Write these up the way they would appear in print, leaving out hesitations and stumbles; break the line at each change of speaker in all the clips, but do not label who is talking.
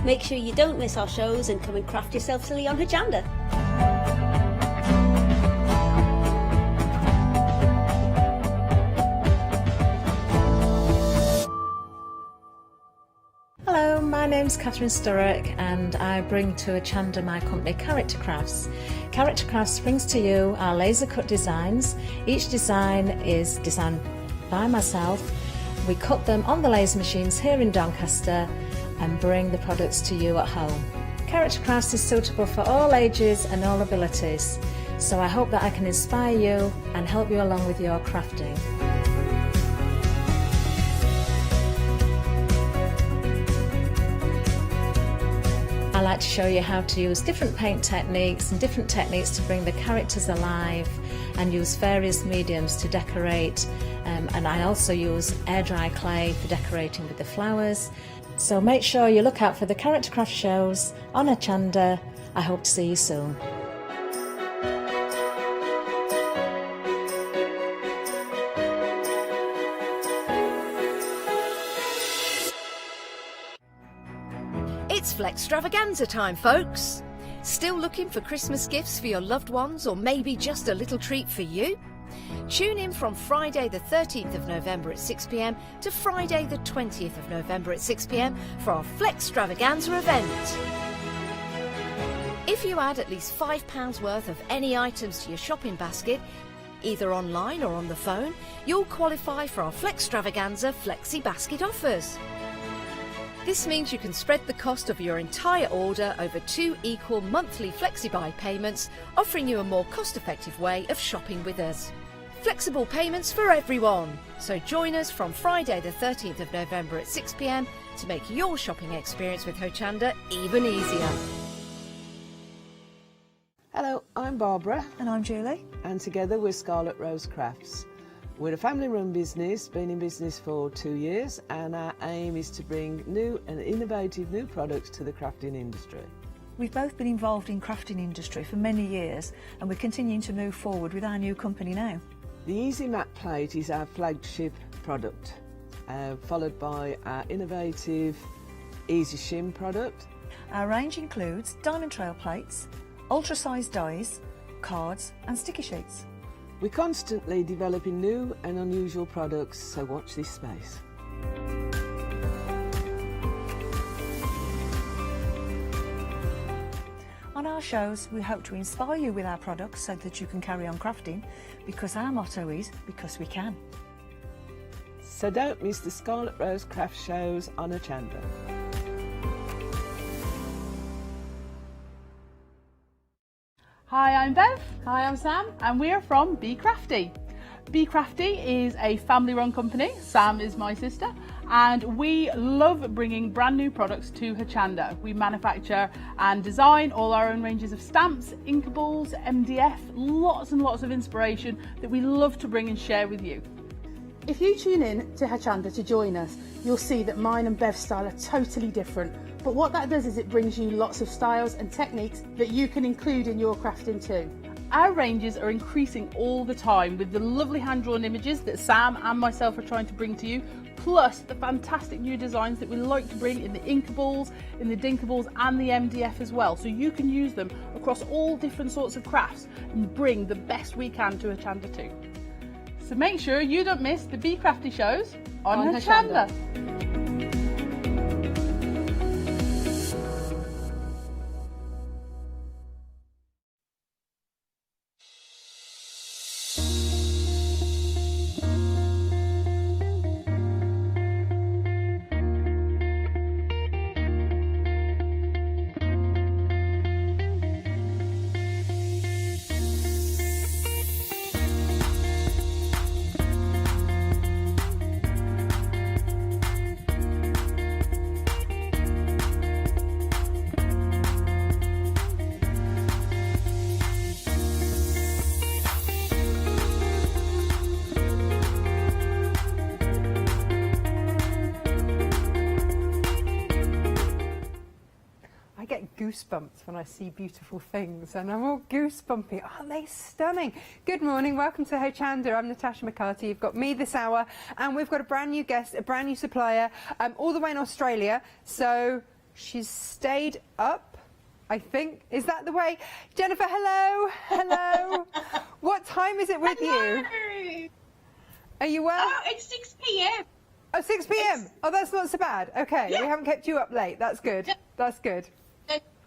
Make sure you don't miss our shows and come and craft yourself silly on Hochanda.
Hello, my name's Catherine Sturrock and I bring to Hochanda my company CatzCraft. CatzCraft brings to you our laser cut designs. Each design is designed by myself. We cut them on the laser machines here in Doncaster and bring the products to you at home. CatzCraft is suitable for all ages and all abilities, so I hope that I can inspire you and help you along with your crafting. I like to show you how to use different paint techniques and different techniques to bring the characters alive and use various mediums to decorate, and I also use air dry clay for decorating with the flowers. So make sure you look out for the CatzCraft shows on Hochanda. I hope to see you soon.
It's Flextravaganza time, folks! Still looking for Christmas gifts for your loved ones, or maybe just a little treat for you? Tune in from Friday the 13th of November at 6 p.m. to Friday the 20th of November at 6 p.m. for our Flextravaganza event. If you add at least £5 worth of any items to your shopping basket, either online or on the phone, you'll qualify for our Flextravaganza Flexi Basket offers. This means you can spread the cost of your entire order over 2 equal monthly flexi-buy payments, offering you a more cost-effective way of shopping with us. Flexible payments for everyone, so join us from Friday the 13th of November at 6 p.m. to make your shopping experience with Hochanda even easier.
Hello, I'm Barbara.
And I'm Julie.
And together we're Scarlet Rose Crafts. We're a family-run business, been in business for 2 years, and our aim is to bring new and innovative new products to the crafting industry.
We've both been involved in crafting industry for many years, and we're continuing to move forward with our new company now.
The Easy Matte Plate is our flagship product, followed by our innovative Easy Shim product.
Our range includes diamond trail plates, ultra-sized dies, cards and sticky sheets.
We're constantly developing new and unusual products, so watch this space.
On our shows, we hope to inspire you with our products so that you can carry on crafting, because our motto is, because we can.
So don't miss the Scarlet Rose Craft shows on Hochanda.
Hi, I'm Bev. Hi, I'm Sam, and we're from Be Crafty. Be Crafty is a family-run company. Sam is my sister, and we love bringing brand new products to Hochanda. We manufacture and design all our own ranges of stamps, inkables, MDF, lots and lots of inspiration that we love to bring and share with you. If you tune in to Hochanda to join us, you'll see that mine and Bev's style are totally different. But what that does is it brings you lots of styles and techniques that you can include in your crafting too. Our ranges are increasing all the time with the lovely hand-drawn images that Sam and myself are trying to bring to you, plus the fantastic new designs that we like to bring in the inkables, in the dinkables and the MDF as well. So you can use them across all different sorts of crafts and bring the best we can to Hochanda too. So make sure you don't miss the Be Crafty shows on Hochanda.
Goosebumps when I see beautiful things, and I'm all goosebumpy. Aren't they stunning? Good morning, welcome to Hochanda. I'm Natasha McCarthy. You've got me this hour, and we've got a brand new guest, a brand new supplier, all the way in Australia. So She's stayed up, I think. Is that the way? Jennifer, hello. Hello. What time is it with you? Are you well?
Oh, it's 6 p.m.
Oh, 6 p.m. Oh, that's not so bad. Okay,
Yeah.
we haven't kept you up late. That's good. That's good.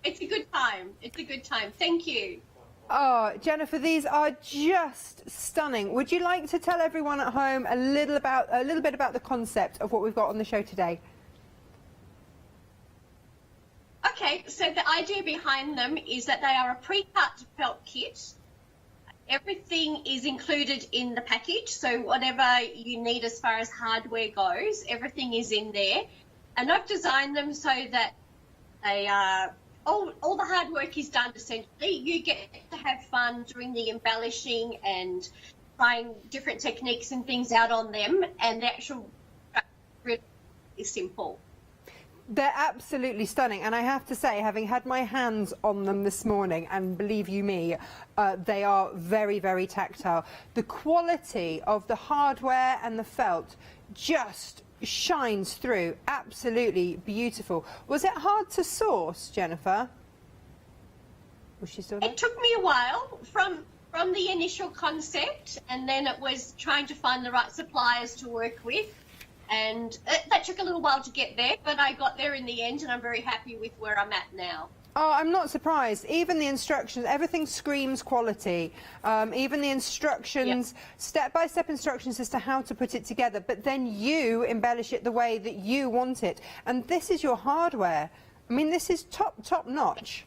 It's a good time. It's a good time. Thank you.
Oh, Jennifer, these are just stunning. Would you like to tell everyone at home a little bit about the concept of what we've got on the show today?
Okay, so the idea behind them is that they are a pre-cut felt kit. Everything is included in the package, so whatever you need as far as hardware goes, everything is in there. And I've designed them so that they are all the hard work is done essentially. You get to have fun doing the embellishing and trying different techniques and things out on them, and the actual really is simple.
They're absolutely stunning, and I have to say, having had my hands on them this morning, and believe you me, they are very, very tactile. The quality of the hardware and the felt just shines through. Absolutely beautiful. Was it hard to source, Jennifer? Was she still there?
It took me a while from the initial concept, and then it was trying to find the right suppliers to work with. And that took a little while to get there, but I got there in the end, and I'm very happy with where I'm at now.
Oh, I'm not surprised. Even the instructions, everything screams quality. Even the instructions, step-by-step instructions as to how to put it together, but then you embellish it the way that you want it. And this is your hardware. I mean, this is top notch.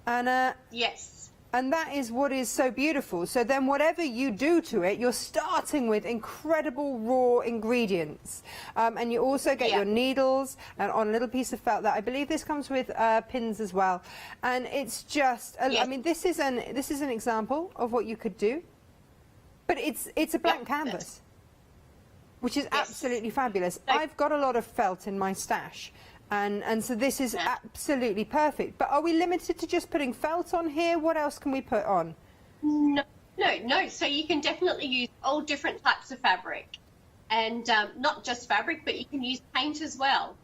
And
yes.
And that is what is so beautiful. So then whatever you do to it, you're starting with incredible raw ingredients. And you also get your needles and on a little piece of felt that I believe this comes with pins as well. And it's just, I mean, this is an example of what you could do. But it's a blank canvas, which is absolutely fabulous. I've got a lot of felt in my stash. And so this is absolutely perfect. But are we limited to just putting felt on here? What else can we put on?
No. So you can definitely use all different types of fabric. And not just fabric, but you can use paint as well.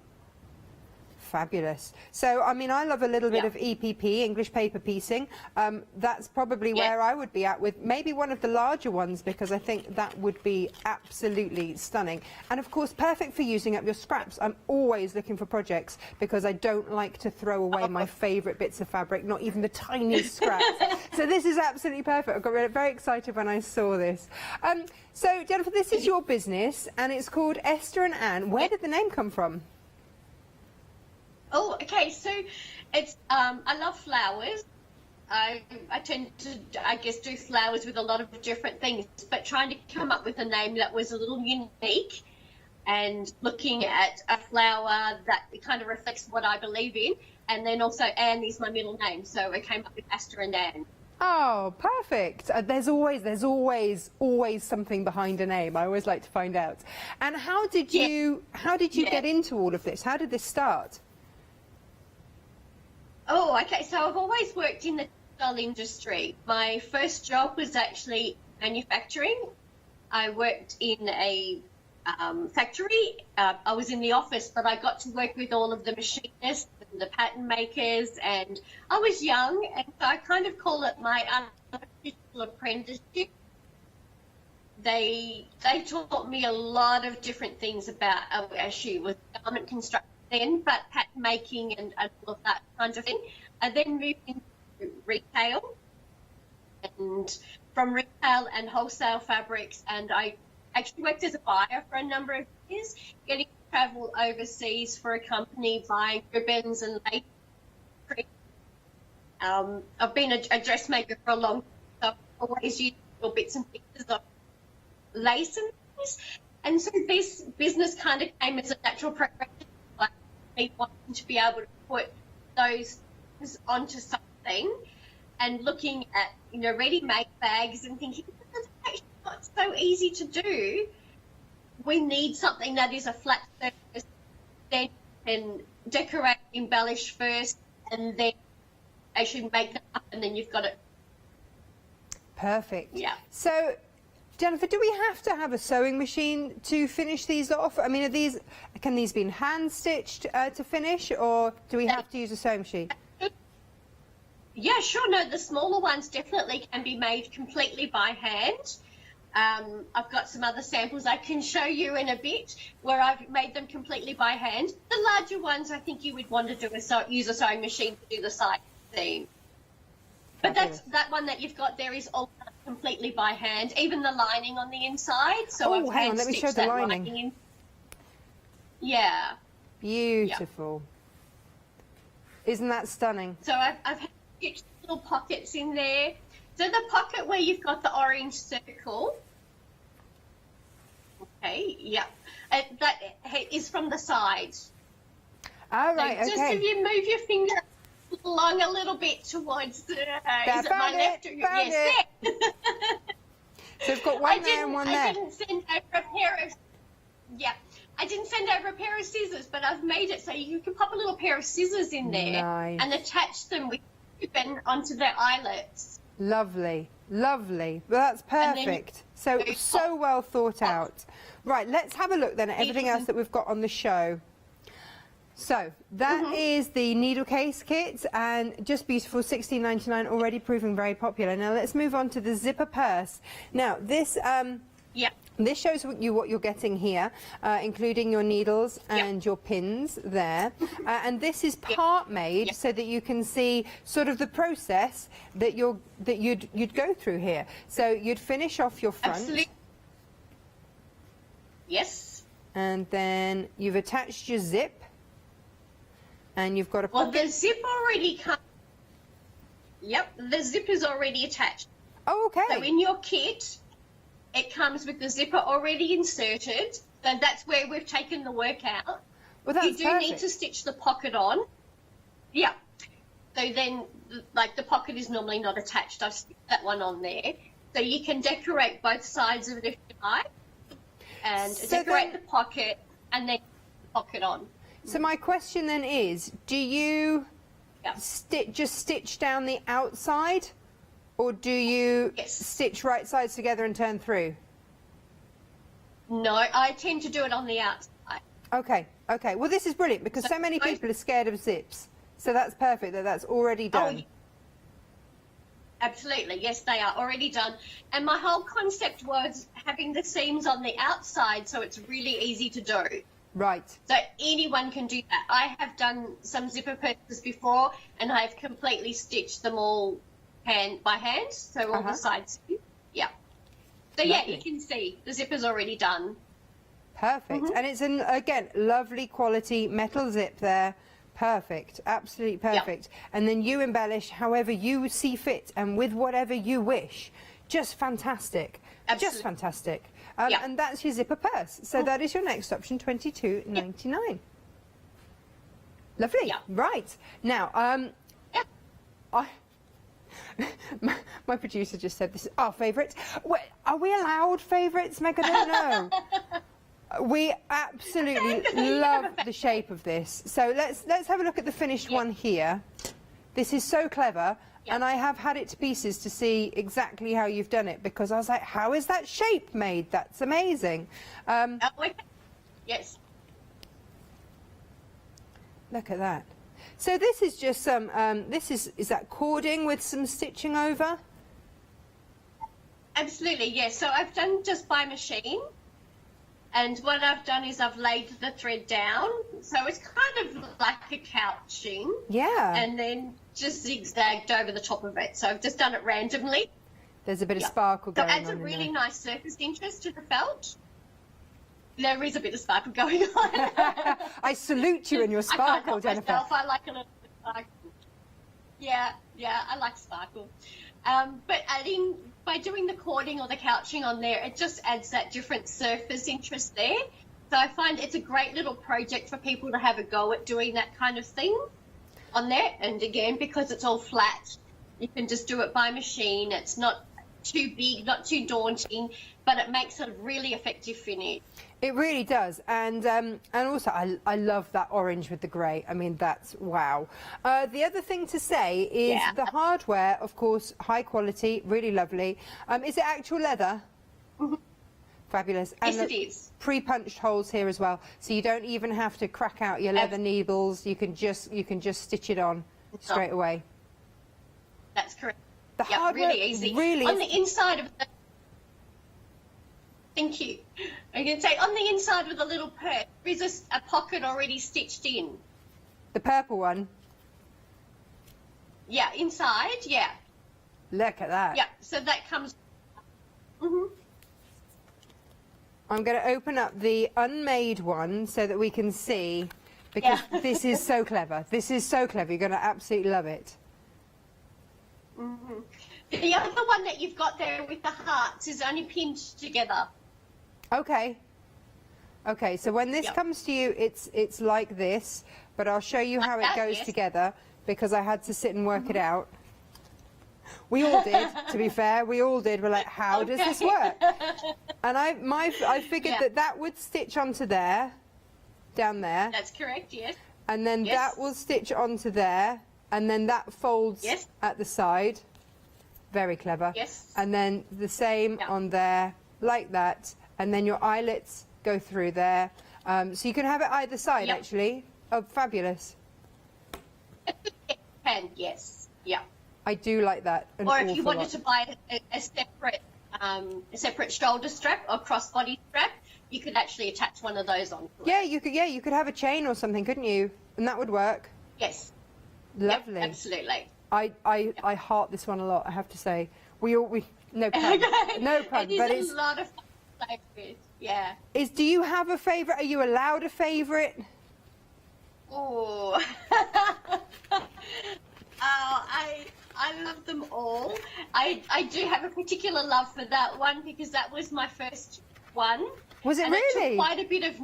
Fabulous. So, I mean, I love a little bit of EPP, English paper piecing. That's probably where I would be at with maybe one of the larger ones, because I think that would be absolutely stunning. And of course, perfect for using up your scraps. I'm always looking for projects because I don't like to throw away my favourite bits of fabric, not even the tiniest scraps. So this is absolutely perfect. I got very excited when I saw this. So, Jennifer, this is your business and it's called Esther and Anne. Where did the name come from?
Oh, okay. So it's I love flowers. I tend to, I guess, do flowers with a lot of different things, but trying to come up with a name that was a little unique and looking at a flower that kind of reflects what I believe in. And then also Anne is my middle name, so I came up with Esther and Anne.
Oh, perfect. There's always something behind a name. I always like to find out. And how did you get into all of this? How did this start?
Oh, okay. So I've always worked in the textile industry. My first job was actually manufacturing. I worked in a factory. I was in the office, but I got to work with all of the machinists and the pattern makers, and I was young, and so I kind of call it my unofficial apprenticeship. They taught me a lot of different things about, she was garment construction then, but pattern making and all of that kind of thing. I then moved into retail, and from retail and wholesale fabrics, and I actually worked as a buyer for a number of years, getting to travel overseas for a company buying ribbons and lace. I've been a dressmaker for a long time, so I've always used little bits and pieces of lace and things. And so this business kind of came as a natural progression. Wanting to be able to put those onto something, and looking at, you know, ready-made bags and thinking, that's actually not so easy to do. We need something that is a flat surface, then you can decorate, embellish first, and then actually make it up, and then you've got it.
Perfect.
Yeah.
So Jennifer, do we have to have a sewing machine to finish these off? I mean, can these be hand stitched to finish, or do we have to use a sewing machine?
Yeah, sure. No, the smaller ones definitely can be made completely by hand. I've got some other samples I can show you in a bit where I've made them completely by hand. The larger ones, I think you would want to use a sewing machine to do the side seam. But that one that you've got there is all done completely by hand, even the lining on the inside. So I've
hang on, let me show the lining.
Yeah.
Beautiful. Yeah. Isn't that stunning?
So I've stitched little pockets in there. So the pocket where you've got the orange circle, okay, yeah, that is from the side.
All right,
so just if you move your finger along a little bit towards the, is it my left or your, yes,
so we've got one there and one there.
I didn't send over a pair of, I didn't send over a pair of scissors, but I've made it so you can pop a little pair of scissors in there and attach them with ribbon onto their eyelets.
Lovely, lovely. Well, that's perfect. So well thought out. Right, let's have a look then at everything else that we've got on the show. So that is the needle case kit, and just beautiful, $16.99, already proving very popular. Now let's move on to the zipper purse. Now this this shows you what you're getting here, including your needles and your pins there. And this is part made so that you can see sort of the process that you'd go through here. So you'd finish off your front.
Absolutely. Yes.
And then you've attached your zip. And you've got a pocket.
Well, the zip already comes. Yep, the zip is already attached.
Oh, okay.
So in your kit, it comes with the zipper already inserted. So that's where we've taken the work out.
Well, that's
you do need to stitch the pocket on. Yeah. So then, like, the pocket is normally not attached. I've stitched that one on there. So you can decorate both sides of it if you like. And decorate the pocket and then the pocket on.
So my question then is, do you just stitch down the outside, or do you stitch right sides together and turn through?
No, I tend to do it on the outside.
Okay, okay. Well, this is brilliant because so many people are scared of zips. So that's perfect that that's already done.
Oh, absolutely, yes, they are already done. And my whole concept was having the seams on the outside so it's really easy to do.
Right.
So anyone can do that. I have done some zipper purchases before and I've completely stitched them all by hand, so all the sides. Yeah. So yeah, you can see the zipper's already done.
Perfect. And it's again, lovely quality metal zip there. Perfect. Absolutely perfect. And then you embellish however you see fit and with whatever you wish. Just fantastic.
Absolutely.
Just fantastic. And that's your zipper purse. So that is your next option, $22.99. Lovely.
Yeah.
Right. Now, my producer just said this is our favourite. Are we allowed favourites, Meg? I don't know. We absolutely love the shape of this. So let's have a look at the finished one here. This is so clever. And I have had it to pieces to see exactly how you've done it, because I was like, how is that shape made? That's amazing.
Yes.
Look at that. So this is just some, is that cording with some stitching over?
Absolutely, yes. So I've done just by machine. And what I've done is I've laid the thread down. So it's kind of like a couching.
Yeah.
And then just zigzagged over the top of it. So I've just done it randomly.
There's a bit of sparkle going on.
So it adds a really nice surface interest to the felt. There is a bit of sparkle going on.
I salute you and your sparkle, Jennifer.
I like a little bit of sparkle. Yeah, I like sparkle. But by doing the cording or the couching on there, it just adds that different surface interest there. So I find it's a great little project for people to have a go at doing that kind of thing on there. And again, because it's all flat, you can just do it by machine. It's not too big, not too daunting, but it makes a really effective finish.
It really does, and also I love that orange with the grey. I mean, that's wow. The other thing to say is the hardware, of course, high quality, really lovely. Is it actual leather? Fabulous. And
Yes, it is.
Pre-punched holes here as well, so you don't even have to crack out your leather needles. You can just stitch it on straight away.
That's correct.
The hard
really
work
easy.
really
on
is-
the inside of the. Thank you. I'm going to say on the inside of the little purse, there is a pocket already stitched in.
The purple one.
Yeah, inside. Yeah.
Look at that.
Yeah. So that comes. Mhm.
I'm going to open up the unmade one so that we can see, because this is so clever. This is so clever. You're going to absolutely love it.
The other one that you've got there with the hearts is only pinned together.
Okay. Okay, so when this comes to you, it's like this, but I'll show you how it goes together, because I had to sit and work it out. We all did, to be fair. We all did. We're like, how does this work? And I figured that would stitch onto there, down there.
That's correct, yes.
And then that will stitch onto there, and then that folds at the side. Very clever.
Yes.
And then the same on there, like that. And then your eyelets go through there. So you can have it either side, actually. Oh, fabulous.
And yes, yeah.
I do like that.
Or if you wanted to buy a separate shoulder strap or crossbody strap, you could actually attach one of those on.
Yeah, you could. Yeah, you could have a chain or something, couldn't you? And that would work.
Yes.
Lovely.
Yep, absolutely.
I heart this one a lot, I have to say. We no pun, no pun, but
it's a lot of fun to play with. Yeah.
Do you have a favourite? Are you allowed a favourite?
Oh. I love them all. I do have a particular love for that one because that was my first one.
Was it
and
really?
It took quite a bit of.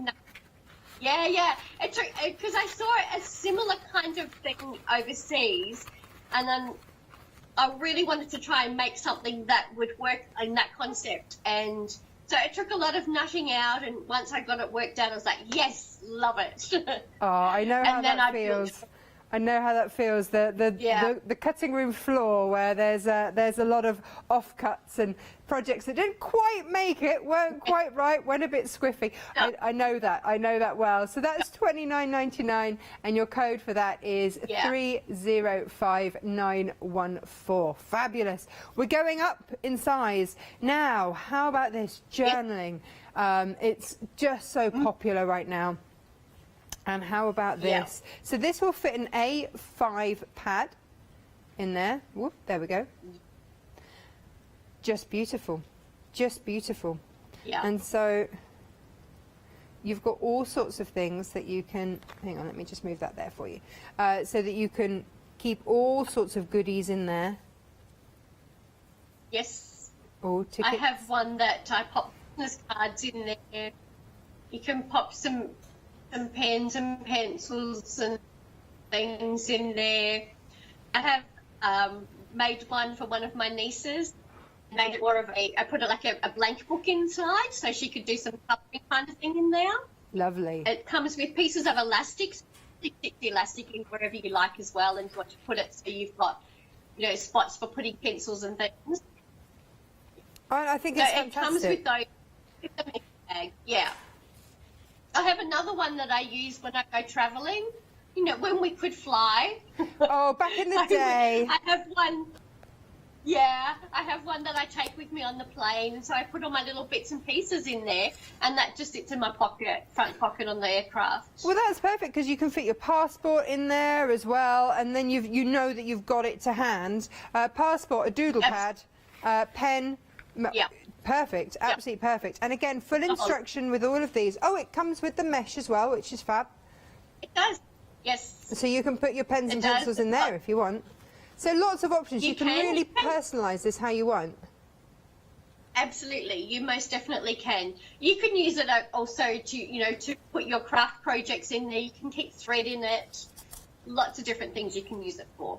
Yeah. It took because I saw a similar kind of thing overseas, and then I really wanted to try and make something that would work in that concept. And so it took a lot of nutting out, and once I got it worked out, I was like, yes, love it.
Oh, I know how that feels. I know how that feels. The cutting room floor where there's a lot of offcuts and projects that didn't quite make it, weren't quite right, went a bit squiffy. No. I know that well. So that's $29.99, and your code for that is 305914. Fabulous. We're going up in size now. How about this journaling? It's just so popular right now. And how about this? So this will fit an A5 pad in there. Whoop, there we go. Just beautiful. Just beautiful.
Yeah.
And so you've got all sorts of things that you can... Hang on, let me just move that there for you. So that you can keep all sorts of goodies in there.
Yes.
Oh, tickets.
I have one that I pop business cards in there. You can pop some pens and pencils and things in there. I have made one for one of my nieces. Made it more of I put it like a blank book inside so she could do some coloring kind of thing in there.
Lovely.
It comes with pieces of elastic. Stick the elastic in wherever you like as well, and you want to put it so you've got, spots for putting pencils and things.
I think it's fantastic.
It comes with those with the bag. Yeah. I have another one that I use when I go travelling, when we could fly.
Oh, back in the day.
I have one that I take with me on the plane, and so I put all my little bits and pieces in there, and that just sits in my front pocket on the aircraft.
Well, that's perfect, because you can fit your passport in there as well, and then you know that you've got it to hand. Passport, a doodle pad, pen.
Yeah.
Perfect, absolutely perfect. And again, full instruction with all of these. Oh, it comes with the mesh as well, which is fab.
It does, yes.
So you can put your pens and pencils in there if you want. So lots of options. You can really personalise this how you want.
Absolutely, you most definitely can. You can use it also to put your craft projects in there. You can keep thread in it. Lots of different things you can use it for.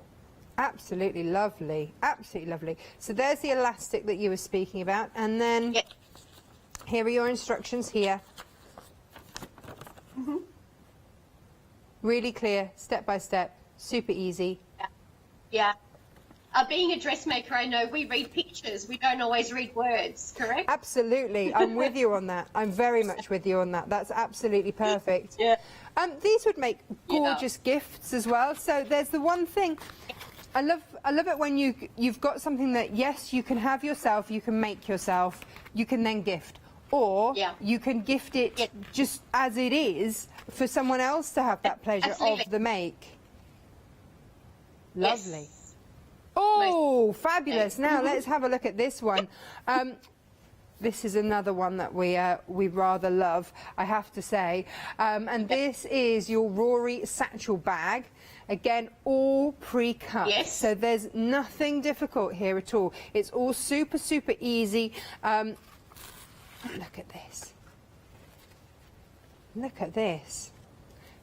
Absolutely lovely, absolutely lovely. So there's the elastic that you were speaking about, and then here are your instructions here. Really clear, step by step, super easy.
Yeah. being a dressmaker, I know we read pictures. We don't always read words, correct?
Absolutely. I'm with you on that. I'm very much with you on that. That's absolutely perfect.
Yeah.
These would make gorgeous gifts as well. So there's the one thing. I love it when you've got something that, yes, you can have yourself, you can make yourself, you can then gift. Or you can gift it just as it is for someone else to have that pleasure of the make. Lovely.
Yes.
Oh, fabulous. Now let's have a look at this one. This is another one that we rather love, I have to say. And this is your Rory satchel bag. Again, all pre-cut.
Yes.
So there's nothing difficult here at all. It's all super, super easy. Look at this. Look at this.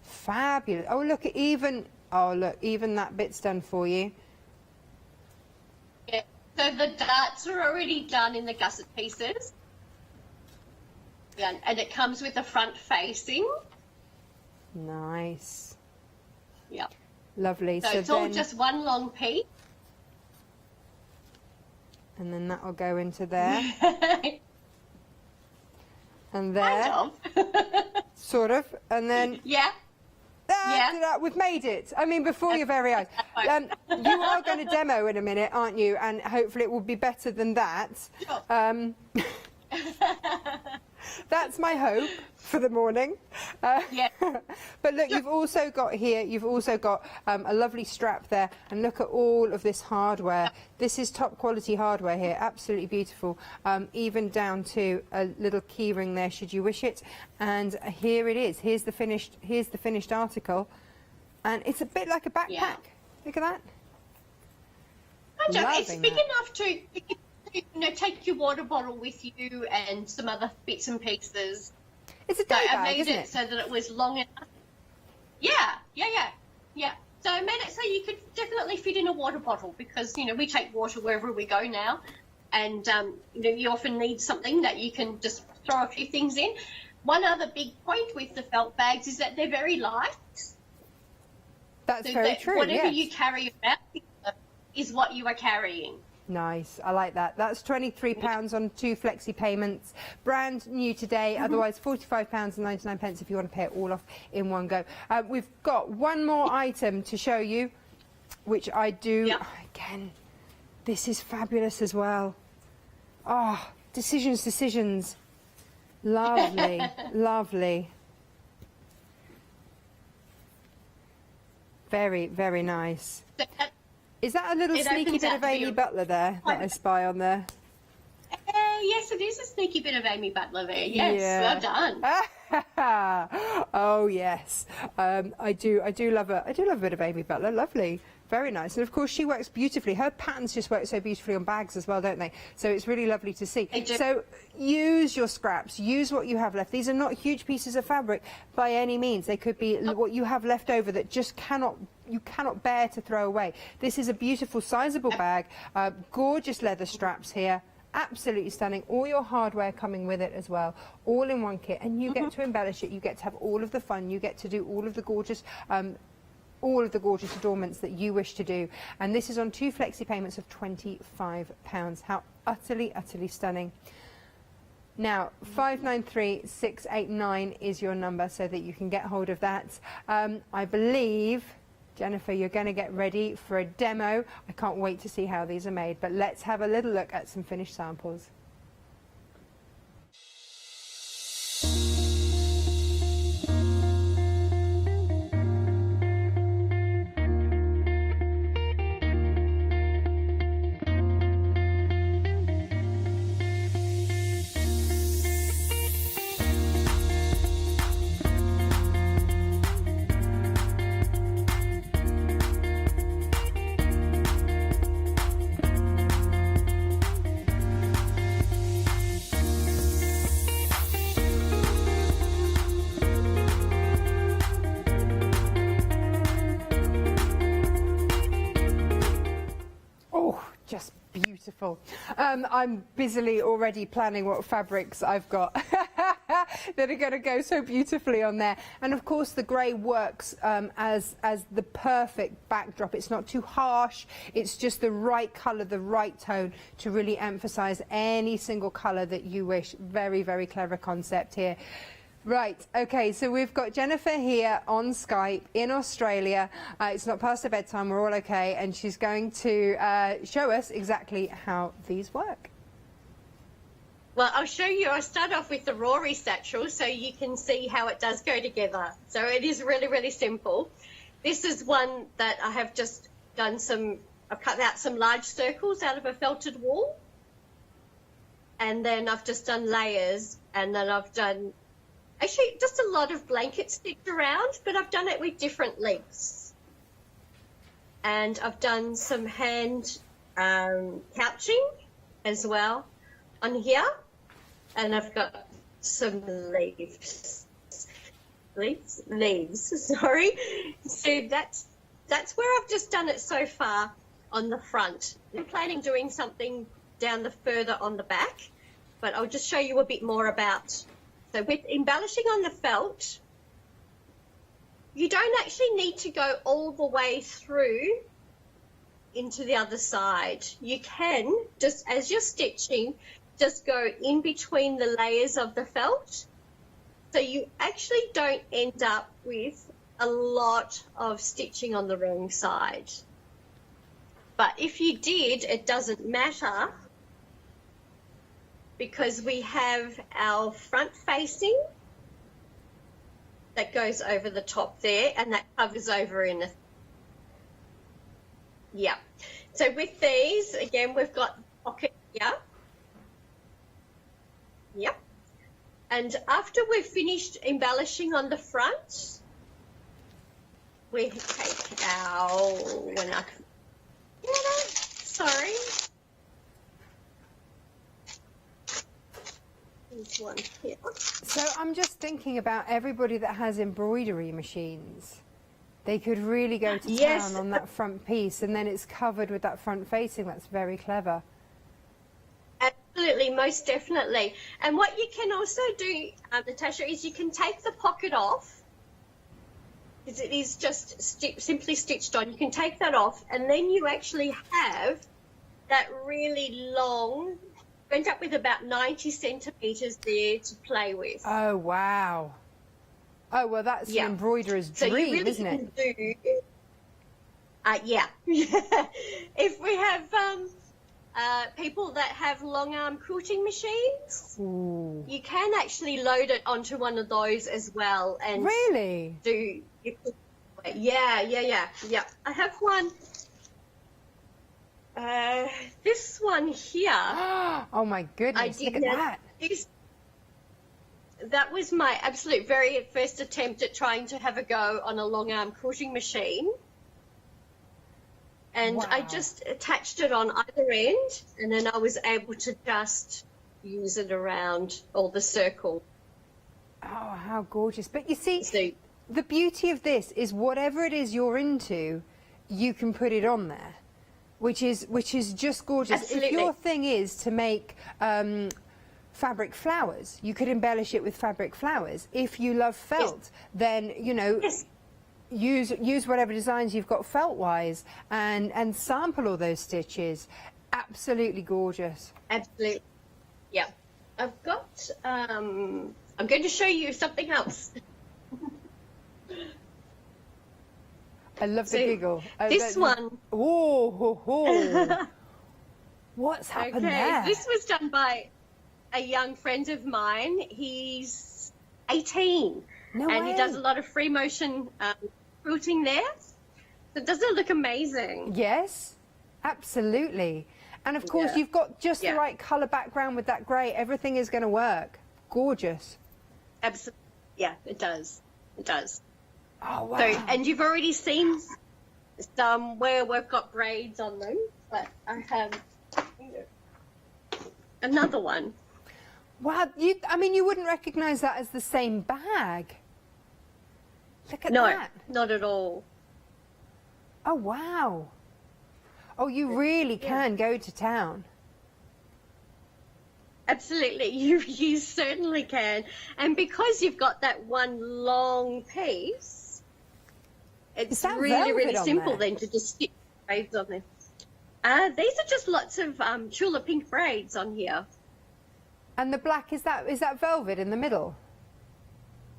Fabulous. Oh, look, even that bit's done for you.
Yeah. So the darts are already done in the gusset pieces. Yeah, and it comes with the front facing.
Nice.
Yeah.
Lovely.
So it's all just one long piece.
And then that will go into there. And there.
Kind of.
Sort of. And then...
Yeah.
We've made it. I mean, before your very eyes. You are going to demo in a minute, aren't you? And hopefully it will be better than that.
Sure.
That's my hope for the morning.
Yeah.
But look, you've also got a lovely strap there, and look at all of this hardware. This is top quality hardware here, absolutely beautiful, even down to a little key ring there should you wish it. And here it is. Here's the finished article, and it's a bit like a backpack.
Yeah.
Look at that.
It's big enough to take your water bottle with you and some other bits and pieces.
It's a day bag, isn't it?
So that it was long enough. Yeah. So I made it so you could definitely fit in a water bottle because, we take water wherever we go now. And, you often need something that you can just throw a few things in. One other big point with the felt bags is that they're very light.
That's very true,
whatever
yes.
you carry around is what you are carrying.
Nice, I like that. That's £23 on 2 flexi payments, brand new today. Otherwise £45.99 if you want to pay it all off in one go. We've got one more item to show you, which I do.
Yeah.
Again, this is fabulous as well. Oh, decisions. Lovely. Lovely. Very, very nice. Is that a little sneaky bit of Amy Butler there that I spy on there?
Yes, it is a sneaky bit of Amy Butler there. Yes, well done.
Oh yes, I do love a bit of Amy Butler. Lovely, very nice. And of course, she works beautifully. Her patterns just work so beautifully on bags as well, don't they? So it's really lovely to see. So use your scraps. Use what you have left. These are not huge pieces of fabric by any means. They could be what you have left over that just you cannot bear to throw away. This is a beautiful, sizable bag. Gorgeous leather straps here. Absolutely stunning. All your hardware coming with it as well, all in one kit, and you get to embellish it. You get to have all of the fun. You get to do all of the gorgeous adornments that you wish to do. And this is on 2 flexi payments of £25. How utterly stunning. Now 593689 is your number so that you can get hold of that. I believe, Jennifer, you're going to get ready for a demo. I can't wait to see how these are made, but let's have a little look at some finished samples. Beautiful. I'm busily already planning what fabrics I've got. that are going to go so beautifully on there. And of course the grey works as the perfect backdrop. It's not too harsh, it's just the right colour, the right tone to really emphasise any single colour that you wish. Very, very clever concept here. Right, okay, so we've got Jennifer here on Skype in Australia. It's not past her bedtime, we're all okay, and she's going to show us exactly how these work.
Well, I'll show you. I'll start off with the Rory satchel so you can see how it does go together. So it is really, really simple. This is one that I have just done I've cut out some large circles out of a felted wool. And then I've just done layers, and then I've done actually just a lot of blanket stitch around, but I've done it with different lengths. And I've done some hand couching as well on here, and I've got some leaves, sorry. So that's where I've just done it so far on the front. I'm planning doing something down the further on the back, but I'll just show you a bit more about. So with embellishing on the felt, you don't actually need to go all the way through into the other side. You can, just as you're stitching, just go in between the layers of the felt. So you actually don't end up with a lot of stitching on the wrong side. But if you did, it doesn't matter, because we have our front facing that goes over the top there, and that covers over in a, yeah. So with these, again, we've got the pocket here. Yep. And after we've finished embellishing on the front, we take our, sorry. There's one here.
So I'm just thinking about everybody that has embroidery machines. They could really go to town on that front piece, and then it's covered with that front facing. That's very clever.
Absolutely, most definitely. And what you can also do, Natasha, is you can take the pocket off, because it is just simply stitched on. You can take that off, and then you actually have that really long, you end up with about 90 centimetres there to play with.
Oh, wow. Oh, well, that's an embroiderer's dream, isn't it?
Yeah. If we have people that have long arm quilting machines, you can actually load it onto one of those as well. And
really?
Yeah. I have one. This one here.
Oh my goodness! Look at that.
That was my absolute very first attempt at trying to have a go on a long arm quilting machine. And I just attached it on either end, and then I was able to just use it around all the circle.
Oh, how gorgeous. But you see, the beauty of this is whatever it is you're into, you can put it on there, which is just gorgeous.
Absolutely.
If your thing is to make fabric flowers, you could embellish it with fabric flowers. If you love felt, then, you know, use whatever designs you've got felt-wise and sample all those stitches. Absolutely gorgeous.
Absolutely. Yeah. I've got, I'm going to show you something else.
I love the giggle.
This one.
Oh, what's happened there?
This was done by a young friend of mine. He's 18.
No way.
He does a lot of free motion quilting there. So doesn't it look amazing?
Yes, absolutely. And of course, you've got just the right colour background with that grey. Everything is going to work. Gorgeous.
Absolutely. Yeah, it does. It does.
Oh, wow.
So, and you've already seen some where we've got braids on them, but I have another one.
Wow, I mean, you wouldn't recognise that as the same bag. Look at that.
No, not at all.
Oh, wow. Oh, you really can go to town.
Absolutely, you certainly can. And because you've got that one long piece, it's really simple then to just stick braids on there. These are just lots of tulip pink braids on here.
And the black, is that velvet in the middle?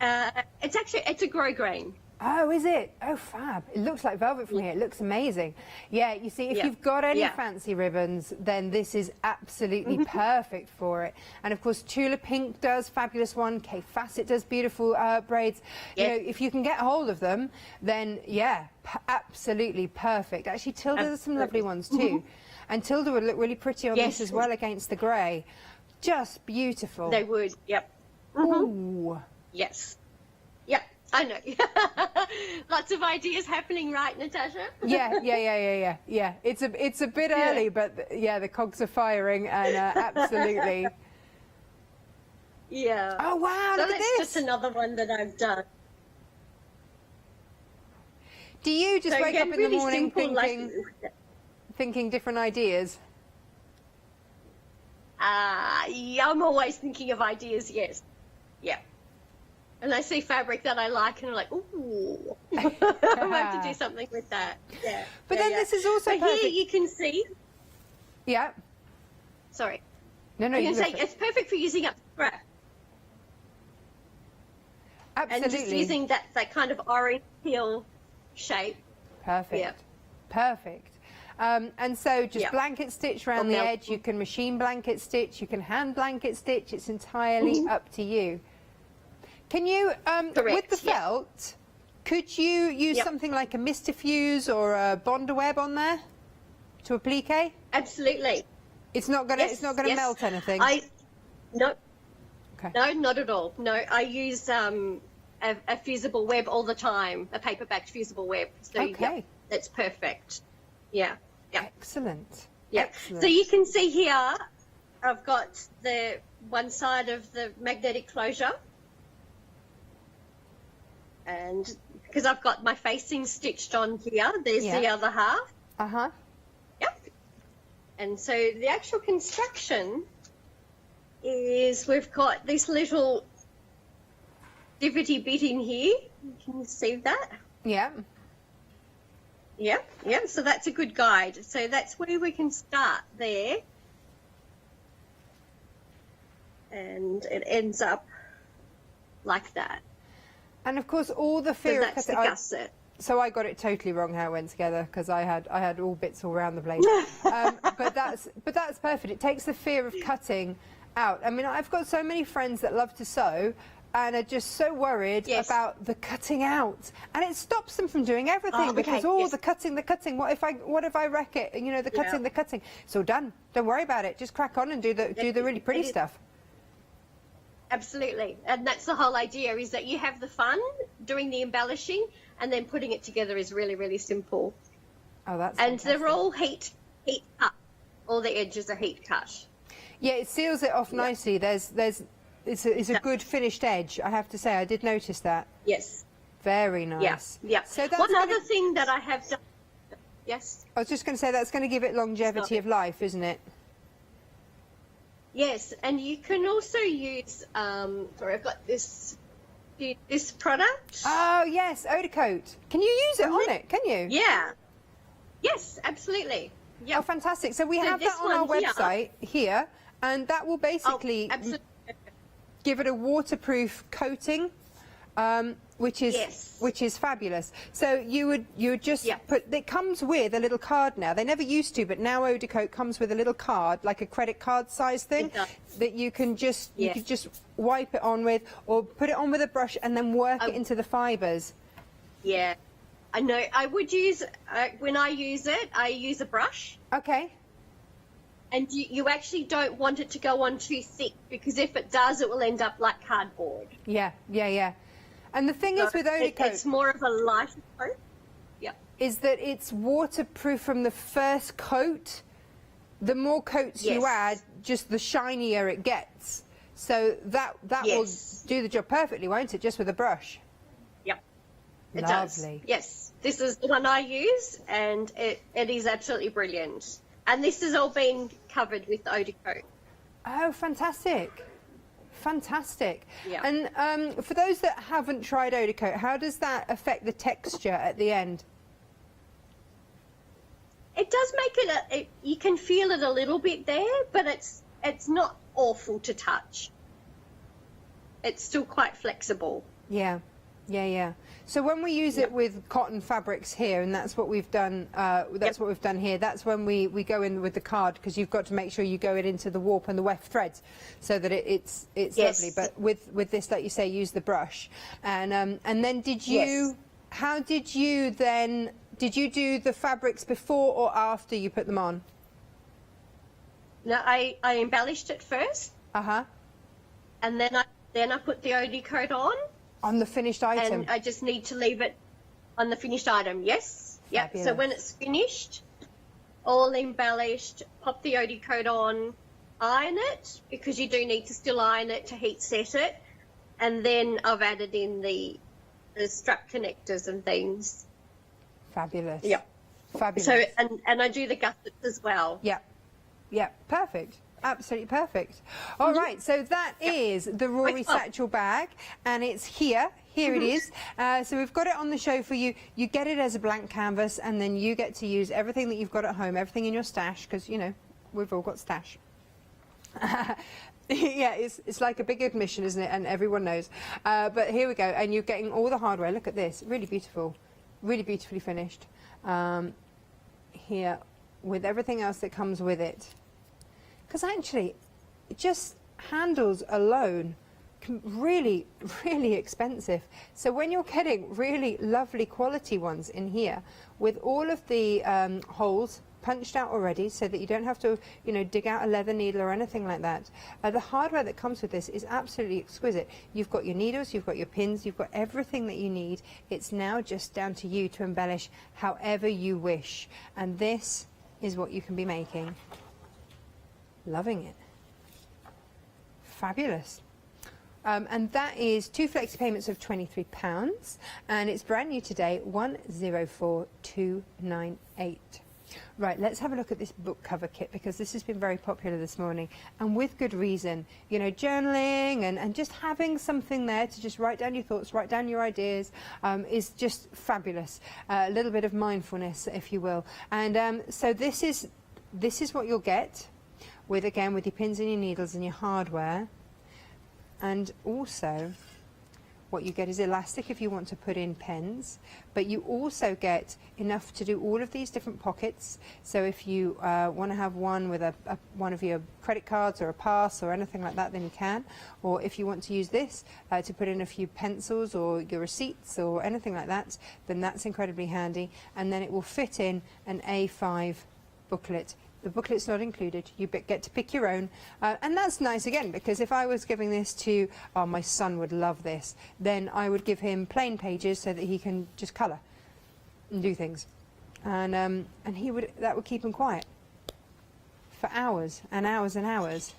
It's a grosgrain.
Oh, is it? Oh, fab. It looks like velvet from here. It looks amazing. Yeah, you see, if you've got any fancy ribbons, then this is absolutely perfect for it. And, of course, Tulip Pink does fabulous one. Kay Facet does beautiful braids. You know, if you can get hold of them, then, yeah, absolutely perfect. Actually, Tilda does some lovely ones, too. And Tilda would look really pretty on this as well against the grey. Just beautiful.
They would, yep.
Ooh.
Yes. Yep. I know. Lots of ideas happening, right, Natasha?
Yeah. It's a bit early, but yeah, the cogs are firing, and absolutely.
Yeah.
Oh wow!
So
look at this.
That's just another one that I've done.
Do you just wake up in the morning
simple,
thinking different ideas?
Yeah, I'm always thinking of ideas. Yes. Yeah. And I see fabric that I like, and I'm like, ooh, I have to do something with that. Yeah.
But then this is also
perfect. Here you can see.
Yeah.
Sorry.
No,
you can say it's perfect for using up scrap.
Absolutely.
And just using that kind of orange peel shape.
Perfect.
Yeah.
Perfect. And so just blanket stitch around the edge. You can machine blanket stitch. You can hand blanket stitch. It's entirely up to you. Can you, with the felt, could you use something like a Mistafuse or a Bondaweb on there to applique?
Absolutely.
It's not gonna melt anything.
No.
Okay.
No, not at all. No, I use a fusible web all the time, a paper-backed fusible web. So that's perfect. Yeah.
Excellent.
Yeah.
Excellent.
So you can see here, I've got the one side of the magnetic closure. And because I've got my facing stitched on here, there's the other half. Yep. And so the actual construction is we've got this little divotty bit in here. Can you see that?
Yeah.
Yep. So that's a good guide. So that's where we can start there. And it ends up like that.
And of course, all the fear
of cutting. That's the gusset.
So I got it totally wrong how it went together because I had all bits all around the place. but that's perfect. It takes the fear of cutting out. I mean, I've got so many friends that love to sew and are just so worried about the cutting out, and it stops them from doing everything because the cutting. What if I wreck it? You know, the cutting. It's all done. Don't worry about it. Just crack on and do the really pretty stuff.
Absolutely, and that's the whole idea, is that you have the fun doing the embellishing, and then putting it together is really, really simple.
Oh, that's
and
fantastic.
They're all heat cut. All the edges are heat cut.
Yeah, it seals it off nicely. It's a good finished edge. I have to say, I did notice that.
Yes.
Very nice.
Yeah.
So that's
one other thing that I have done. Yes.
I was just going to say that's going to give it longevity of life, isn't it?
Yes, and you can also use, sorry, I've got this product.
Oh, yes, Eau de Coat. Can you use it on it? Can you?
Yeah. Yes, absolutely. Yep.
Oh, fantastic. So we have that on our website here, and that will basically give it a waterproof coating, which is fabulous. So you would just put. It comes with a little card now. They never used to, but now Eau de Coat comes with a little card, like a credit card size thing, that you can just wipe it on with, or put it on with a brush and then work it into the fibres.
Yeah, I know. I would use when I use it. I use a brush.
Okay.
And you actually don't want it to go on too thick, because if it does, it will end up like cardboard.
Yeah. And the thing is with Eau de Coat,
it's more of a lighter coat. Yeah.
Is that it's waterproof from the first coat. The more coats you add, just the shinier it gets. So that will do the job perfectly, won't it? Just with a brush.
Yep. It
Lovely.
does. Yes. This is the one I use, and it is absolutely brilliant. And this has all been covered with Eau de Coat.
Oh, fantastic. Fantastic.
Yeah.
And for those that haven't tried eau de coat, how does that affect the texture at the end?
It does make it, you can feel it a little bit there, but it's not awful to touch. It's still quite flexible.
Yeah, yeah, yeah. So when we use it with cotton fabrics here, and that's what we've done. What we've done here. That's when we go in with the card, because you've got to make sure you go it into the warp and the weft threads, so that it's lovely. But with this, like you say, use the brush, and then did you?
Yes.
How did you then? Did you do the fabrics before or after you put them on?
No, I embellished it first.
Uh-huh.
And then I put the eau de coat on
the finished item.
and I just need to leave it on the finished item. Yes. Yep.
Fabulous.
So when it's finished, all embellished, pop the eau de coat on, iron it, because you do need to still iron it to heat set it, and then I've added in the strap connectors and things.
Fabulous.
Yep.
Fabulous.
So and I do the gussets as well.
Yeah. Yeah. Perfect. Absolutely perfect. All right. So that is the Rory Satchel bag, and it's here. Here it is. So we've got it on the show for you. You get it as a blank canvas, and then you get to use everything that you've got at home, everything in your stash, because, you know, we've all got stash. Yeah, it's like a big admission, isn't it? And everyone knows. But here we go. And you're getting all the hardware. Look at this. Really beautiful. Really beautifully finished. Here, with everything else that comes with it. Because actually, just handles alone can really, really expensive. So when you're getting really lovely quality ones in here, with all of the holes punched out already, so that you don't have to, you know, dig out a leather needle or anything like that. The hardware that comes with this is absolutely exquisite. You've got your needles, you've got your pins, you've got everything that you need. It's now just down to you to embellish however you wish. And this is what you can be making. Loving it. Fabulous. And that is 2 flexi payments of £23, and it's brand new today, 104298. Right, let's have a look at this book cover kit, because this has been very popular this morning, and with good reason. You know, journaling and just having something there to just write down your thoughts, write down your ideas, is just fabulous. A little bit of mindfulness, if you will. And so this is what you'll get with, again, with your pins and your needles and your hardware. And also, what you get is elastic if you want to put in pens, but you also get enough to do all of these different pockets. So if you want to have one with one of your credit cards or a pass or anything like that, then you can. Or if you want to use this to put in a few pencils or your receipts or anything like that, then that's incredibly handy. And then it will fit in an A5 booklet. The booklet's not included. You get to pick your own. And that's nice, again, because if I was giving this to, oh, my son would love this, then I would give him plain pages so that he can just colour and do things. And that would keep him quiet for hours and hours and hours.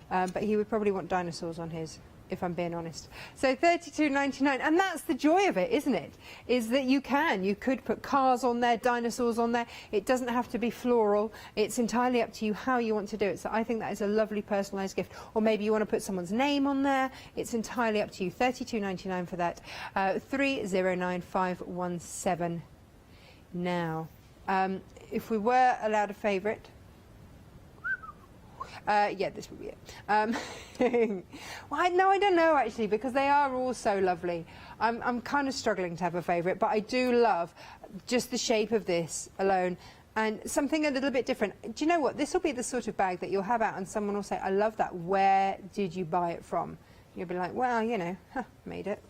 But he would probably want dinosaurs on his, if I'm being honest. So $32.99, and that's the joy of it, isn't it? Is that you could put cars on there, dinosaurs on there. It doesn't have to be floral. It's entirely up to you how you want to do it. So I think that is a lovely personalised gift. Or maybe you want to put someone's name on there. It's entirely up to you. $32.99 for that. 309517. Now, if we were allowed a favourite. Yeah, this would be it. Well, I don't know, actually, because they are all so lovely. I'm kind of struggling to have a favourite, but I do love just the shape of this alone, and something a little bit different. Do you know what? This will be the sort of bag that you'll have out and someone will say, I love that. Where did you buy it from? You'll be like, well, you know, made it.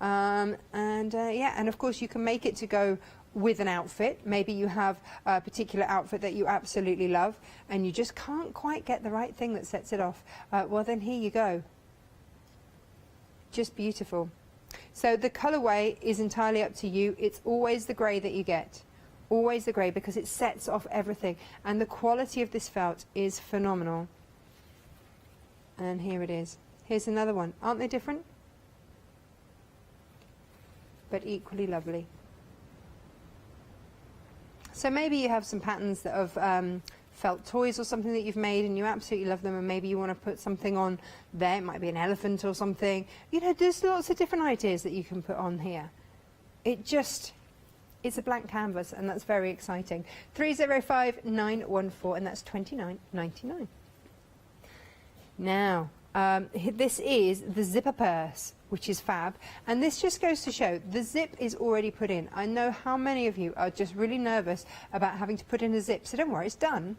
Yeah, and of course you can make it to go with an outfit. Maybe you have a particular outfit that you absolutely love and you just can't quite get the right thing that sets it off. Well, then here you go. Just beautiful. So the colourway is entirely up to you. It's always the grey that you get. Always the grey, because it sets off everything. And the quality of this felt is phenomenal. And here it is. Here's another one. Aren't they different? But equally lovely. So maybe you have some patterns that of felt toys or something that you've made and you absolutely love them, and maybe you want to put something on there. It might be an elephant or something. You know, there's lots of different ideas that you can put on here. It's a blank canvas, and that's very exciting. 305914, and that's $29.99. Now, this is the zipper purse, which is fab, and this just goes to show the zip is already put in. I know how many of you are just really nervous about having to put in a zip, so don't worry, it's done.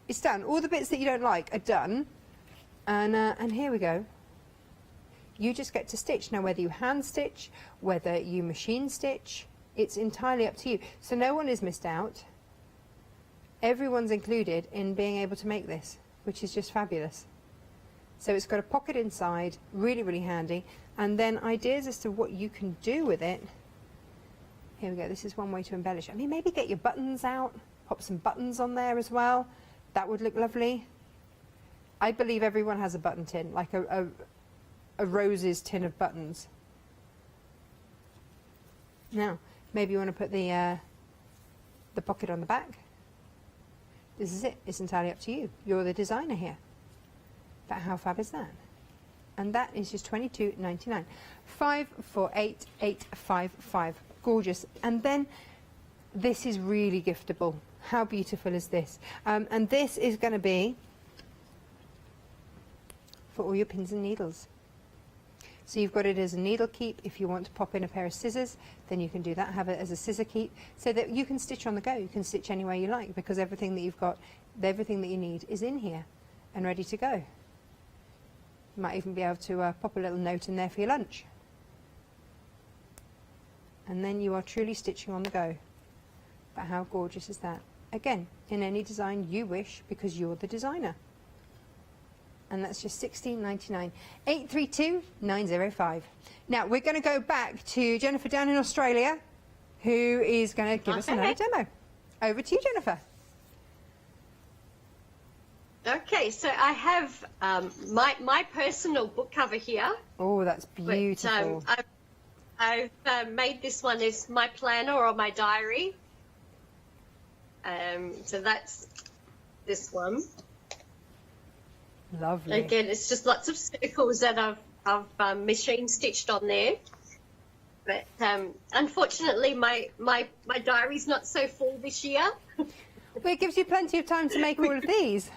It's done. All the bits that you don't like are done, and here we go. You just get to stitch. Now, whether you hand stitch, whether you machine stitch, it's entirely up to you. So no one is missed out. Everyone's included in being able to make this, which is just fabulous. So it's got a pocket inside, really, really handy. And then ideas as to what you can do with it. Here we go, this is one way to embellish. I mean, maybe get your buttons out, pop some buttons on there as well. That would look lovely. I believe everyone has a button tin, like a Rose's tin of buttons. Now, maybe you want to put the pocket on the back. This is it. It's entirely up to you. You're the designer here. But how fab is that? And that is just $22.99. 548855. Gorgeous. And then this is really giftable. How beautiful is this? And this is going to be for all your pins and needles. So you've got it as a needle keep. If you want to pop in a pair of scissors, then you can do that. Have it as a scissor keep, so that you can stitch on the go. You can stitch anywhere you like, because everything that you've got, everything that you need is in here and ready to go. You might even be able to pop a little note in there for your lunch. And then you are truly stitching on the go. But how gorgeous is that? Again, in any design you wish, because you're the designer. And that's just $16.99. 832-905. Now we're going to go back to Jennifer down in Australia, who is going to give us another demo. Over to you, Jennifer.
Okay, so I have my personal book cover here.
Oh, that's beautiful.
But, I've made this one as my planner or my diary. So that's this one.
Lovely.
Again, it's just lots of circles that I've machine stitched on there. But unfortunately, my diary's not so full this year.
Well, it gives you plenty of time to make all of these.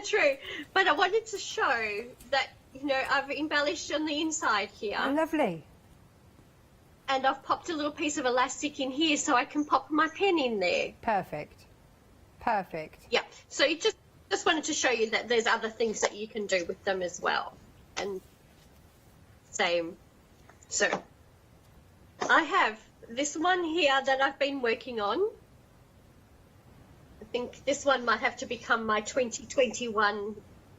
True, but I wanted to show that, you know, I've embellished on the inside here.
Oh, lovely.
And I've popped a little piece of elastic in here so I can pop my pen in there.
Perfect. Perfect.
Yeah, so you just wanted to show you that there's other things that you can do with them as well. And same. So I have this one here that I've been working on. I think this one might have to become my 2021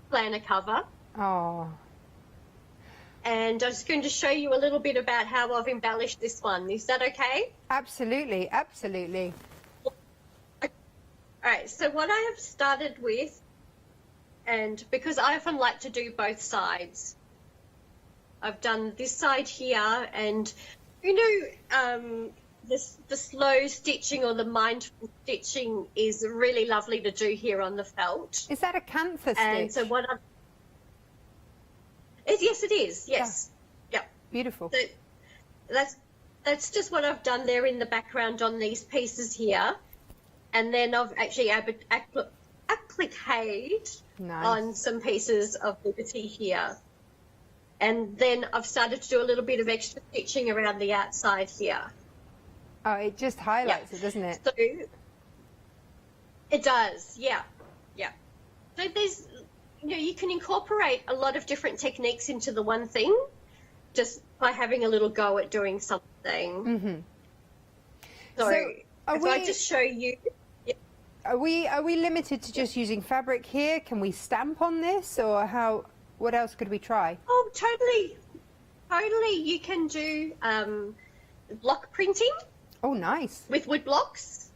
planner cover.
Oh.
And I'm just going to show you a little bit about how I've embellished this one. Is that okay?
Absolutely, absolutely.
All right, so what I have started with, and because I often like to do both sides, I've done this side here, and you know, the slow stitching or the mindful stitching is really lovely to do here on the felt.
Is that a cantha stitch?
And so what I've... Yes, it is. Yes. Yeah.
Beautiful.
So that's just what I've done there in the background on these pieces here. And then I've actually appliqued on some pieces of Liberty here. And then I've started to do a little bit of extra stitching around the outside here.
Oh, it just highlights it, doesn't it?
So it does, yeah. Yeah. So there's, you know, you can incorporate a lot of different techniques into the one thing just by having a little go at doing something.
Mm-hmm.
So if I just show you...
Are we limited to just using fabric here? Can we stamp on this, or how? What else could we try?
Oh, totally. You can do block printing.
Oh, nice.
With wood blocks.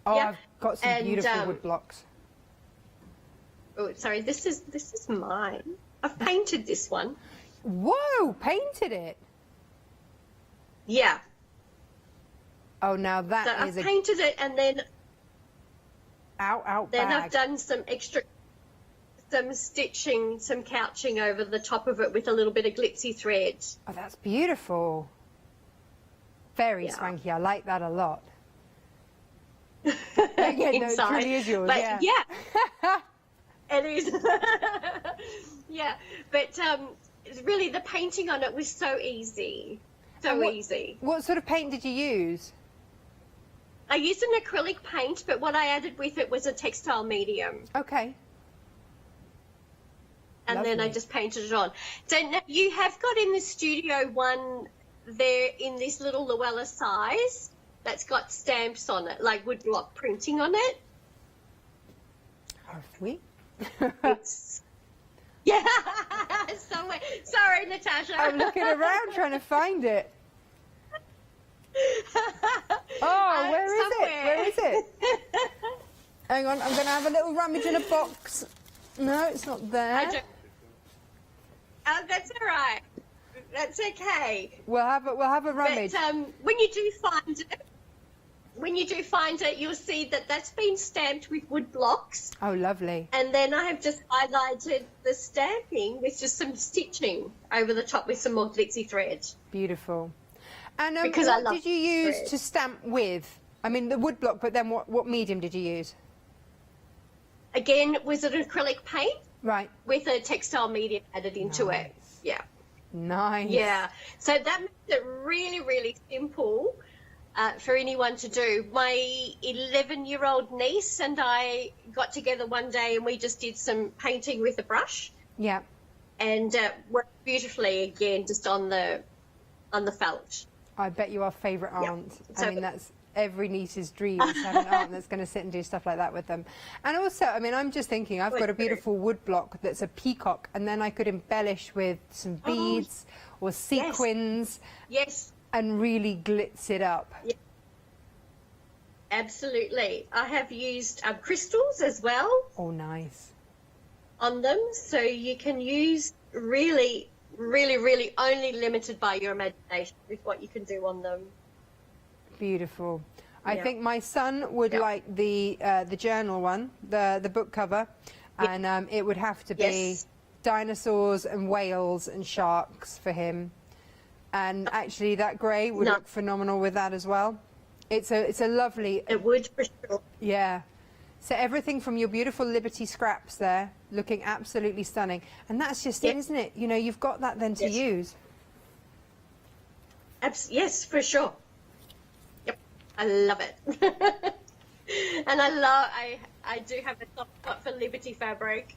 Oh,
yeah.
I've got some beautiful wood blocks.
Oh, sorry. This is mine. I've painted this one.
Whoa! Painted it.
Yeah.
Oh, now that
so
is
I've painted it, and then
out
Then
bag.
I've done some stitching, some couching over the top of it with a little bit of glitzy thread.
Oh, that's beautiful. Very
Yeah.
swanky. I like that a lot. Yeah, no, it
Inside.
truly is yours.
But
yeah.
It is. Yeah, but really the painting on it was so easy. Easy.
What sort of paint did you use?
I used an acrylic paint, but what I added with it was a textile medium.
Okay.
And then I
Lovely.
just painted it on. So now you have got in the studio one there in this little Luella size that's got stamps on it, like woodblock printing on it.
Have we?
It's yeah, somewhere. Sorry, Natasha.
I'm looking around trying to find it. Oh, where is it? Where is it? Hang on, I'm going to have a little rummage in a box. No, it's not there.
That's all right. That's okay.
We'll have a rummage.
But when you do find it, you'll see that that's been stamped with wood blocks.
Oh, lovely.
And then I have just highlighted the stamping with just some stitching over the top with some more glitzy thread.
Beautiful. And
Because I
what
love
did you use
thread.
to stamp with? I mean, the wood block, but then what medium did you use?
Again, was it an acrylic paint
Right.
with a textile medium added into it? Yeah.
Nice.
Yeah. So that makes it really, really simple for anyone to do. My 11-year-old niece and I got together one day and we just did some painting with a brush
Yeah.
and worked beautifully again just on the felt.
I bet you our favourite aunt.
So-
I mean, that's every niece's dream is to have an aunt that's going to sit and do stuff like that with them. And also, I mean, I'm just thinking, I've got a beautiful wood block that's a peacock, and then I could embellish with some beads or sequins
Yes.
and really glitz it up.
Yeah. Absolutely. I have used crystals as well
Oh, nice.
on them, so you can use really, really, really only limited by your imagination with what you can do on them.
Beautiful. I
Yeah.
think my son would
Yeah.
like the journal one, the book cover, and it would have to be
Yes.
dinosaurs and whales and sharks for him. And actually, that grey would
No.
look phenomenal with that as well. It's a lovely,
It would for sure.
yeah. So everything from your beautiful Liberty scraps there, looking absolutely stunning. And that's just it,
Yeah.
isn't it? You know, you've got that then to
Yes.
use.
Yes, for sure. Yep, I love it. And I do have a soft spot for Liberty fabric.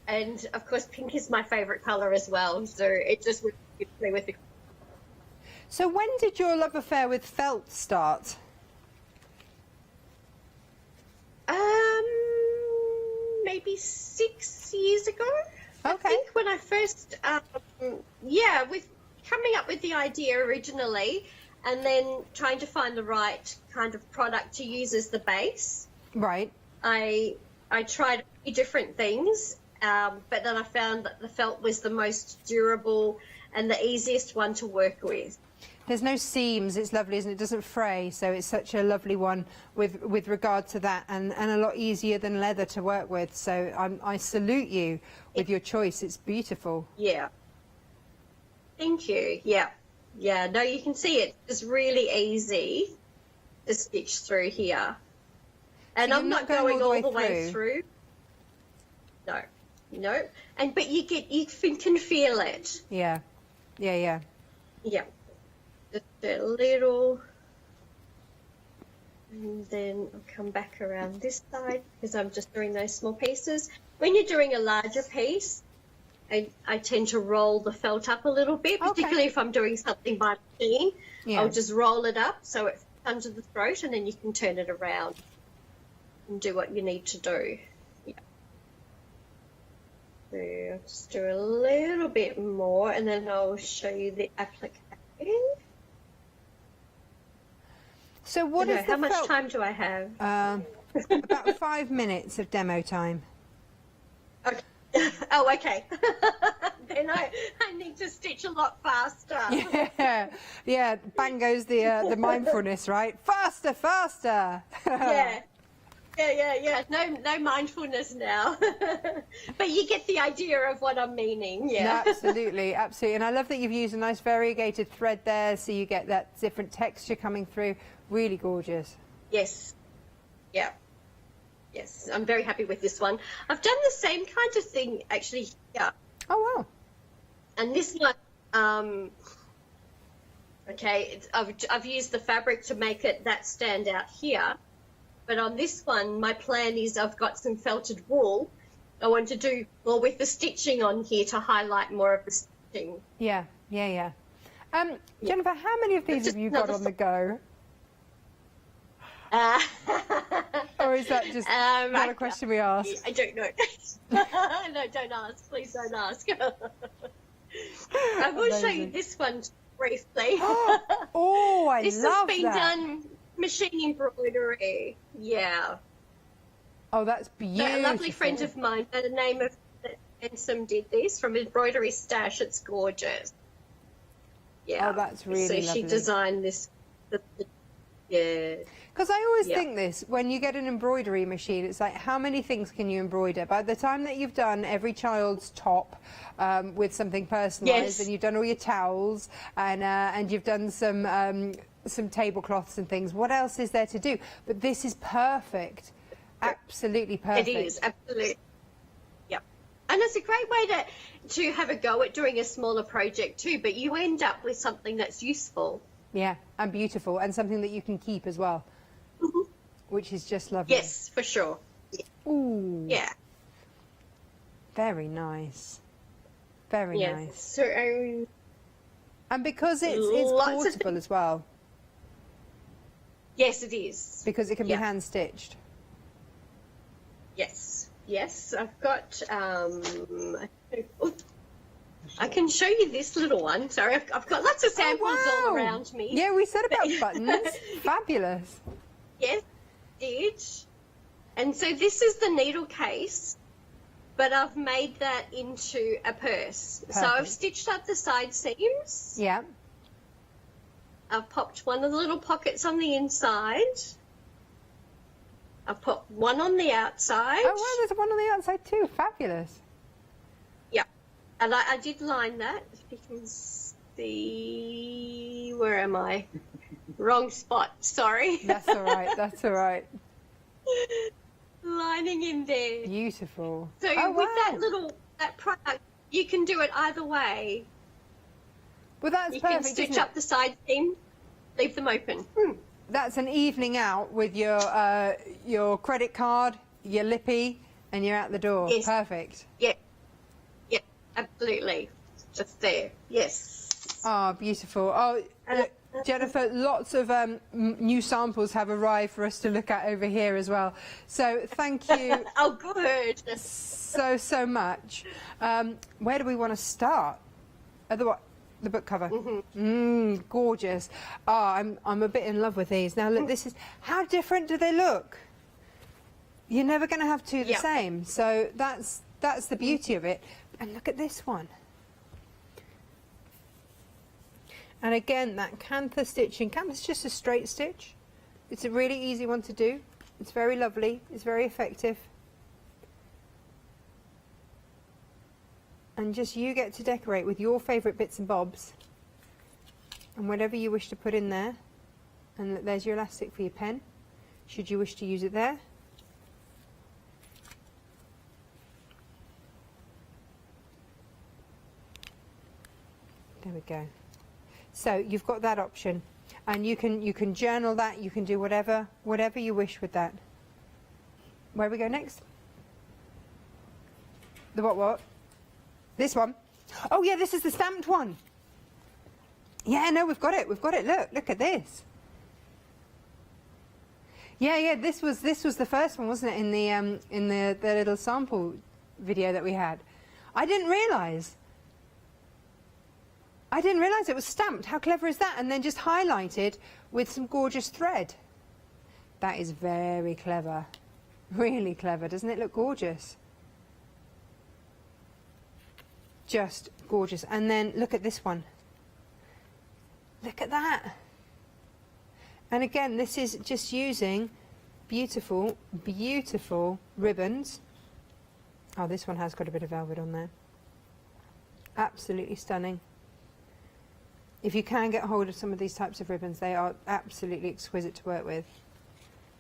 And of course, pink is my favourite colour as well, so it just works beautifully with the.
So when did your love affair with felt start?
Maybe 6 years ago. I
Okay.
think when I first, with coming up with the idea originally, and then trying to find the right kind of product to use as the base.
Right.
I tried a few different things, but then I found that the felt was the most durable and the easiest one to work with.
There's no seams. It's lovely, isn't it? It doesn't fray, so it's such a lovely one with regard to that, and a lot easier than leather to work with. So I salute you with your choice. It's beautiful.
Yeah. Thank you. Yeah. Yeah. No, you can see it. It's really easy to stitch through here. And
you're
I'm
not
not
going
going
all
all
the
the
way
way through. No. But you can feel it.
Yeah. Yeah, yeah.
Yeah. Just a little. And then I'll come back around this side because I'm just doing those small pieces. When you're doing a larger piece, I tend to roll the felt up a little bit,
Okay.
particularly if I'm doing something by machine.
Yeah.
I'll just roll it up so it's under the throat, and then you can turn it around and do what you need to do. Yeah. So I'll just do a little bit more, and then I'll show you the application.
So what is the
How much
felt?
time do I have?
About 5 minutes of demo time.
Okay. Oh, okay. then I need to stitch a lot faster.
Yeah. Bang goes the mindfulness, right? Faster, faster.
Yeah. No mindfulness now. But you get the idea of what I'm meaning, yeah.
No, absolutely. And I love that you've used a nice variegated thread there, so you get that different texture coming through. Really gorgeous.
Yes. Yeah. Yes, I'm very happy with this one. I've done the same kind of thing actually here.
Oh, wow.
And this one, okay, I've used the fabric to make that stand out here. But on this one, my plan is I've got some felted wool. I want to do more with the stitching on here to highlight more of the stitching.
Yeah. Jennifer, how many of these have you got on the go? Or is that just not a question we ask?
I don't know. No, don't ask. Please don't ask. I will show you this one briefly.
Oh, I
this
love
has been done machine embroidery. Yeah.
Oh, that's beautiful.
A lovely friend of mine by the name of Ransom did this from Embroidery Stash. It's gorgeous. Yeah.
Oh, that's really lovely.
So she designed this. Yeah.
Because I always think this, when you get an embroidery machine, it's like, how many things can you embroider? By the time that you've done every child's top with something personalised, and you've done all your towels, and you've done some tablecloths and things, what else is there to do? But this is perfect. Absolutely perfect.
It is, absolutely. Yep. And it's a great way to have a go at doing a smaller project too, but you end up with something that's useful.
Yeah, and beautiful, and something that you can keep as well, which is just lovely.
Yes, for sure.
Ooh.
Yeah.
Very nice. Very nice.
So,
and because it's portable as well.
Yes, it is.
Because it can be hand stitched.
Yes. I've got. I can show you this little one. Sorry, I've got lots of samples all around me.
Yeah, we said about buttons. Fabulous.
Yes, did. And so this is the needle case, but I've made that into a purse.
Perfect.
So I've stitched up the side seams.
Yeah.
I've popped one of the little pockets on the inside. I've popped one on the outside.
Oh, wow, there's one on the outside too. Fabulous.
Yeah. And I did line that. If you can see, where am I? Wrong spot, sorry.
That's all right, that's all right.
Lining in there.
Beautiful.
So with that product, you can do it either way.
Well, that's
you
perfect.
You can stitch up the side seam, leave them open.
That's an evening out with your credit card, your lippy, and you're out the door.
Yes.
Perfect.
Yeah, absolutely. Just there. Yes.
Oh, beautiful. Oh, Jennifer, lots of new samples have arrived for us to look at over here as well. So thank you.
Oh, good.
So much. Where do we want to start? The book cover. Gorgeous. Oh, I'm a bit in love with these. Now look, this is, how different do they look? You're never going to have two the same. So that's the beauty of it. And look at this one. And again, that cantha stitching. Cantha's just a straight stitch. It's a really easy one to do. It's very lovely. It's very effective. And just you get to decorate with your favourite bits and bobs. And whatever you wish to put in there. And there's your elastic for your pen, should you wish to use it there. There we go. So you've got that option, and you can journal that. You can do whatever you wish with that. Where we go next? The what? This one. Oh yeah, this is the stamped one. Yeah, no, we've got it. Look at this. Yeah. This was the first one, wasn't it? In the little sample video that we had. I didn't realise it was stamped. How clever is that? And then just highlighted with some gorgeous thread. That is very clever. Really clever. Doesn't it look gorgeous? just gorgeous. And then look at this one. Look at that. And again, this is just using beautiful, beautiful ribbons. Oh, this one has got a bit of velvet on there. Absolutely stunning. If you can get hold of some of these types of ribbons, they are absolutely exquisite to work with.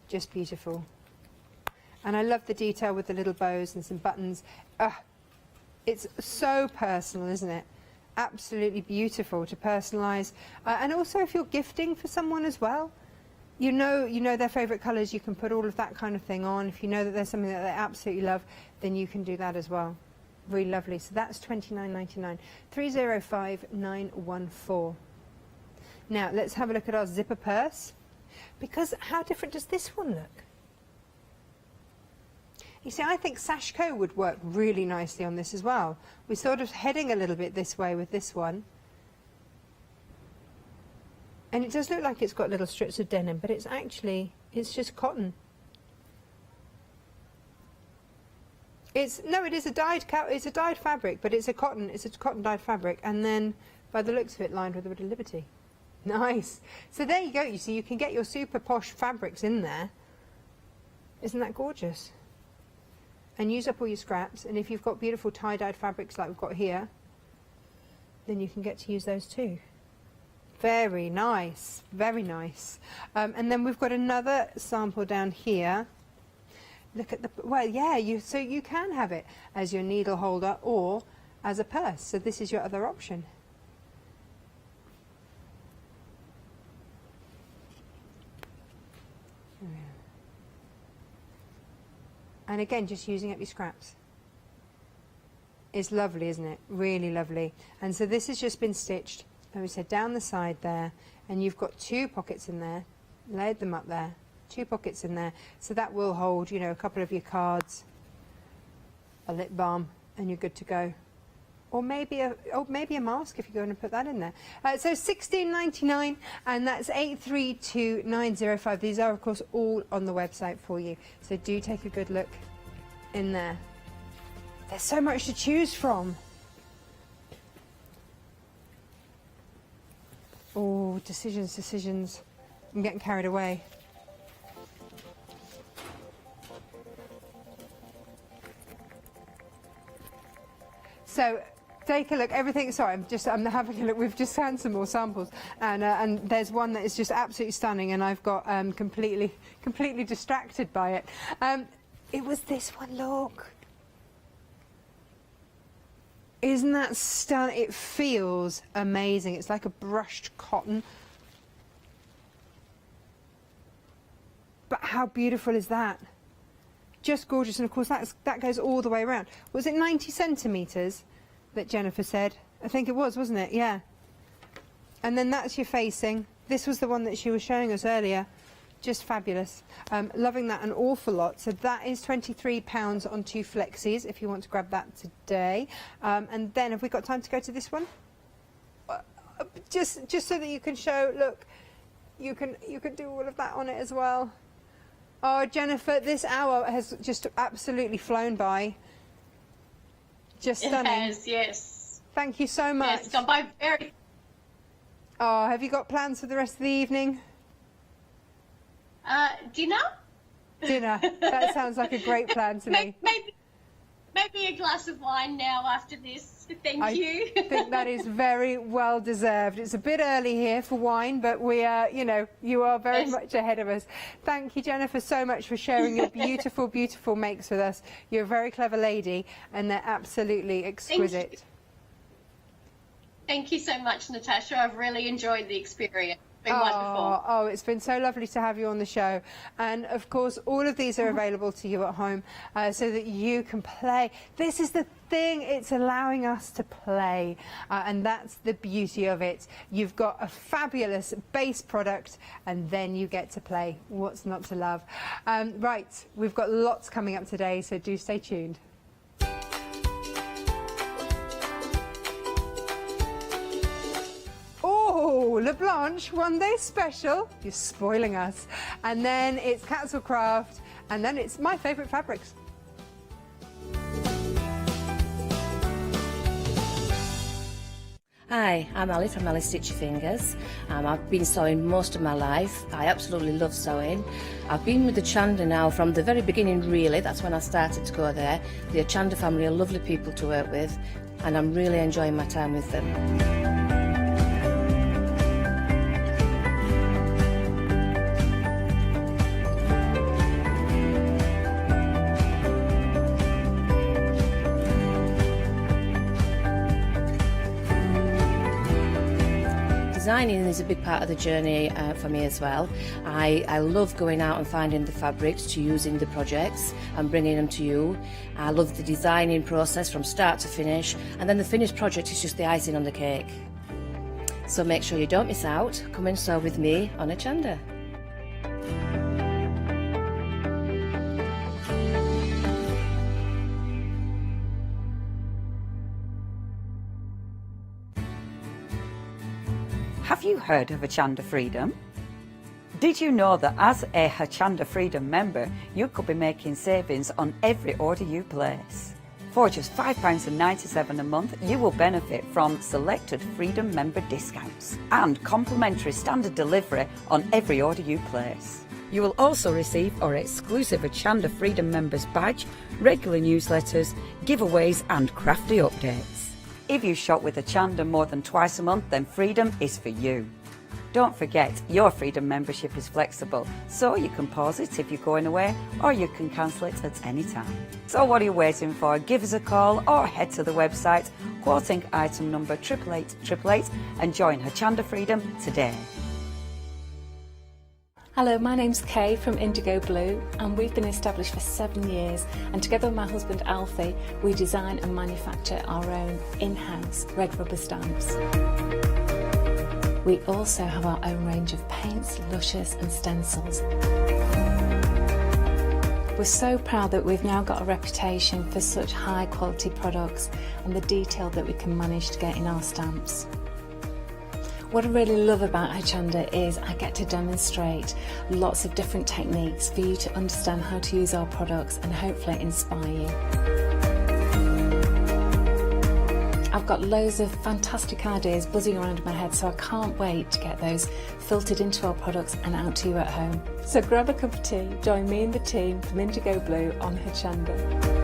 Just beautiful. And I love the detail with the little bows and some buttons. It's so personal, isn't it? Absolutely beautiful to personalise. And also if you're gifting for someone as well, you know their favourite colours, you can put all of that kind of thing on. If you know that there's something that they absolutely love, then you can do that as well. Really lovely. So that's $29.99. 305914. Now let's have a look at our zipper purse, because how different does this one look? You see, I think Satchel would work really nicely on this as well. We're sort of heading a little bit this way with this one. And it does look like it's got little strips of denim, but it's just cotton. It is a dyed fabric, but it's a cotton dyed fabric, and then by the looks of it lined with a bit of Liberty. Nice. So there you go. You see, you can get your super posh fabrics in there. Isn't that gorgeous? And use up all your scraps, and if you've got beautiful tie-dyed fabrics like we've got here, then you can get to use those too. Very nice, very nice. And then we've got another sample down here. Look at the, well, yeah, so you can have it as your needle holder or as a purse. So this is your other option. And again, just using up your scraps. It's lovely, isn't it? Really lovely. And so this has just been stitched, like we said, down the side there, and you've got 2 pockets in there. Layered them up there. 2 pockets in there. So that will hold, you know, a couple of your cards, a lip balm, and you're good to go. Or maybe a mask if you're going to put that in there. So $16.99, and that's 832905. These are, of course, all on the website for you. So do take a good look in there. There's so much to choose from. Oh, decisions. I'm getting carried away. So take a look. Everything. Sorry, I'm having a look. We've just found some more samples, and there's one that is just absolutely stunning, and I've got completely distracted by it. It was this one. Look, isn't that stunning? It feels amazing. It's like a brushed cotton. But how beautiful is that? Just gorgeous. And of course that goes all the way around. Was it 90 centimetres that Jennifer said? I think it was, wasn't it? Yeah. And then that's your facing. This was the one that she was showing us earlier. Just fabulous. Loving that an awful lot. So that is £23 on 2 flexis if you want to grab that today. And then have we got time to go to this one? Just so that you can show, look, you can do all of that on it as well. Oh, Jennifer, this hour has just absolutely flown by. Just stunning.
It has, yes.
Thank you so much.
Yes, gone by very.
Oh, have you got plans for the rest of the evening?
Dinner?
Dinner. That sounds like a great plan to me.
Maybe a glass of wine now after this. Thank you.
I think that is very well deserved. It's a bit early here for wine, but we are, you are very much ahead of us. Thank you, Jennifer, so much for sharing your beautiful, beautiful makes with us. You're a very clever lady, and they're absolutely exquisite.
Thank you so much, Natasha. I've really enjoyed the experience. It's been wonderful.
Oh, it's been so lovely to have you on the show. And of course, all of these are available to you at home so that you can play. This is the thing, it's allowing us to play. And that's the beauty of it. You've got a fabulous base product and then you get to play. What's not to love? Right, we've got lots coming up today, so do stay tuned. Oh, Blanche One Day Special. You're spoiling us. And then it's CatzCraft, and then it's my favourite fabrics.
Hi, I'm Ali from Ali Stitchy Fingers. I've been sewing most of my life. I absolutely love sewing. I've been with the Hochanda now from the very beginning, really. That's when I started to go there. The Hochanda family are lovely people to work with, and I'm really enjoying my time with them. Designing is a big part of the journey for me as well. I love going out and finding the fabrics to use in the projects and bringing them to you. I love the designing process from start to finish, and then the finished project is just the icing on the cake. So make sure you don't miss out. Come and sew with me on Hochanda.
Have you heard of Hochanda Freedom? Did you know that as a Hochanda Freedom member, you could be making savings on every order you place? For just £5.97 a month, you will benefit from selected Freedom member discounts and complimentary standard delivery on every order you place. You will also receive our exclusive Hochanda Freedom members badge, regular newsletters, giveaways and crafty updates. If you shop with Hochanda more than twice a month, then Freedom is for you. Don't forget, your Freedom membership is flexible, so you can pause it if you're going away, or you can cancel it at any time. So what are you waiting for? Give us a call or head to the website, quoting item number 88888, and join Hochanda Freedom today.
Hello, my name's Kay from Indigo Blue, and we've been established for 7 years, and together with my husband Alfie we design and manufacture our own in-house red rubber stamps. We also have our own range of paints, lushes and stencils. We're so proud that we've now got a reputation for such high quality products and the detail that we can manage to get in our stamps. What I really love about Hochanda is I get to demonstrate lots of different techniques for you to understand how to use our products and hopefully inspire you. I've got loads of fantastic ideas buzzing around in my head, so I can't wait to get those filtered into our products and out to you at home. So grab a cup of tea, join me and the team from Indigo Blue on Hochanda.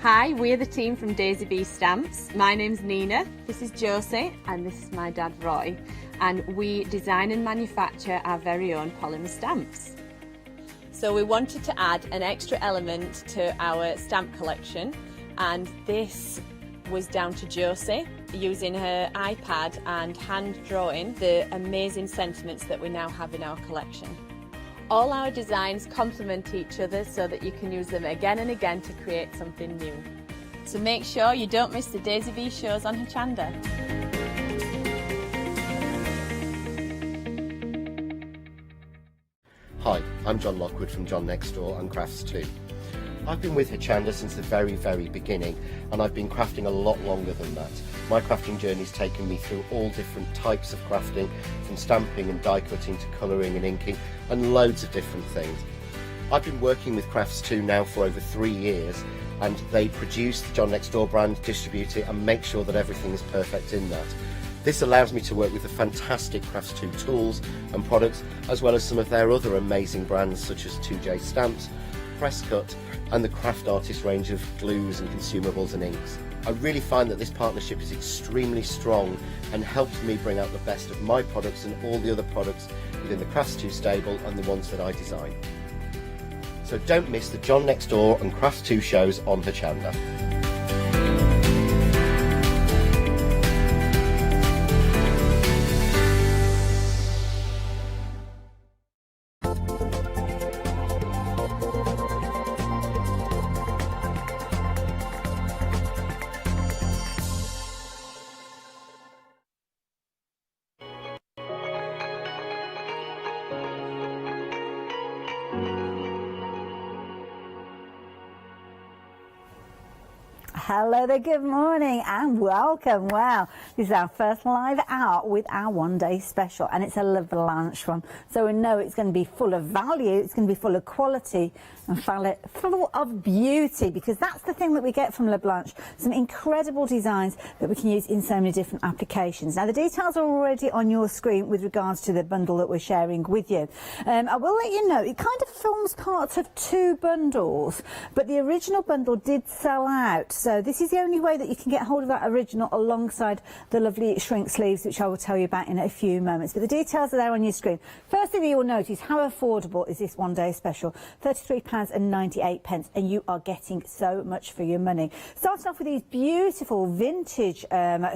Hi, we're the team from Daisy Bee Stamps. My name's Nina, this is Josie, and this is my dad Roy, and we design and manufacture our very own polymer stamps. So we wanted to add an extra element to our stamp collection, and this was down to Josie using her iPad and hand drawing the amazing sentiments that we now have in our collection. All our designs complement each other so that you can use them again and again to create something new. So make sure you don't miss the Daisy Bee shows on Hochanda.
Hi, I'm John Lockwood from John Next Door and Crafts 2. I've been with Hochanda since the very beginning, and I've been crafting a lot longer than that. My crafting journey's taken me through all different types of crafting, from stamping and die cutting to colouring and inking, and loads of different things. I've been working with Crafts 2 now for over 3 years, and they produce the John Next Door brand, distribute it and make sure that everything is perfect in that. This allows me to work with the fantastic Crafts 2 tools and products, as well as some of their other amazing brands such as 2J Stamps, Press Cut and the Craft Artist range of glues and consumables and inks. I really find that this partnership is extremely strong and helps me bring out the best of my products and all the other products within the Crafts 2 stable and the ones that I design. So don't miss the John Next Door and Crafts 2 shows on Hochanda.
Hello there, good morning and welcome. Wow, this is our first live out with our one-day special, and it's a La Blanche one. So we know it's going to be full of value, it's going to be full of quality and full of beauty, because that's the thing that we get from La Blanche. Some incredible designs that we can use in so many different applications. Now the details are already on your screen with regards to the bundle that we're sharing with you. I will let you know, it kind of forms part of two bundles, but the original bundle did sell out. So this is the only way that you can get hold of that original alongside the lovely shrink sleeves, which I will tell you about in a few moments. But the details are there on your screen. First thing that you will notice, how affordable is this one-day special? £33.98, and you are getting so much for your money. Starting off with these beautiful vintage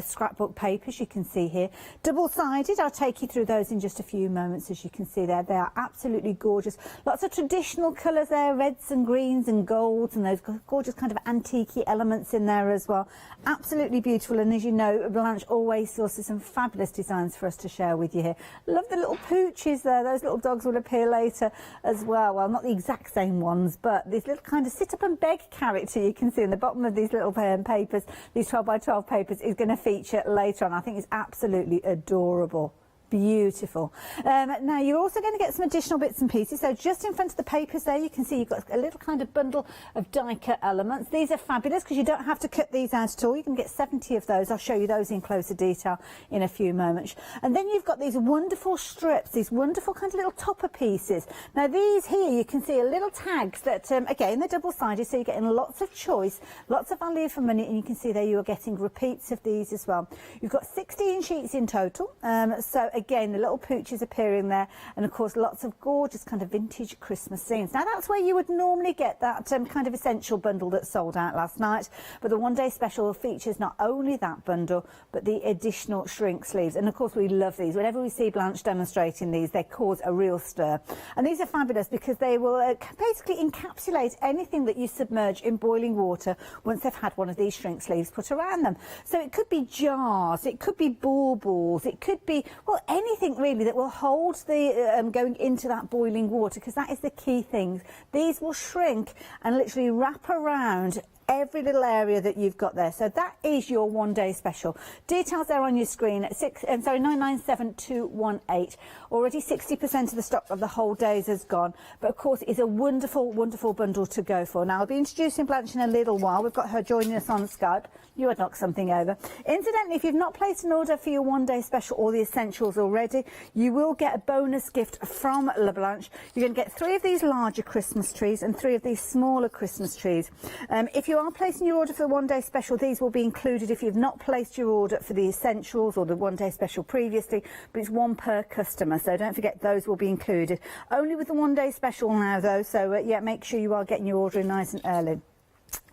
scrapbook papers you can see here. Double-sided, I'll take you through those in just a few moments. As you can see there, they are absolutely gorgeous. Lots of traditional colours there, reds and greens and golds, and those gorgeous kind of antique elements in there as well. Absolutely beautiful, and as you know, Blanche always sources some fabulous designs for us to share with you here. Love the little pooches there. Those little dogs will appear later as well. Well, not the exact same ones, but this little kind of sit up and beg character you can see in the bottom of these little papers, these 12 by 12 papers, is going to feature later on. I think it's absolutely adorable. Beautiful. Now you're also going to get some additional bits and pieces. So just in front of the papers there, you can see you've got a little kind of bundle of die cut elements. These are fabulous because you don't have to cut these out at all. You can get 70 of those. I'll show you those in closer detail in a few moments. And then you've got these wonderful strips, these wonderful kind of little topper pieces. Now these here, you can see are little tags that again, they're double-sided, so you're getting lots of choice, lots of value for money, and you can see there you are getting repeats of these as well. You've got 16 sheets in total. So again, the little pooches appearing there, and of course lots of gorgeous kind of vintage Christmas scenes. Now that's where you would normally get that kind of essential bundle that sold out last night, but the one-day special features not only that bundle but the additional shrink sleeves, and of course we love these. Whenever we see Blanche demonstrating these, they cause a real stir, and these are fabulous because they will basically encapsulate anything that you submerge in boiling water once they've had one of these shrink sleeves put around them. So it could be jars, it could be baubles, it could be, well, anything really that will hold the going into that boiling water, because that is the key thing. These will shrink and literally wrap around every little area that you've got there. So that is your one-day special. Details there on your screen at 997218. Already 60% of the stock of the whole days has gone, but of course it's a wonderful, wonderful bundle to go for. Now I'll be introducing Blanche in a little while. We've got her joining us on Skype. You had knocked something over. Incidentally, if you've not placed an order for your one-day special or the essentials already, you will get a bonus gift from La Blanche. You're going to get 3 of these larger Christmas trees and 3 of these smaller Christmas trees. If you are placing your order for the one-day special, these will be included if you've not placed your order for the essentials or the one-day special previously, but it's 1 per customer, so don't forget those will be included. Only with the one-day special now though, so yeah, make sure you are getting your order in nice and early.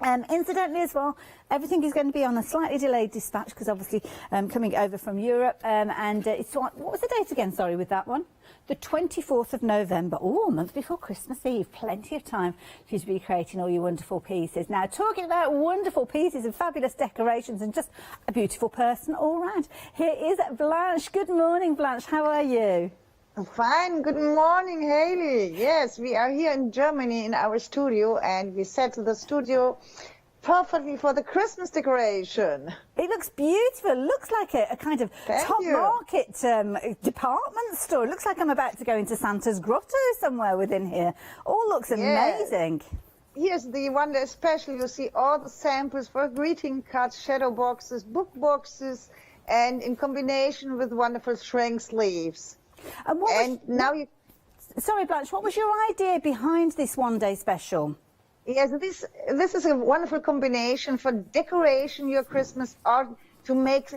Incidentally as well, everything is going to be on a slightly delayed dispatch because obviously coming over from Europe, and it's what was the date again, sorry, with that one? The 24th of November, a month before Christmas Eve. Plenty of time for you to be creating all your wonderful pieces. Now, talking about wonderful pieces and fabulous decorations and just a beautiful person all round, here is Blanche. Good morning, Blanche. How are you?
Fine. Good morning, Hayley. Yes, we are here in Germany in our studio, and we set the studio perfectly for the Christmas decoration.
It looks beautiful. It looks like a kind of top market department store. It looks like I'm about to go into Santa's grotto somewhere within here. All looks amazing.
Here's the one that's special. You see all the samples for greeting cards, shadow boxes, book boxes, and in combination with wonderful shrink sleeves.
Sorry, Blanche, what was your idea behind this one-day special?
Yes, this is a wonderful combination for decoration your Christmas or to make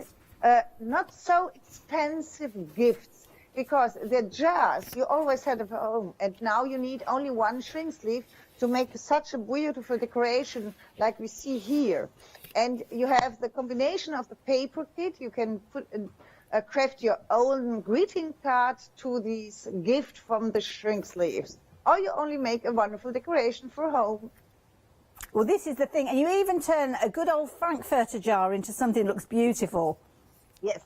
not so expensive gifts, because the jars you always had at home, and now you need only 1 shrink sleeve to make such a beautiful decoration like we see here. And you have the combination of the paper kit. You can put craft your own greeting card to this gift from the shrink sleeves, or you only make a wonderful decoration for home.
Well, this is the thing, and you even turn a good old Frankfurter jar into something that looks beautiful.
Yes,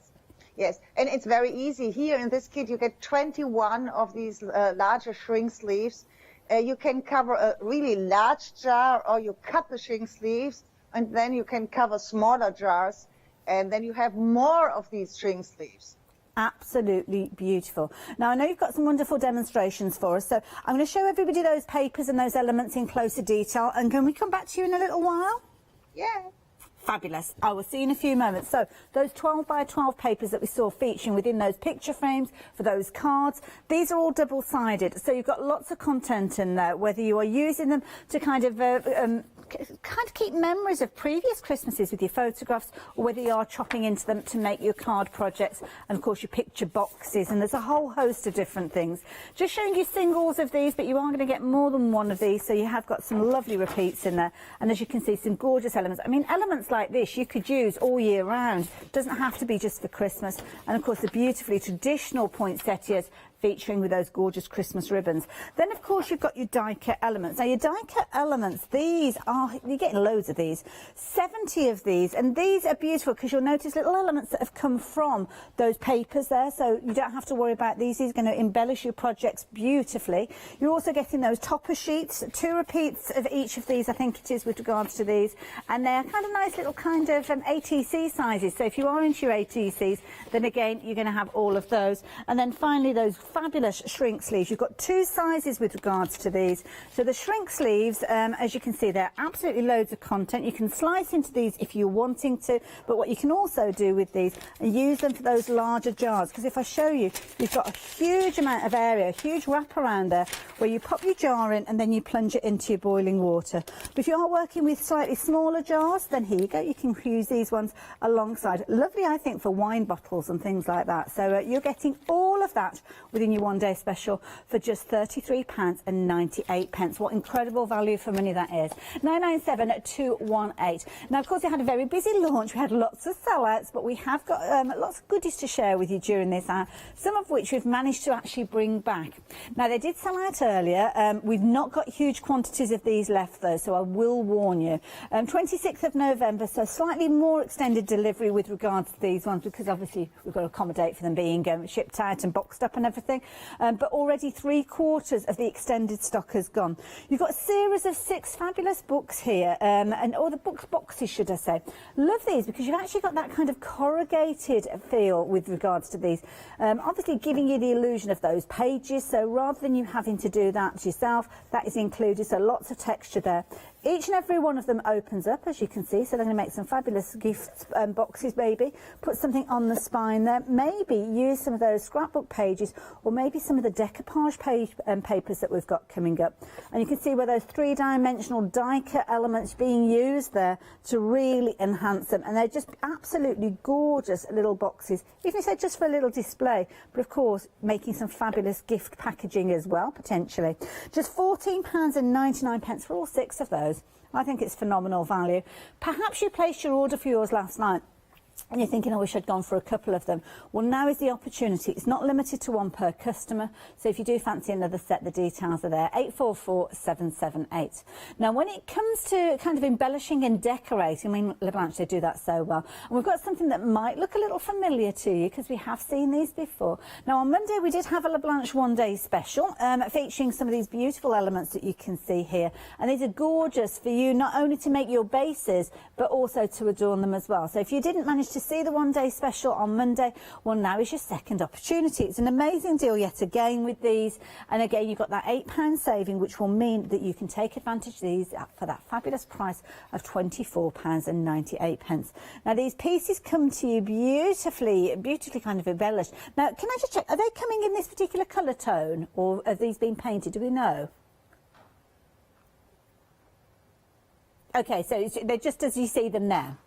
yes, and it's very easy. Here in this kit you get 21 of these larger shrink sleeves. You can cover a really large jar, or you cut the shrink sleeves, and then you can cover smaller jars, and then you have more of these shrink sleeves.
Absolutely beautiful. Now, I know you've got some wonderful demonstrations for us, so I'm going to show everybody those papers and those elements in closer detail, and can we come back to you in a little while?
Yeah.
Fabulous. I will see you in a few moments. So those 12 by 12 papers that we saw featuring within those picture frames for those cards, these are all double-sided. So you've got lots of content in there, whether you are using them to kind of keep memories of previous Christmases with your photographs, or whether you are chopping into them to make your card projects, and of course your picture boxes, and there's a whole host of different things. Just showing you singles of these, but you are going to get more than one of these, so you have got some lovely repeats in there, and as you can see, some gorgeous elements. I mean, elements like this you could use all year round. It doesn't have to be just for Christmas. And of course the beautifully traditional poinsettias featuring with those gorgeous Christmas ribbons. Then of course you've got your die cut elements. Now your die cut elements, these are, you're getting loads of these, 70 of these, and these are beautiful because you'll notice little elements that have come from those papers there, so you don't have to worry about these. These are going to embellish your projects beautifully. You're also getting those topper sheets, 2 repeats of each of these, I think it is, with regards to these, and they're kind of nice little kind of ATC sizes, so if you are into your ATCs, then again you're going to have all of those. And then finally those fabulous shrink sleeves. You've got 2 sizes with regards to these. So the shrink sleeves, as you can see, they're absolutely loads of content. You can slice into these if you're wanting to, but what you can also do with these and use them for those larger jars, because if I show you, you've got a huge amount of area, a huge wrap around there, where you pop your jar in and then you plunge it into your boiling water. But if you are working with slightly smaller jars, then here you go, you can use these ones alongside. Lovely, I think, for wine bottles and things like that. So you're getting all of that within your one-day special for just £33.98. What incredible value for money that is. 997218. Now, of course, we had a very busy launch. We had lots of sellouts, but we have got lots of goodies to share with you during this hour, some of which we've managed to actually bring back. Now, they did sell out earlier. We've not got huge quantities of these left, though, so I will warn you. 26th of November, so slightly more extended delivery with regards to these ones, because obviously we've got to accommodate for them being shipped out and boxed up and everything. But already 3/4 of the extended stock has gone. You've got a series of 6 fabulous books here, or the boxes, should I say. Love these because you've actually got that kind of corrugated feel with regards to these. Obviously giving you the illusion of those pages, so rather than you having to do that yourself, that is included, so lots of texture there. Each and every one of them opens up, as you can see, so they're going to make some fabulous gift boxes, maybe. Put something on the spine there. Maybe use some of those scrapbook pages, or maybe some of the decoupage papers that we've got coming up. And you can see where those 3-dimensional die-cut elements being used there to really enhance them. And they're just absolutely gorgeous little boxes, even if they're just for a little display. But, of course, making some fabulous gift packaging as well, potentially. Just £14.99 for all 6 of those. I think it's phenomenal value. Perhaps you placed your order for yours last night and you're thinking, I wish I'd gone for a couple of them. Well, now is the opportunity. It's not limited to 1 per customer, so if you do fancy another set, the details are there. 844778. Now, when it comes to kind of embellishing and decorating, I mean, Blanche, they do that so well. And we've got something that might look a little familiar to you because we have seen these before. Now, on Monday, we did have a Blanche one-day special featuring some of these beautiful elements that you can see here. And these are gorgeous for you, not only to make your bases, but also to adorn them as well. So if you didn't manage to see the one-day special on Monday, well, now is your second opportunity. It's an amazing deal yet again with these, and again you've got that £8 saving, which will mean that you can take advantage of these for that fabulous price of £24.98. Now these pieces come to you beautifully kind of embellished. Now, can I just check, are they coming in this particular colour tone, or have these been painted? Do we know? Okay, so they're just as you see them now.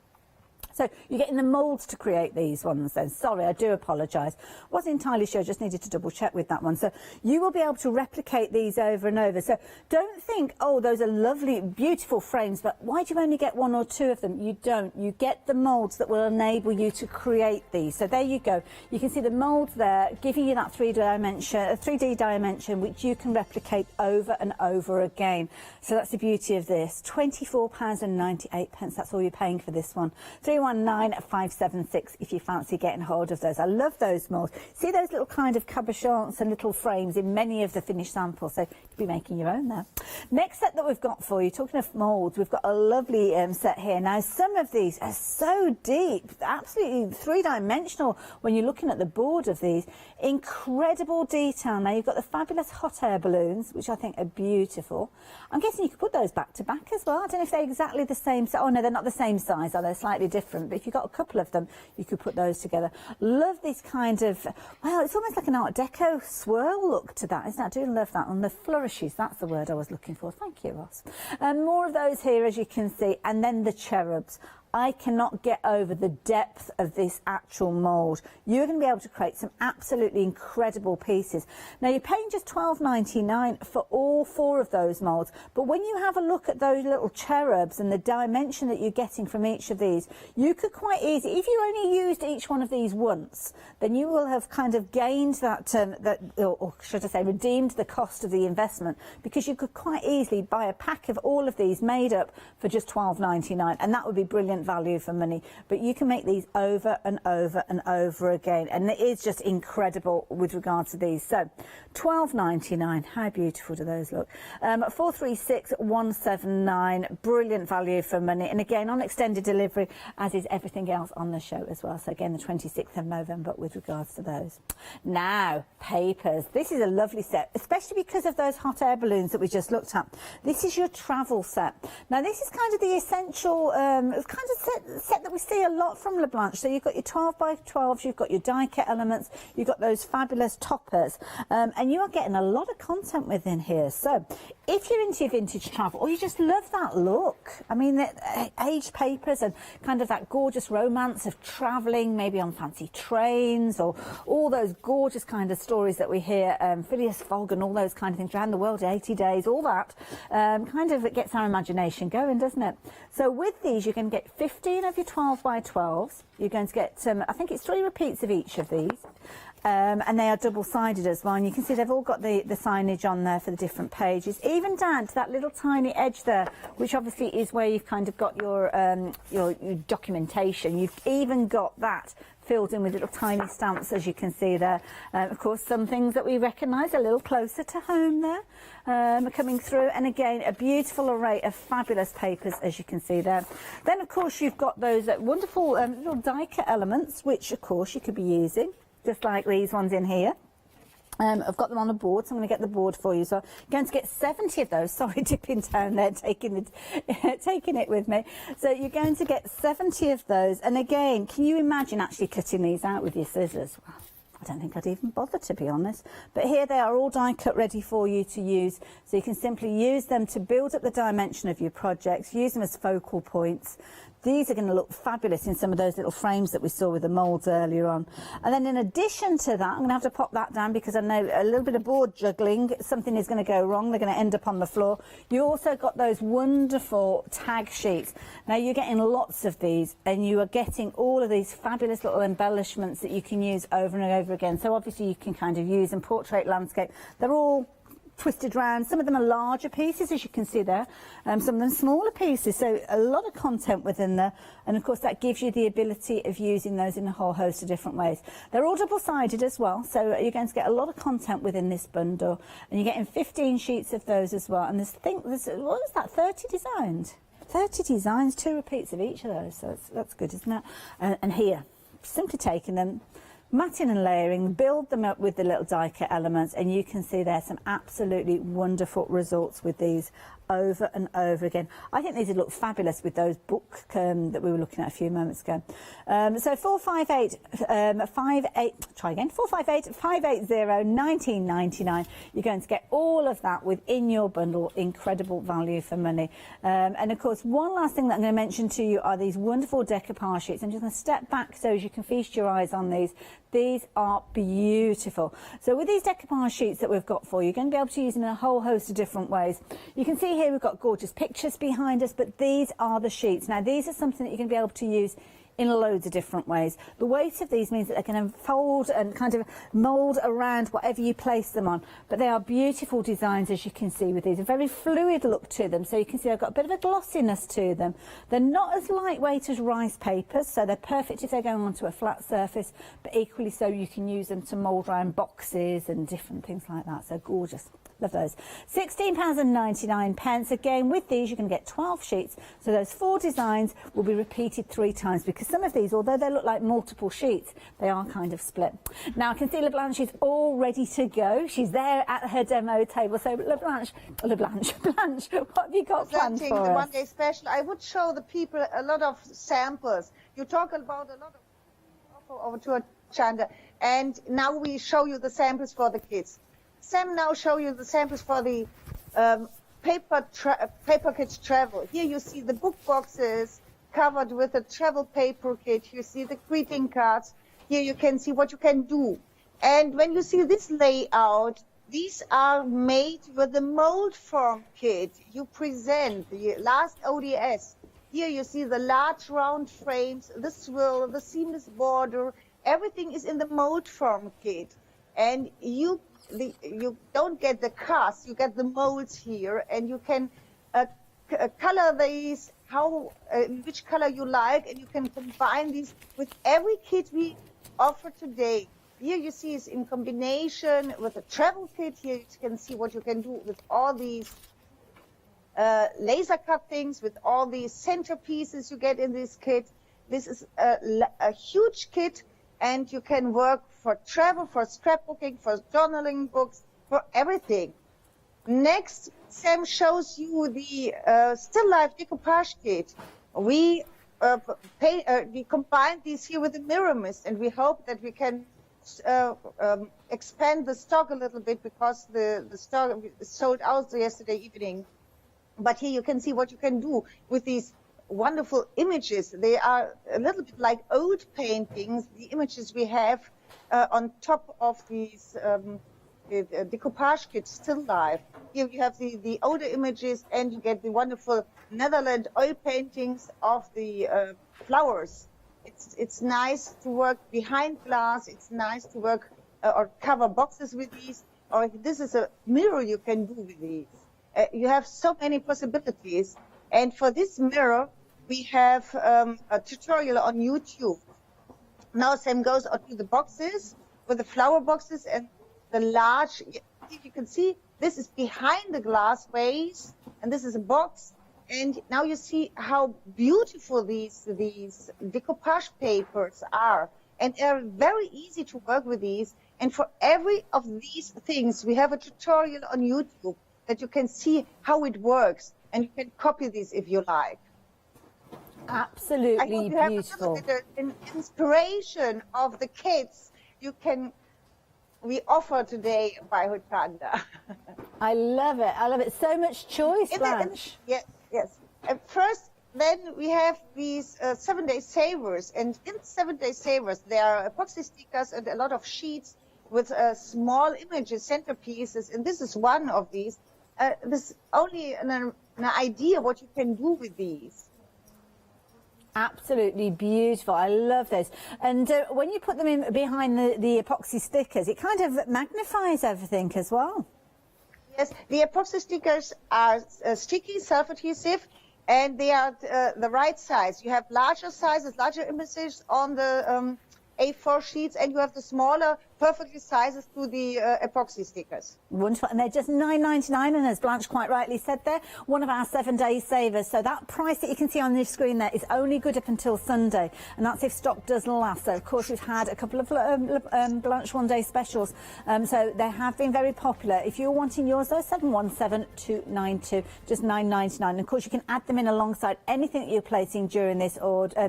So you're getting the moulds to create these ones then. Sorry, I do apologise. Wasn't entirely sure, just needed to double check with that one. So you will be able to replicate these over and over. So don't think, oh, those are lovely, beautiful frames, but why do you only get 1 or 2 of them? You don't. You get the moulds that will enable you to create these. So there you go. You can see the moulds there, giving you that 3D dimension, which you can replicate over and over again. So that's the beauty of this. £24.98. That's all you're paying for this one. 3 019-576 if you fancy getting hold of those. I love those moulds. See those little kind of cabochons and little frames in many of the finished samples, so you could be making your own there. Next set that we've got for you, talking of moulds, we've got a lovely set here. Now, some of these are so deep, absolutely three-dimensional when you're looking at the board of these. Incredible detail. Now, you've got the fabulous hot air balloons, which I think are beautiful. I'm guessing you could put those back to back as well. I don't know if they're exactly the same size. Oh, no, they're not the same size, are they? Slightly different. But if you've got a couple of them, you could put those together. Love this kind of, well, it's almost like an Art Deco swirl look to that, isn't it? I do love that. And the flourishes, that's the word I was looking for. Thank you, Ross. More of those here, as you can see. And then the cherubs. I cannot get over the depth of this actual mould. You're going to be able to create some absolutely incredible pieces. Now, you're paying just $12.99 for all 4 of those moulds, but when you have a look at those little cherubs and the dimension that you're getting from each of these, you could quite easily, if you only used each one of these once, then you will have kind of gained that, or should I say, redeemed the cost of the investment, because you could quite easily buy a pack of all of these made up for just $12.99, and that would be brilliant value for money. But you can make these over and over and over again, and it is just incredible with regard to these. So $12.99, how beautiful do those look? 436,179, brilliant value for money, and again on extended delivery, as is everything else on the show as well. So again, the 26th of November with regards to those. Now, papers. This is a lovely set, especially because of those hot air balloons that we just looked at. This is your travel set. Now, this is kind of the essential kind of set that we see a lot from Blanche. So you've got your 12 by 12s, you've got your die cut elements, you've got those fabulous toppers, and you are getting a lot of content within here. So if you're into your vintage travel, or you just love that look, I mean, the aged papers and kind of that gorgeous romance of travelling, maybe on fancy trains, or all those gorgeous kind of stories that we hear, Phileas Fogg and all those kind of things around the world, 80 days, all that, kind of it gets our imagination going, doesn't it? So with these, you can get 15 of your 12 by 12s. You're going to get, I think it's 3 repeats of each of these. And they are double-sided as well, and you can see they've all got the signage on there for the different pages, even down to that little tiny edge there, which obviously is where you've kind of got your documentation. You've even got that filled in with little tiny stamps, as you can see there. Of course, some things that we recognise a little closer to home there coming through, and again, a beautiful array of fabulous papers, as you can see there. Then, of course, you've got those wonderful little die cut elements, which, of course, you could be using, just like these ones in here. I've got them on a board, so I'm going to get the board for you. So I'm going to get 70 of those. Sorry, dipping down there, taking it with me. So you're going to get 70 of those. And again, can you imagine actually cutting these out with your scissors? Well, I don't think I'd even bother, to be honest. But here they are all die cut ready for you to use. So you can simply use them to build up the dimension of your projects, use them as focal points. These are going to look fabulous in some of those little frames that we saw with the moulds earlier on. And then in addition to that, I'm going to have to pop that down because I know a little bit of board juggling, something is going to go wrong. They're going to end up on the floor. You also got those wonderful tag sheets. Now, you're getting lots of these, and you are getting all of these fabulous little embellishments that you can use over and over again. So obviously you can kind of use in portrait, landscape. They're all twisted round. Some of them are larger pieces, as you can see there, some of them smaller pieces, so a lot of content within there, and of course that gives you the ability of using those in a whole host of different ways. They're all double-sided as well, so you're going to get a lot of content within this bundle, and you're getting 15 sheets of those as well. And there's what is that, 30 designs? 30 designs, 2 repeats of each of those, so that's good, isn't it? And here, simply taking them, matting and layering, build them up with the little die cut elements, and you can see there's some absolutely wonderful results with these over and over again. I think these would look fabulous with those book that we were looking at a few moments ago. So 458-580-1999. You're going to get all of that within your bundle. Incredible value for money. And of course, one last thing that I'm going to mention to you are these wonderful decoupage sheets. I'm just going to step back so as you can feast your eyes on these. These are beautiful. So with these decoupage sheets that we've got for you, you're going to be able to use them in a whole host of different ways. You can see here we've got gorgeous pictures behind us, but these are the sheets. Now, these are something that you're going to be able to use in loads of different ways. The weight of these means that they can unfold and kind of mould around whatever you place them on. But they are beautiful designs, as you can see with these. A very fluid look to them. So you can see they've got a bit of a glossiness to them. They're not as lightweight as rice papers, so they're perfect if they're going onto a flat surface, but equally so you can use them to mould around boxes and different things like that. So gorgeous. Love those. £16.99. Again, with these you can get 12 sheets, so those 4 designs will be repeated 3 times, because some of these, although they look like multiple sheets, they are kind of split. Now I can see Blanche is all ready to go. She's there at her demo table. So Blanche, Blanche, what have you got planned for
the
us?
one-day special, I would show the people a lot of samples. You talk about a lot of over to Hochanda, and now we show you the samples for the kids. Sam now show you the samples for the paper kit travel. Here you see the book boxes covered with a travel paper kit. You see the greeting cards. Here you can see what you can do. And when you see this layout, these are made with the mold form kit. You present the last ODS. Here you see the large round frames, the swirl, the seamless border. Everything is in the mold form kit. And you don't get the cast, you get the molds here, and you can color these which color you like, and you can combine these with every kit we offer today. Here you see it's in combination with a travel kit. Here you can see what you can do with all these laser cut things, with all these centerpieces you get in this kit. This is a huge kit, and you can work for travel, for scrapbooking, for journaling books, for everything. Next, Sam shows you the still life decoupage kit. We combined these here with the mirror mist, and we hope that we can expand the stock a little bit, because the stock sold out yesterday evening. But here you can see what you can do with these wonderful images. They are a little bit like old paintings, the images we have on top of these decoupage kits, still life. Here you have the older images, and you get the wonderful Netherlands oil paintings of the flowers. It's nice to work behind glass. It's nice to work or cover boxes with these. Or this is a mirror you can do with these. You have so many possibilities. And for this mirror, we have a tutorial on YouTube. Now Sam goes on to the boxes with the flower boxes and the large. You can see this is behind the glass vase, and this is a box. And now you see how beautiful these decoupage papers are, and they're very easy to work with these. And for every of these things, we have a tutorial on YouTube that you can see how it works, and you can copy these if you like.
Absolutely
I hope you have
beautiful.
an inspiration of the kits we offer today by Hochanda.
I love it. I love it. So much choice, Blanche.
Yes. First, then we have these 7-day savers, and in 7-day savers there are epoxy stickers and a lot of sheets with small images, centerpieces, and this is one of these. This is only an idea what you can do with these.
Absolutely beautiful. I love those. And when you put them in behind the epoxy stickers, it kind of magnifies everything as well.
Yes, the epoxy stickers are sticky, self-adhesive, and they are the right size. You have larger sizes, larger images on the A4 sheets, and you have the smaller, perfectly sizes to the epoxy stickers.
Wonderful. And they're just $9.99, and as Blanche quite rightly said there, one of our 7-day savers. So that price that you can see on the screen there is only good up until Sunday, and that's if stock does last. So of course we've had a couple of Blanche 1-day specials, so they have been very popular. If you're wanting yours though, 717292, just $9.99. And of course you can add them in alongside anything that you're placing during this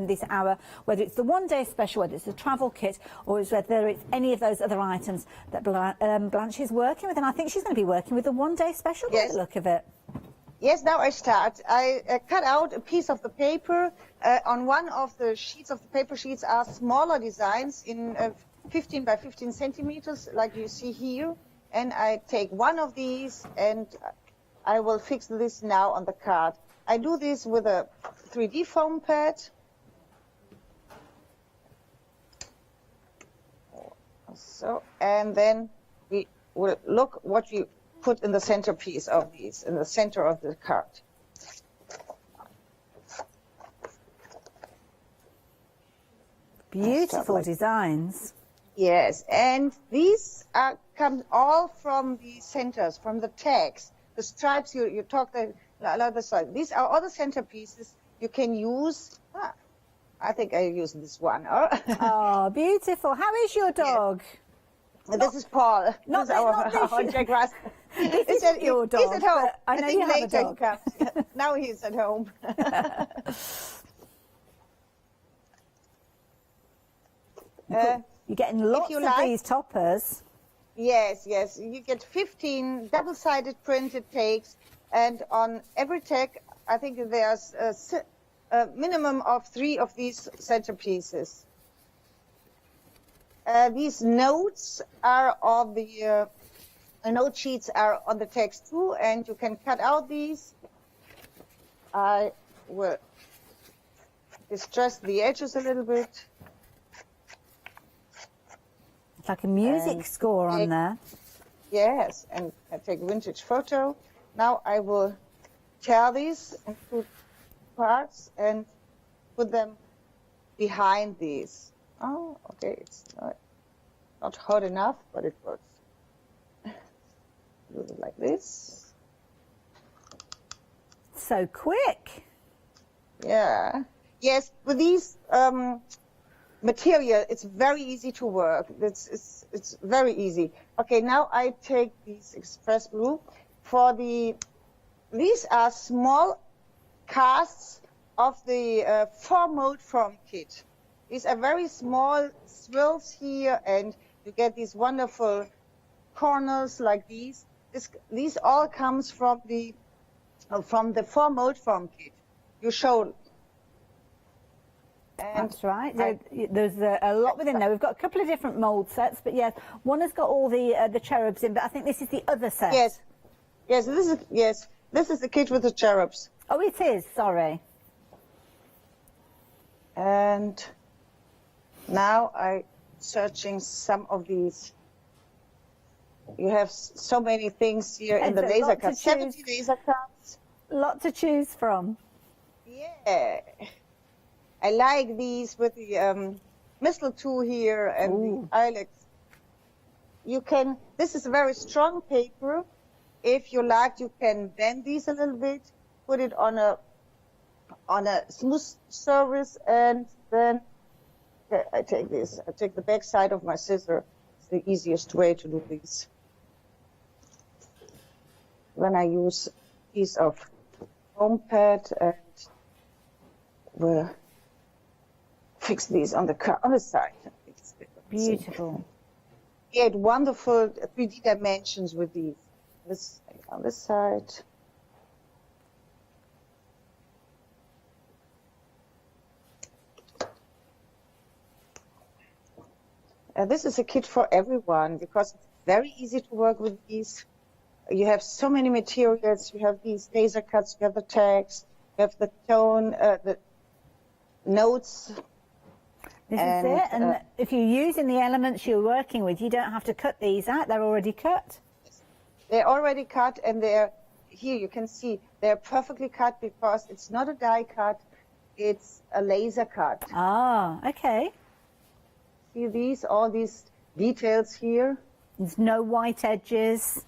this hour, whether it's the 1-day special, whether it's the travel kit, or whether it's any of those other items that Blanche is working with. And I think she's going to be working with the 1-day special by the look of it.
Yes, now I start. I cut out a piece of the paper. On one of the sheets of the paper sheets are smaller designs in 15 by 15 centimeters, like you see here. And I take one of these, and I will fix this now on the card. I do this with a 3D foam pad. So, and then we will look what we put in the centerpiece of these, in the center of the card.
Beautiful designs.
Yes, and these come all from the centers, from the tags, the stripes you talked about the side. These are all the centerpieces you can use. I think I use this one.
Oh, beautiful. How is your dog?
Yeah. This is Paul.
Not
this
this,
our Jack Russell.
This isn't your dog.
He's at home.
I know
think
you have a
later
dog.
he comes. Now he's at home.
You're getting lots of these toppers.
Yes, yes. You get 15 double-sided printed tags, and on every tag, I think there's a minimum of 3 of these centerpieces. These notes are on the note sheets are on the tags too, and you can cut out these. I will distress the edges a little bit.
It's like a music score on there.
Yes, and I take a vintage photo. Now I will tear these into parts and put them behind these. Oh, okay, it's not hot enough, but it works. Do it like this.
So quick.
Yeah. Yes, with these material, it's very easy to work. It's very easy. Okay, now I take these express glue for these are small casts of the 4-mode form kit. These are very small swirls here, and you get these wonderful corners like these. These all comes from the 4-mode form kit. You showed.
That's right. There's a lot within there. We've got a couple of different mould sets, but yes, one has got all the cherubs in, but I think this is the other set.
Yes, yes, this is the kit with the cherubs.
Oh, it is. Sorry.
And now I'm searching some of these. You have so many things here in the laser cuts. 70 laser cuts.
Lot to choose from.
Yeah. I like these with the mistletoe here and the ilex. You can, this is a very strong paper. If you like, you can bend these a little bit, put it on a smooth surface, and then I take this. I take the back side of my scissor. It's the easiest way to do this. Then I use a piece of foam pad and will fix these on the other side.
Beautiful.
We had wonderful 3D dimensions with these. This on this side. This is a kit for everyone because it's very easy to work with these. You have so many materials. You have these laser cuts, you have the tags, you have the tone, the notes.
This is it. And if you're using the elements you're working with, you don't have to cut these out. They're already cut.
They're already cut, and they're here. You can see they're perfectly cut because it's not a die cut; it's a laser cut.
Ah, okay.
See these, all these details here.
There's no white edges.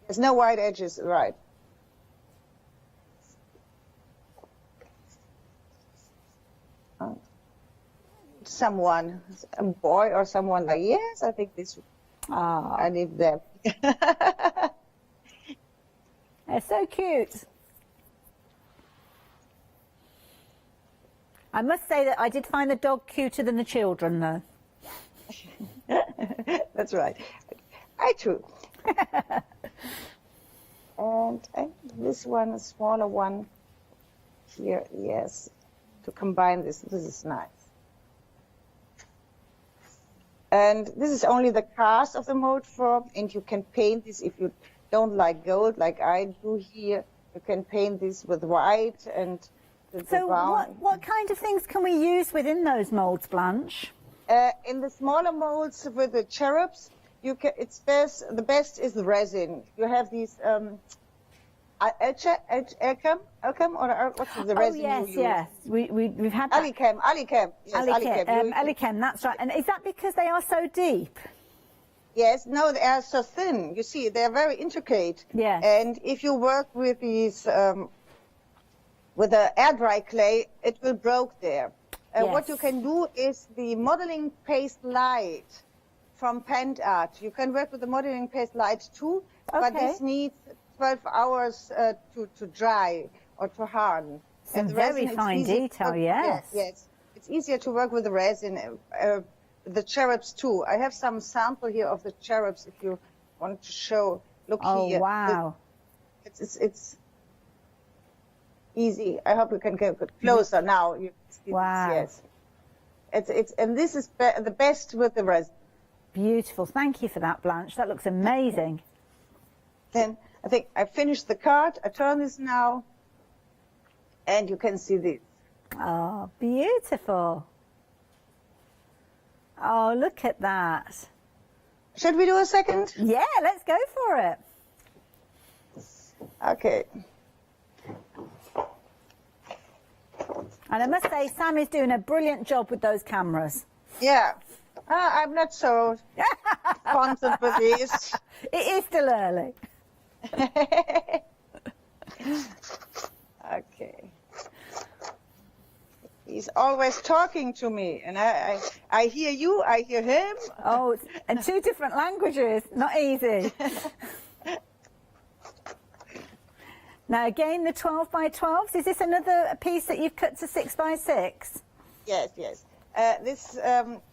There's no white edges, right? Someone, a boy or someone like, yes, I think this. I need them.
They're so cute. I must say that I did find the dog cuter than the children, though.
That's right. I too. And this one, a smaller one here, yes, to combine this. This is nice. And this is only the cast of the mold form, and you can paint this if you don't like gold, like I do here. You can paint this with white and the
So
brown.
what kind of things can we use within those molds, Blanche?
In the smaller molds with the cherubs, the best is the resin. You have these Elcam, or what's the resin
yes,
you use?
yes. We've had that.
Alicam. Yes, Alicam.
Alicam, that's right. And is that because they are so deep?
Yes, no, they are so thin. You see, they're very intricate.
Yes.
And if you work with these, with the air dry clay, it will broke there.
Yes.
What you can do is the modeling paste light from Pant Art. You can work with the modeling paste light too, but this needs 12 hours to dry or to harden.
Some very fine detail, yes.
Yes, it's easier to work with the resin. The cherubs too. I have some sample here of the cherubs if you want to show. Look here.
Oh, wow.
It's easy. I hope you can get closer now. You see
wow.
This, yes. And this is the best with the resin.
Beautiful. Thank you for that, Blanche. That looks amazing.
Then I think I finished the card. I turn this now, and you can see this.
Oh, beautiful. Oh, look at that.
Should we do a second?
Yeah, let's go for it.
Okay.
And I must say, Sam is doing a brilliant job with those cameras.
Yeah. I'm not so confident with these.
It is still early.
Okay. He's always talking to me, and I hear you, I hear him.
Oh, and two different languages, not easy. Now again, the 12 by 12s, is this another piece that you've cut to 6 by 6?
Yes. This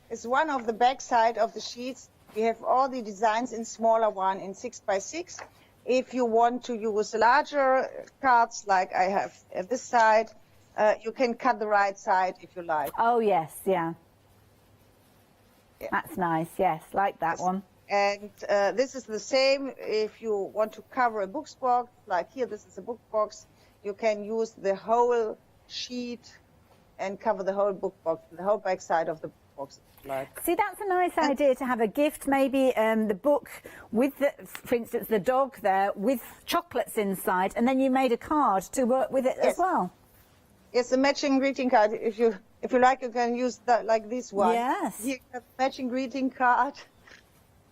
is one of the back side of the sheets. We have all the designs in smaller one in 6 by 6. If you want to use larger cards like I have at this side, you can cut the right side if you like.
Oh, yes, yeah. That's nice, yes, like that one.
And this is the same if you want to cover a book box, like here, this is a book box. You can use the whole sheet and cover the whole book box, the whole back side of the book box.
See, that's a nice idea to have a gift, maybe the book with, for instance, the dog there with chocolates inside, and then you made a card to work with it as well.
Yes, the matching greeting card. If you like, you can use that like this one.
Yes.
Here, matching greeting card.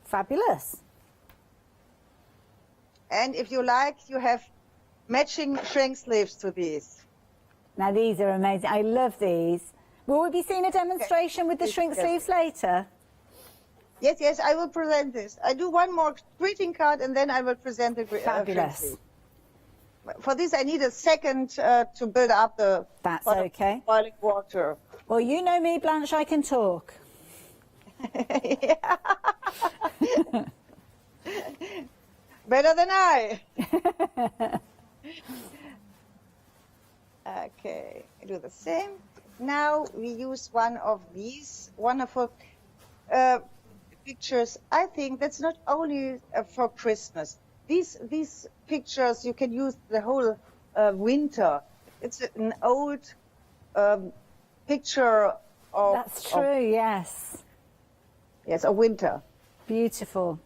Fabulous.
And if you like, you have matching shrink sleeves to these.
Now these are amazing. I love these. Will we be seeing a demonstration with the shrink sleeves later?
Yes, I will present this. I do one more greeting card and then I will present the
Fabulous.
shrink sleeve. For this, I need a second to build up the
That's okay.
boiling water.
Well, you know me, Blanche, I can talk.
Better than I. Okay, I do the same. Now we use one of these wonderful pictures. I think that's not only for Christmas. These pictures you can use the whole winter. It's an old picture of...
That's true, yes.
Yes, a winter.
Beautiful.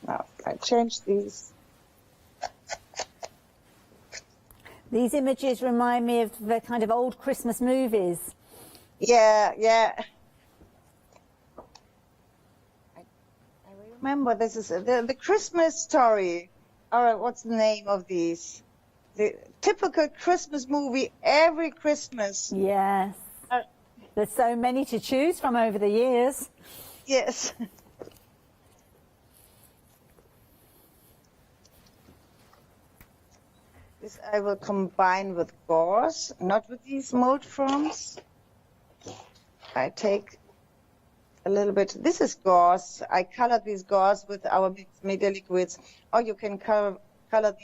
Now I change these.
These images remind me of the kind of old Christmas movies.
Yeah. I remember this is the Christmas story. Or what's the name of these? The typical Christmas movie every Christmas.
Yes. There's so many to choose from over the years.
Yes. This I will combine with gauze, not with these mold forms. I take a little bit. This is gauze. I colored these gauze with our media liquids, or you can color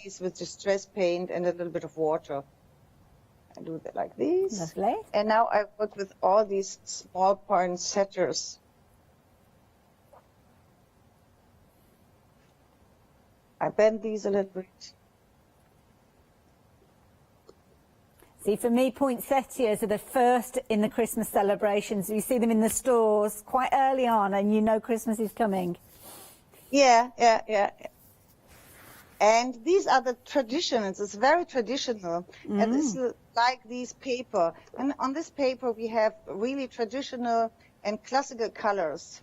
these with distress paint and a little bit of water. I do that like this.
Lovely.
And now I work with all these small poinsettias. I bend these a little bit.
See, for me, poinsettias are the first in the Christmas celebrations. You see them in the stores quite early on, and you know Christmas is coming.
Yeah. And these are the traditions. It's very traditional. And it's like these paper. And on this paper, we have really traditional and classical colors.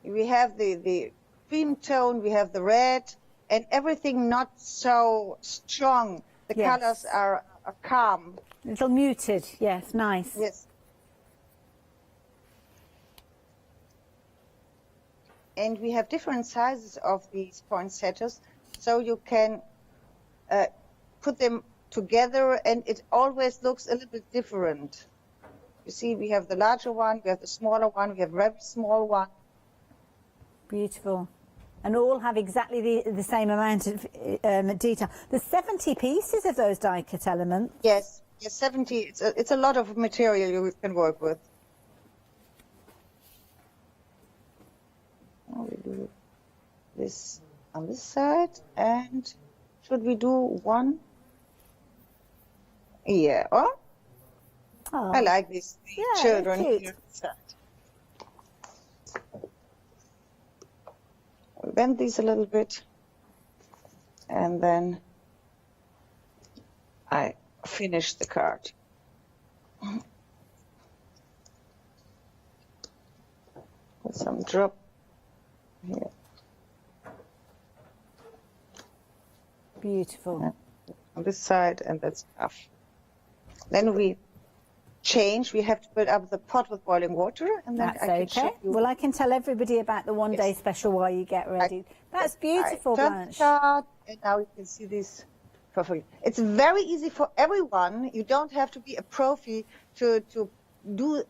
We have the cream tone, we have the red, and everything not so strong. The colors are calm.
A little muted, yes, nice.
Yes. And we have different sizes of these poinsettias, so you can put them together, and it always looks a little bit different. You see, we have the larger one, we have the smaller one, we have a very small one.
Beautiful. And all have exactly the same amount of detail. There's 70 pieces of those die-cut elements.
Yes, 70. It's a lot of material you can work with. Now we do this on this side, and should we do one? Yeah. Oh, I like these children here. We bend these a little bit, and then I finish the card. Put some drop here.
Beautiful.
On this side, and that's enough. Then we change. We have to put up the pot with boiling water, and then
that's
I can
okay.
show you.
Well, I can tell everybody about the one-day special while you get ready. That's beautiful, Blanche.
And now you can see this perfectly. It's very easy for everyone. You don't have to be a profi to do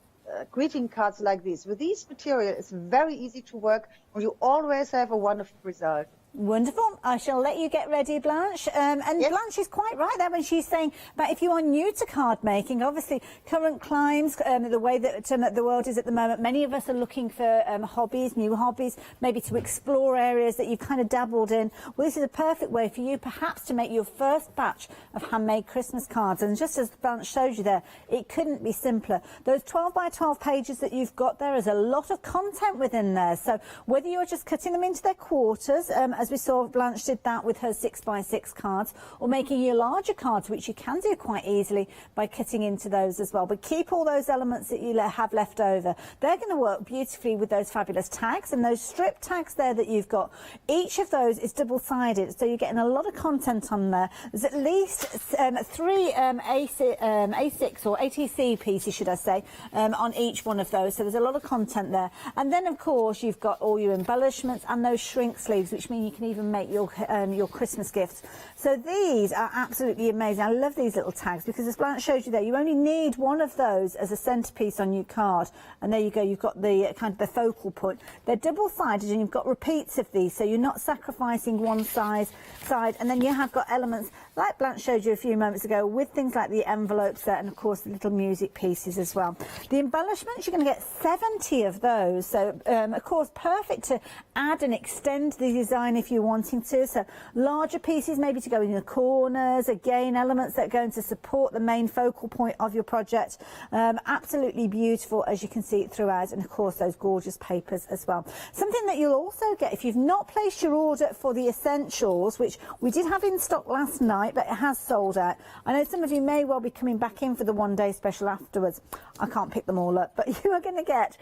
greeting cards like this. With these material, it's very easy to work, and you always have a wonderful result.
Wonderful. I shall let you get ready, Blanche. And Blanche is quite right there when she's saying, but if you are new to card making, obviously current climes, the way that the world is at the moment, many of us are looking for hobbies, new hobbies, maybe to explore areas that you've kind of dabbled in. Well, this is a perfect way for you perhaps to make your first batch of handmade Christmas cards. And just as Blanche showed you there, it couldn't be simpler. Those 12 by 12 pages that you've got there is a lot of content within there. So whether you're just cutting them into their quarters, as we saw Blanche did that with her 6 by 6 cards, or making your larger cards, which you can do quite easily by cutting into those as well. But keep all those elements that you have left over. They're going to work beautifully with those fabulous tags, and those strip tags there that you've got. Each of those is double-sided, so you're getting a lot of content on there. There's at least 3 A6 or ATC pieces, should I say, on each one of those. So there's a lot of content there. And then, of course, you've got all your embellishments and those shrink sleeves, which mean you can even make your Christmas gifts. So these are absolutely amazing. I love these little tags because, as Blanche showed you there, you only need one of those as a centerpiece on your card, and there you go, you've got the kind of the focal point. They're double-sided, and you've got repeats of these, so you're not sacrificing one side, and then you have got elements like Blanche showed you a few moments ago with things like the envelopes there, and of course the little music pieces as well. The embellishments, you're going to get 70 of those, so of course perfect to add and extend the design if you're wanting to. So larger pieces maybe to go in the corners, again elements that are going to support the main focal point of your project. Absolutely beautiful, as you can see throughout, and of course those gorgeous papers as well. Something that you'll also get if you've not placed your order for the essentials, which we did have in stock last night, but it has sold out. I know some of you may well be coming back in for the one-day special afterwards. I can't pick them all up, but you are going to get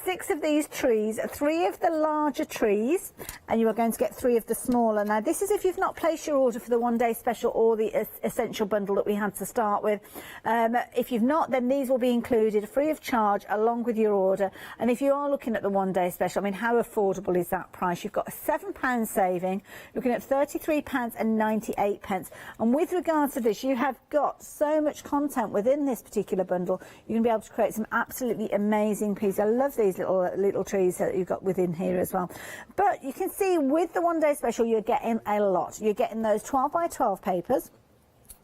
6 of these trees, 3 of the larger trees, and you are going to get 3 of the smaller. Now, this is if you've not placed your order for the one-day special or the essential bundle that we had to start with. If you've not, then these will be included free of charge along with your order. And if you are looking at the one-day special, I mean, how affordable is that price? You've got a £7 saving, looking at £33.98. And with regards to this, you have got so much content within this particular bundle. You're going to be able to create some absolutely amazing pieces. I love these little trees that you've got within here as well. But you can see with the one-day special, you're getting a lot. You're getting those 12 by 12 papers.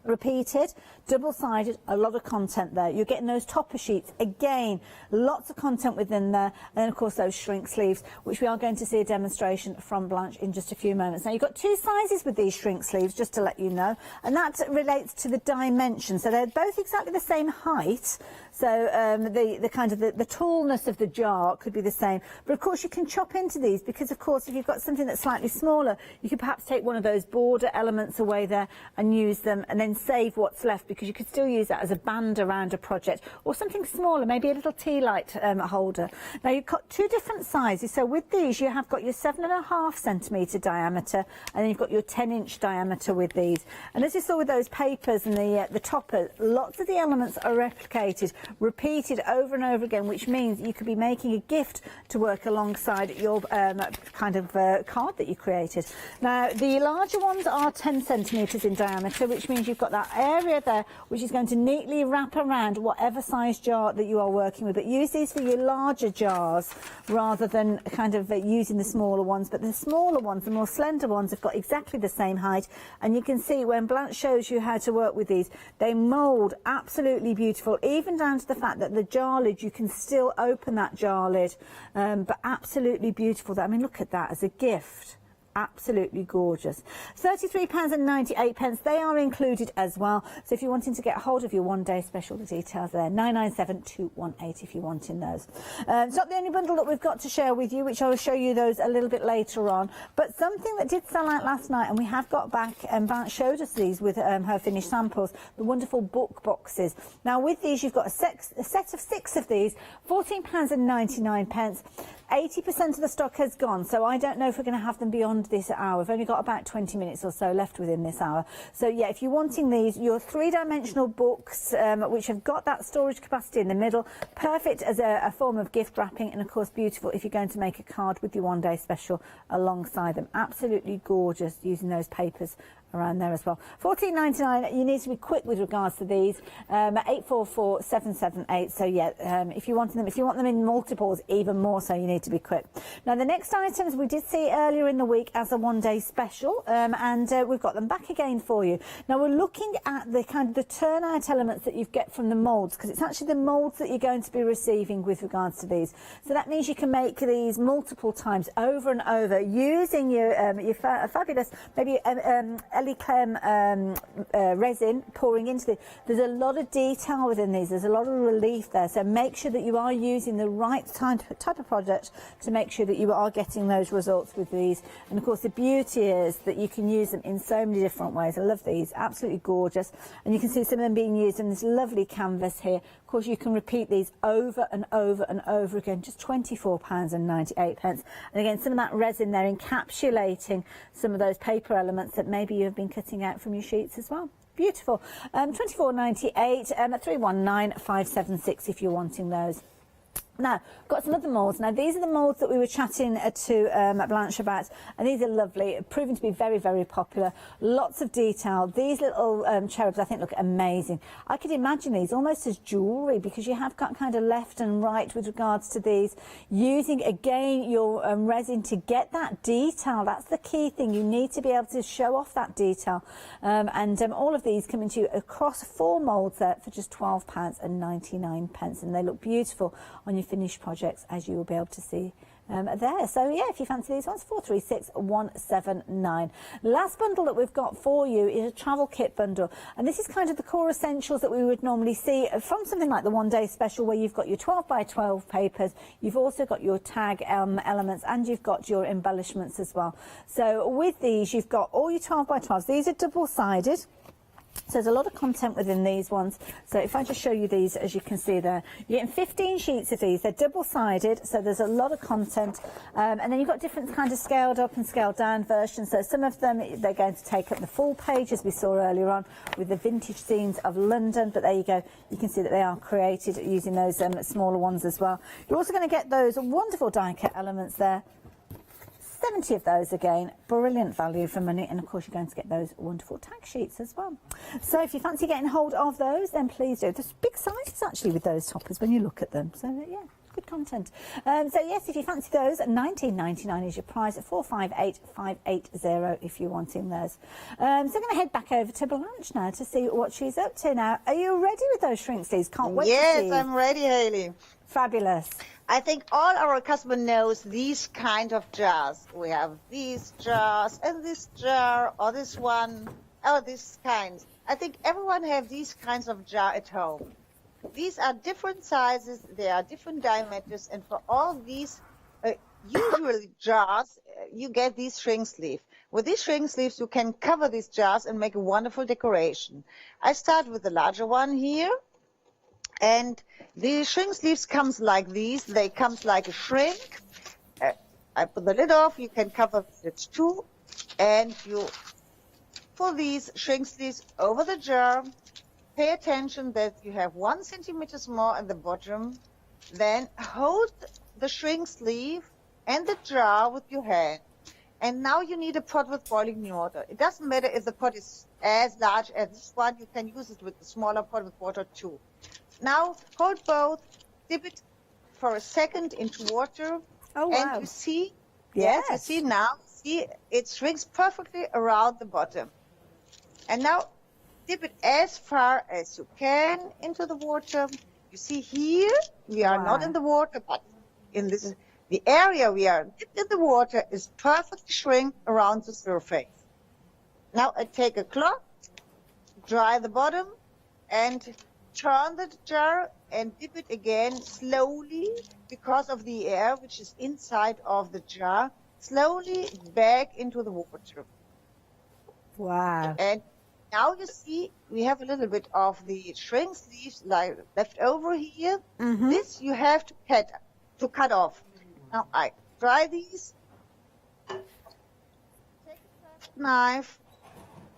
repeated, double-sided, a lot of content there. You're getting those topper sheets, again, lots of content within there, and then of course those shrink sleeves, which we are going to see a demonstration from Blanche in just a few moments. Now you've got two sizes with these shrink sleeves, just to let you know, and that relates to the dimension. So they're both exactly the same height, so the kind of the tallness of the jar could be the same, but of course you can chop into these, because of course if you've got something that's slightly smaller, you could perhaps take one of those border elements away there and use them, and then save what's left, because you could still use that as a band around a project, or something smaller, maybe a little tea light holder. Now you've got two different sizes, so with these you have got your 7.5 centimetre diameter, and then you've got your 10-inch diameter with these. And as you saw with those papers and the topper, lots of the elements are replicated, repeated over and over again, which means you could be making a gift to work alongside your kind of card that you created. Now the larger ones are 10 centimetres in diameter, which means you've got that area there which is going to neatly wrap around whatever size jar that you are working with. But use these for your larger jars rather than kind of using the smaller ones. But the smaller ones, the more slender ones, have got exactly the same height, and you can see when Blanche shows you how to work with these, they mould absolutely beautiful, even down to the fact that the jar lid, you can still open that jar lid, but absolutely beautiful. I mean, look at that as a gift. Absolutely gorgeous. £33.98, they are included as well. So if you're wanting to get hold of your one-day special, the details there, 997-218 if you're wanting those. It's not the only bundle that we've got to share with you, which I will show you those a little bit later on, but something that did sell out last night, and we have got back, and Blanche showed us these with her finished samples, the wonderful book boxes. Now with these you've got a set of 6 of these, £14.99. 80% of the stock has gone, so I don't know if we're going to have them beyond this hour. We've only got about 20 minutes or so left within this hour. So yeah, if you're wanting these, your 3-dimensional books, which have got that storage capacity in the middle, perfect as a form of gift wrapping, and of course beautiful if you're going to make a card with your one-day special alongside them. Absolutely gorgeous using those papers around there as well. £14.99. You need to be quick with regards to these. 844778. So yeah, if you want them in multiples, even more so, you need to be quick. Now the next items we did see earlier in the week as a one-day special, and we've got them back again for you. Now we're looking at the kind of the turnout elements that you get from the moulds, because it's actually the moulds that you're going to be receiving with regards to these. So that means you can make these multiple times over and over using your fabulous maybe Clem resin pouring into it. There's a lot of detail within these, there's a lot of relief there, so make sure that you are using the right type of product to make sure that you are getting those results with these. And of course the beauty is that you can use them in so many different ways. I love these, absolutely gorgeous, and you can see some of them being used in this lovely canvas here. Of course you can repeat these over and over and over again, just £24.98. And again, some of that resin there encapsulating some of those paper elements that maybe you have been cutting out from your sheets as well. Beautiful. £24.98, 319576 if you're wanting those. Now, got some other moulds. Now, these are the moulds that we were chatting to Blanche about, and these are lovely, proving to be very, very popular. Lots of detail. These little cherubs, I think, look amazing. I could imagine these almost as jewellery, because you have got kind of left and right with regards to these. Using, again, your resin to get that detail. That's the key thing. You need to be able to show off that detail. And all of these coming to you across 4 moulds there for just £12.99, and they look beautiful on your finished projects, as you will be able to see there. So yeah, if you fancy these ones, 436179. Last bundle that we've got for you is a travel kit bundle, and this is kind of the core essentials that we would normally see from something like the one-day special, where you've got your 12 by 12 papers, you've also got your tag elements, and you've got your embellishments as well. So with these, you've got all your 12 by 12s. These are double-sided. So there's a lot of content within these ones. So if I just show you these, as you can see there, you're getting 15 sheets of these. They're double-sided, so there's a lot of content. And then you've got different kind of scaled up and scaled down versions. So some of them, they're going to take up the full page, as we saw earlier on, with the vintage scenes of London. But there you go. You can see that they are created using those smaller ones as well. You're also going to get those wonderful die-cut elements there. 70 of those again, brilliant value for money, and of course you're going to get those wonderful tag sheets as well. So if you fancy getting hold of those, then please do. There's big sizes actually with those toppers when you look at them, so yeah, good content. So yes, if you fancy those, $19.99 is your price, at $458,580 if you're wanting those. So I'm going to head back over to Blanche now to see what she's up to now. Are you ready with those shrink sleeves? Can't wait to see.
Yes, I'm ready, Hayley.
Fabulous.
I think all our customer knows these kind of jars. We have these jars and this jar or this one or this kind. I think everyone have these kinds of jar at home. These are different sizes, they are different diameters, and for all these usual jars, you get these shrink sleeve. With these shrink sleeves, you can cover these jars and make a wonderful decoration. I start with the larger one here. And the shrink sleeves comes like these. They comes like a shrink. I put the lid off. You can cover it too. And you pull these shrink sleeves over the jar. Pay attention that you have 1 centimeter more at the bottom. Then hold the shrink sleeve and the jar with your hand. And now you need a pot with boiling water. It doesn't matter if the pot is as large as this one. You can use it with a smaller pot with water too. Now hold both, dip it for a second into water.
Oh, wow.
And you see, yes, you see now, see it shrinks perfectly around the bottom. And now dip it as far as you can into the water. You see here, we are not in the water, but in this, the area we are dipped in the water is perfectly shrink around the surface. Now I take a cloth, dry the bottom, and turn the jar and dip it again slowly because of the air which is inside of the jar, slowly back into the water.
Wow.
And now you see we have a little bit of the shrink sleeves left over here. This you have to cut off. Now I dry these, take a knife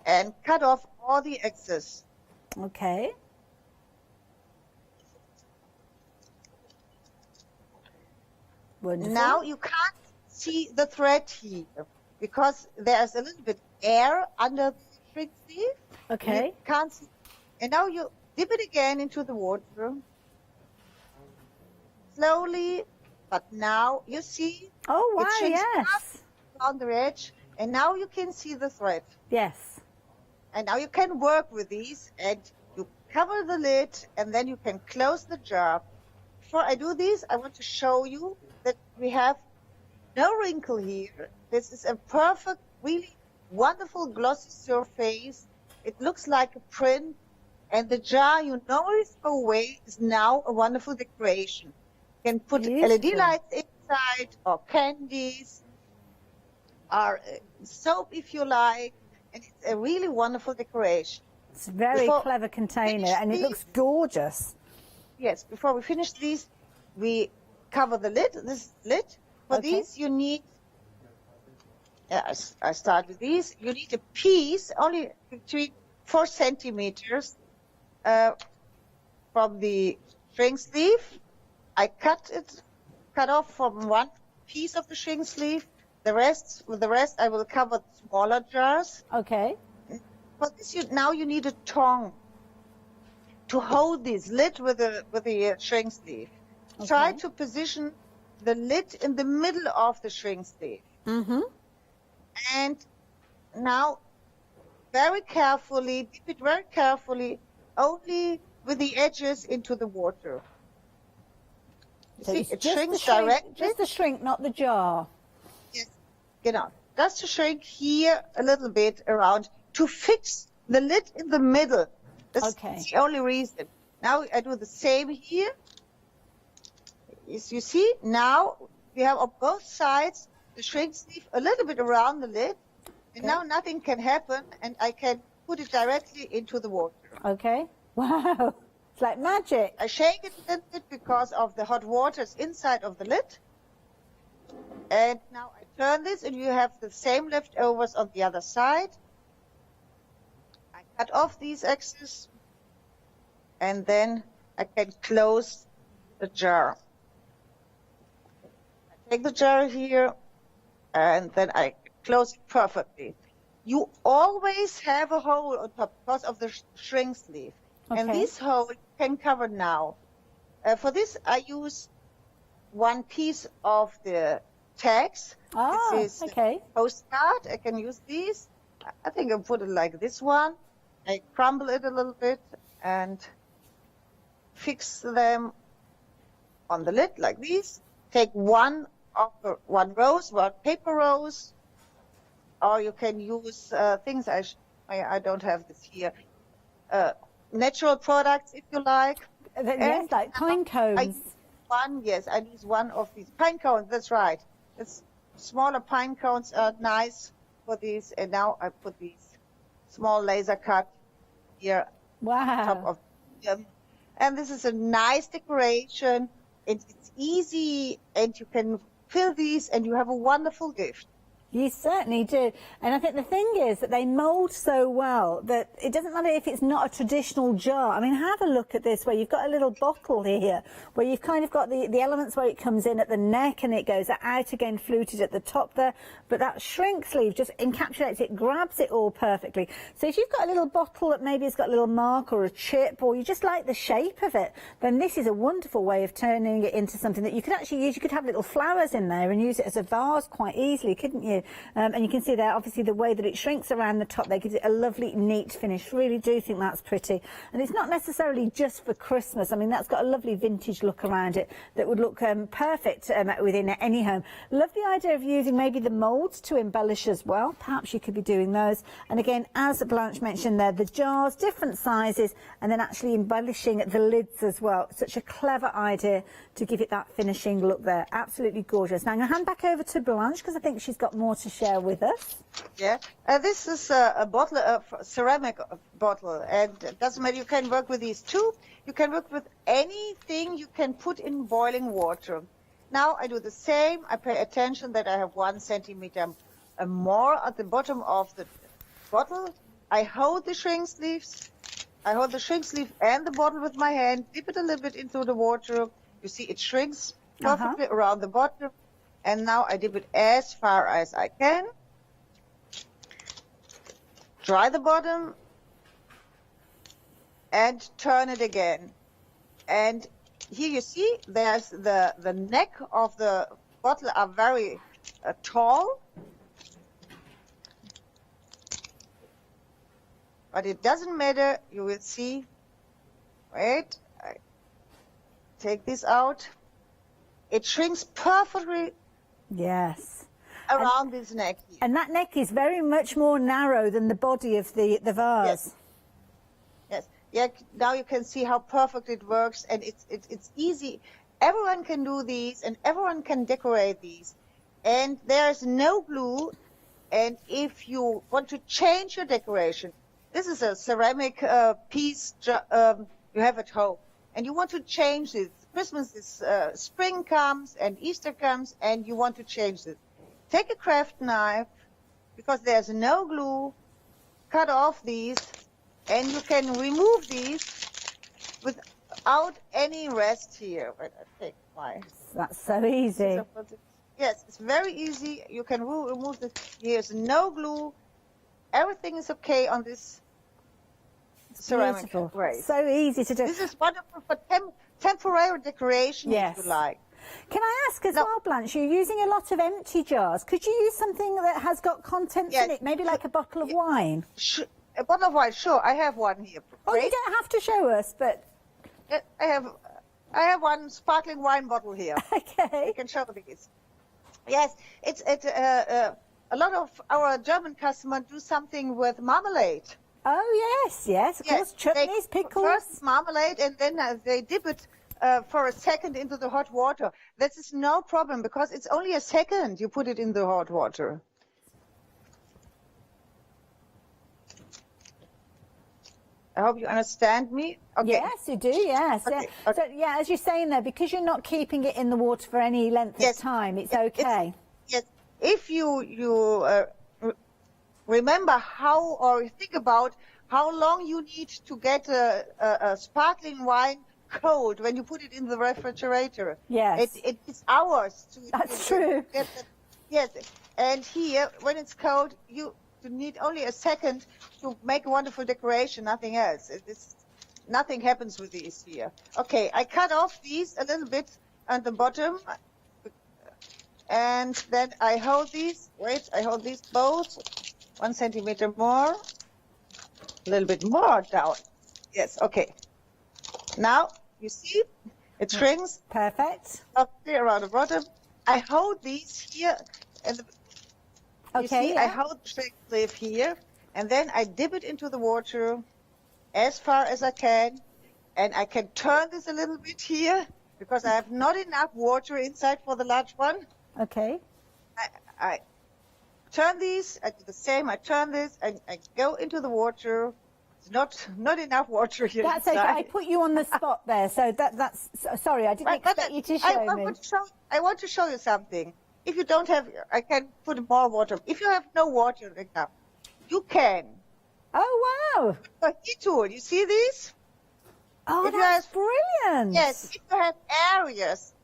and cut off all the excess.
Okay. Wonderful.
Now you can't see the thread here because there's a little bit air under the shrink sleeve.
Okay.
You can't see. And now you dip it again into the water. Slowly, but now you see.
Oh, wow,
it shrinks
yes.
on the edge, and now you can see the thread.
Yes.
And now you can work with these, and you cover the lid, and then you can close the jar. Before I do this, I want to show you that we have no wrinkle here. This is a perfect, really wonderful glossy surface. It looks like a print, and the jar you normally throw away is now a wonderful decoration. You can put LED lights inside, or candies, or soap if you like, and it's a really wonderful decoration.
It's a very clever container, and it looks gorgeous.
Yes, before we finish these, we cover the lid, this lid. For these, you need, I start with these, you need a piece, only between 4 centimeters from the shrink sleeve. I cut off from one piece of the shrink sleeve. With the rest, I will cover the smaller jars.
Okay.
For this, now you need a tongue to hold this lid with the shrink sleeve.
Okay.
Try to position the lid in the middle of the shrink sleeve. And now, very carefully, dip it very carefully, only with the edges into the water.
So
see,
it's
it
just
shrinks directly.
Just the shrink, not the jar.
Yes, just to shrink here a little bit around to fix the lid in the middle. That's the only reason. Now I do the same here. As you see, now we have on both sides the shrink sleeve a little bit around the lid. And now nothing can happen, and I can put it directly into the water.
Okay. Wow. It's like magic.
I shake it a little bit because of the hot waters inside of the lid. And now I turn this, and you have the same leftovers on the other side. I cut off these excess, and then I can close the jar. I take the jar here, and then I close it perfectly. You always have a hole on top because of the shrink sleeve. And this hole you can cover now. For this, I use one piece of the tags.
Oh,
this is
okay.
postcard. I can use these. I think I'll put it like this one. I crumble it a little bit and fix them on the lid like this. Take one rose, one paper rose, or you can use things. I don't have this here. Natural products, if you like.
Yes, like pine cones.
I use one of these pine cones. That's right. It's smaller pine cones are nice for these. And now I put these small laser cut here.
Wow.
On top of them. And this is a nice decoration. It's easy, and you can fill these, and you have a wonderful gift.
You certainly do. And I think the thing is that they mould so well that it doesn't matter if it's not a traditional jar. I mean, have a look at this where you've got a little bottle here where you've kind of got the elements where it comes in at the neck and it goes out again, fluted at the top there. But that shrink sleeve just encapsulates it, grabs it all perfectly. So if you've got a little bottle that maybe has got a little mark or a chip, or you just like the shape of it, then this is a wonderful way of turning it into something that you could actually use. You could have little flowers in there and use it as a vase quite easily, couldn't you? And you can see there, obviously, the way that it shrinks around the top there gives it a lovely, neat finish. Really do think that's pretty. And it's not necessarily just for Christmas. I mean, that's got a lovely vintage look around it that would look perfect within any home. Love the idea of using maybe the moulds to embellish as well. Perhaps you could be doing those. And again, as Blanche mentioned there, the jars, different sizes, and then actually embellishing the lids as well. Such a clever idea to give it that finishing look there. Absolutely gorgeous. Now, I'm going to hand back over to Blanche because I think she's got more to share with us.
Yeah, this is a bottle, a ceramic bottle, and it doesn't matter. You can work with these too. You can work with anything you can put in boiling water. Now I do the same. I pay attention that I have 1 centimeter more at the bottom of the bottle. I hold the shrink sleeves. I hold the shrink sleeve and the bottle with my hand, dip it a little bit into the water. You see it shrinks perfectly around the bottom. And now I dip it as far as I can. Dry the bottom and turn it again. And here you see there's the neck of the bottle are very tall. But it doesn't matter, you will see. Wait, I take this out. It shrinks perfectly.
Yes.
Around this neck here.
And that neck is very much more narrow than the body of the vase.
Yes. Yeah, now you can see how perfect it works, and it's easy. Everyone can do these, and everyone can decorate these. And there's no glue, and if you want to change your decoration, this is a ceramic piece you have at home, and you want to change this. Christmas is, spring comes and Easter comes, and you want to change this. Take a craft knife, because there's no glue, cut off these, and you can remove these without any rest here. Wait, I take my...
That's so easy.
Yes, it's very easy. You can remove this. Here's no glue. Everything is okay on this ceramic race.
So easy to do.
This is wonderful for temporary decoration, if you like.
Can I ask as well, Blanche, you're using a lot of empty jars. Could you use something that has got contents in it, maybe like a bottle of wine?
A bottle of wine, sure. I have one here.
Oh, you don't have to show us, but...
I have one sparkling wine bottle here.
Okay.
I can show these. Yes, a lot of our German customers do something with marmalade.
Oh, yes, of course. Chutneys, pickles.
First marmalade, and then they dip it for a second into the hot water. This is no problem, because it's only a second you put it in the hot water. I hope you understand me. Okay.
Yes, you do, yes.
Okay.
Yeah. So, yeah, as you're saying there, because you're not keeping it in the water for any length of time, it's okay.
Yes. If you remember how, or think about how long you need to get a sparkling wine cold when you put it in the refrigerator.
Yes.
It's hours to
That's true.
Get that. Yes. And here, when it's cold, you need only a second to make a wonderful decoration, nothing else. Nothing happens with these here. Okay, I cut off these a little bit and the bottom. And then I hold these, I hold these both 1 centimeter more, a little bit more down. Yes, okay. Now, you see, it shrinks.
Perfect.
Up there around the bottom. I hold these here, and you see, I hold the shrink sleeve here, and then I dip it into the water as far as I can, and I can turn this a little bit here, because I have not enough water inside for the large one.
Okay.
I turn these, I do the same, I turn this, and I go into the water. It's not enough water here.
That's okay. I put you on the spot there, so that's sorry, I didn't expect you to show me.
I want to show you something. If you don't have, I can put more water. If you have no water enough, you can.
Oh wow!
A heat tool. You see these?
Oh, that's brilliant.
Yes. If you have areas,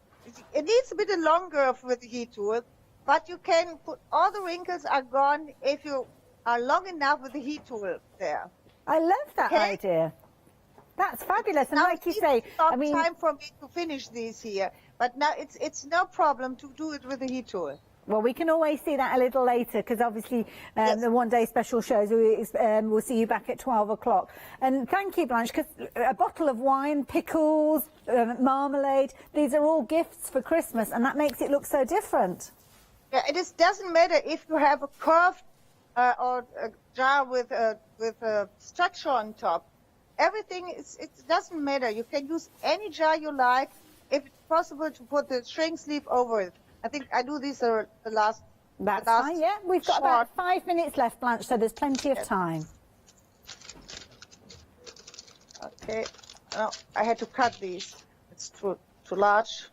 it needs a bit longer with the heat tool, but you can put all the wrinkles are gone if you are long enough with the heat tool there.
I love that idea. That's fabulous. And
now
like you say, I mean,
time for me to finish these here, but now it's no problem to do it with the heat tool.
well, we can always see that a little later because obviously the one-day special shows, we'll see you back at 12 o'clock. And thank you, Blanche, because a bottle of wine, pickles, marmalade, these are all gifts for Christmas, and that makes it look so different.
Yeah, it doesn't matter if you have a curved or a jar with a structure on top. Everything, it doesn't matter. You can use any jar you like if it's possible to put the shrink sleeve over it. I think I do these the last.
That's fine, yeah. We've got about 5 minutes left, Blanche, so there's plenty of time.
Okay. Oh, I had to cut these. It's too large.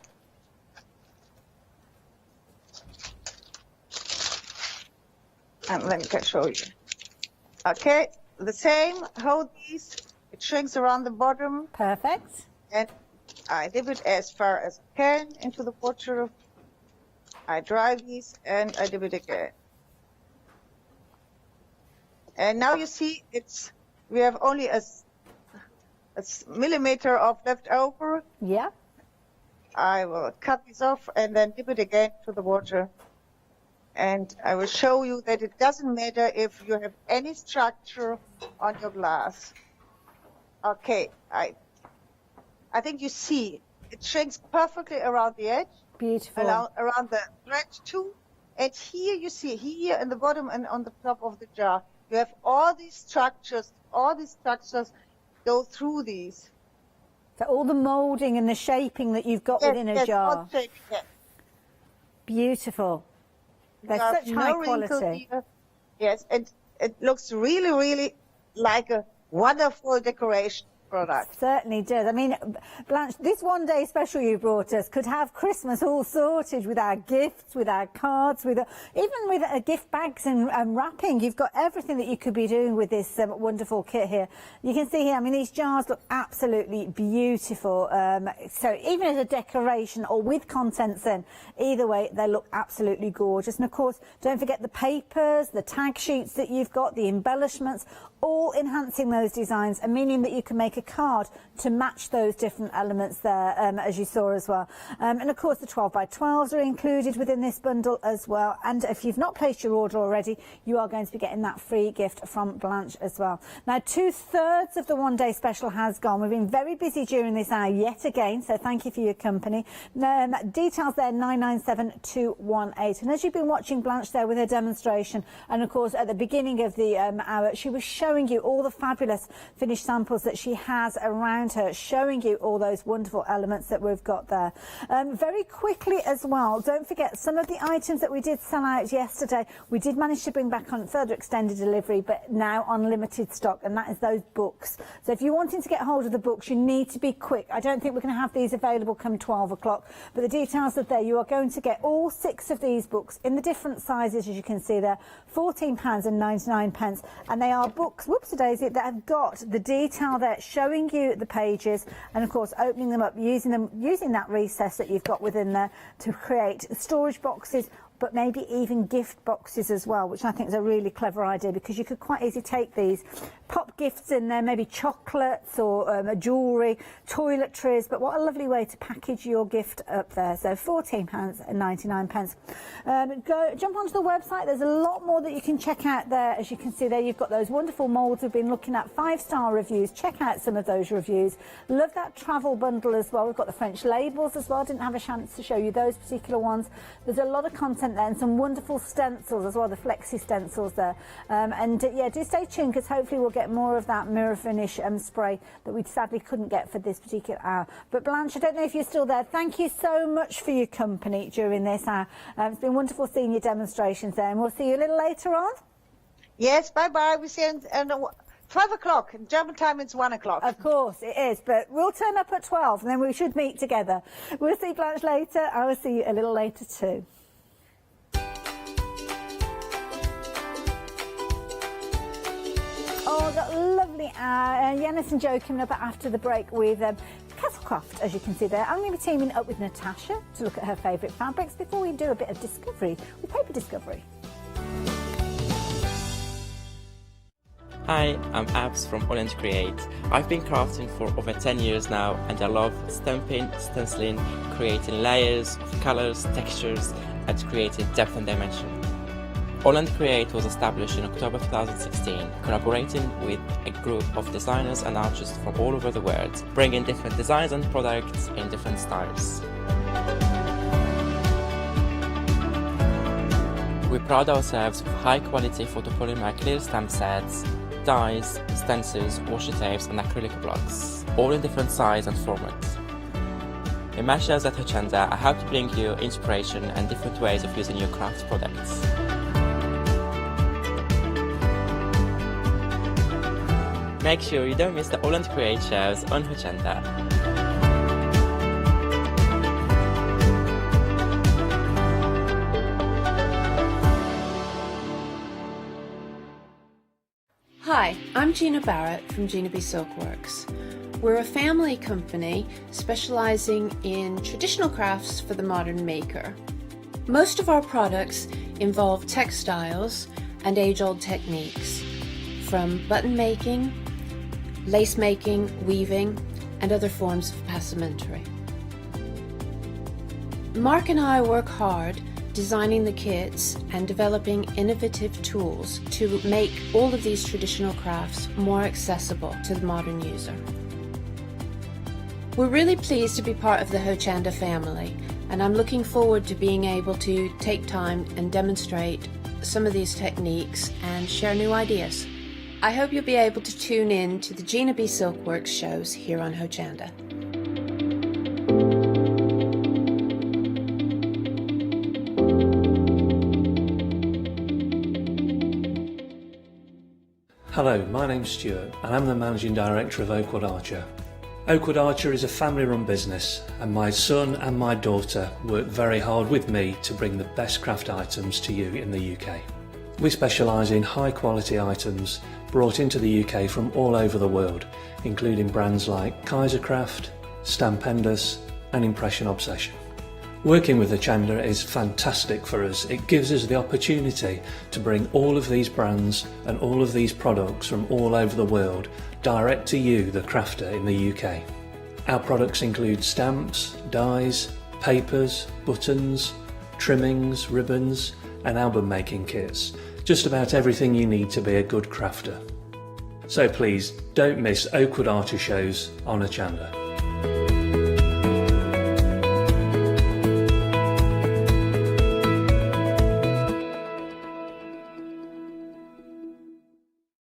And then I can show you. Okay, the same. Hold these. It shrinks around the bottom.
Perfect.
And I dip it as far as I can into the water. I dry these and I dip it again. And now you see we have only a millimeter of left over.
Yeah.
I will cut these off and then dip it again to the water. And I will show you that it doesn't matter if you have any structure on your glass. Okay, I think you see it shrinks perfectly around the edge.
Beautiful.
Around the thread too. And here you see, here in the bottom and on the top of the jar, you have all these structures go through these.
So all the moulding and the shaping that you've got within a jar.
All shaping, yes.
Beautiful. They're such high quality.
Here. Yes, and it looks really, really like a wonderful decoration product.
Certainly does. I mean, Blanche, this one-day special you brought us could have Christmas all sorted with our gifts, with our cards, even with gift bags and wrapping. You've got everything that you could be doing with this wonderful kit here. You can see here, I mean, these jars look absolutely beautiful. So even as a decoration or with contents in, either way, they look absolutely gorgeous. And of course, don't forget the papers, the tag sheets that you've got, the embellishments, all enhancing those designs and meaning that you can make a card to match those different elements there, as you saw as well. And of course the 12 by 12s are included within this bundle as well, and if you've not placed your order already, you are going to be getting that free gift from Blanche as well. Now 2/3 of the one-day special has gone. We've been very busy during this hour yet again, so thank you for your company. Details there 997218, and as you've been watching Blanche there with her demonstration, and of course at the beginning of the hour she was showing you all the fabulous finished samples that she has around her, showing you all those wonderful elements that we've got there. Very quickly as well, don't forget some of the items that we did sell out yesterday, we did manage to bring back on further extended delivery, but now on limited stock, and that is those books. So if you're wanting to get hold of the books, you need to be quick. I don't think we're going to have these available come 12 o'clock, but the details are there. You are going to get all 6 of these books in the different sizes, as you can see there, £14.99, and they are books, whoops-a-daisy, that have got the detail there showing you the pages, and of course opening them up, using that recess that you've got within there to create storage boxes but maybe even gift boxes as well, which I think is a really clever idea, because you could quite easily take these, pop gifts in there, maybe chocolates or a jewellery, toiletries, but what a lovely way to package your gift up there. So £14.99. Jump onto the website, there's a lot more that you can check out there. As you can see there, you've got those wonderful moulds we've been looking at, 5-star reviews. Check out some of those reviews. Love that travel bundle as well. We've got the French labels as well, didn't have a chance to show you those particular ones. There's a lot of content there and some wonderful stencils as well, the flexi stencils there. Yeah, do stay tuned, because hopefully we'll get more of that mirror finish spray that we sadly couldn't get for this particular hour. But Blanche, I don't know if you're still there. Thank you so much for your company during this hour. It's been wonderful seeing your demonstrations there, and we'll see you a little later on.
Yes, bye-bye. We see you at 12 o'clock. In German time, it's 1 o'clock.
Of course, it is, but we'll turn up at 12, and then we should meet together. We'll see Blanche later. I will see you a little later too. Oh, that lovely hour. Yanis and Joe coming up after the break with CatzCraft, as you can see there. I'm going to be teaming up with Natasha to look at her favourite fabrics before we do a bit of discovery with Paper Discovery.
Hi, I'm Abs from All Create. I've been crafting for over 10 years now, and I love stamping, stenciling, creating layers of colours, textures, and creating depth and dimension. All Create was established in October 2016, collaborating with a group of designers and artists from all over the world, bringing different designs and products in different styles. We pride ourselves with high-quality photopolymer clear stamp sets, dyes, stencils, washi tapes and acrylic blocks, all in different size and formats. In my shows at Hochanda, I hope to bring you inspiration and different ways of using your craft products. Make sure you don't miss the All Create shows on Hochanda.
Hi, I'm Gina Barrett from Gina B Silkworks. We're a family company specialising in traditional crafts for the modern maker. Most of our products involve textiles and age-old techniques, from button making, lace making, weaving, and other forms of passementerie. Mark and I work hard designing the kits and developing innovative tools to make all of these traditional crafts more accessible to the modern user. We're really pleased to be part of the Hochanda family, and I'm looking forward to being able to take time and demonstrate some of these techniques and share new ideas. I hope you'll be able to tune in to the Gina B Silkworks shows here on Hochanda.
Hello, my name's Stuart and I'm the Managing Director of Oakwood Archer. Oakwood Archer is a family-run business, and my son and my daughter work very hard with me to bring the best craft items to you in the UK. We specialise in high-quality items brought into the UK from all over the world, including brands like CatzCraft, Stampendous and Impression Obsession. Working with Hochanda is fantastic for us. It gives us the opportunity to bring all of these brands and all of these products from all over the world direct to you, the crafter in the UK. Our products include stamps, dies, papers, buttons, trimmings, ribbons and album making kits. Just about everything you need to be a good crafter. So please don't miss Oakwood Archer shows on Hochanda.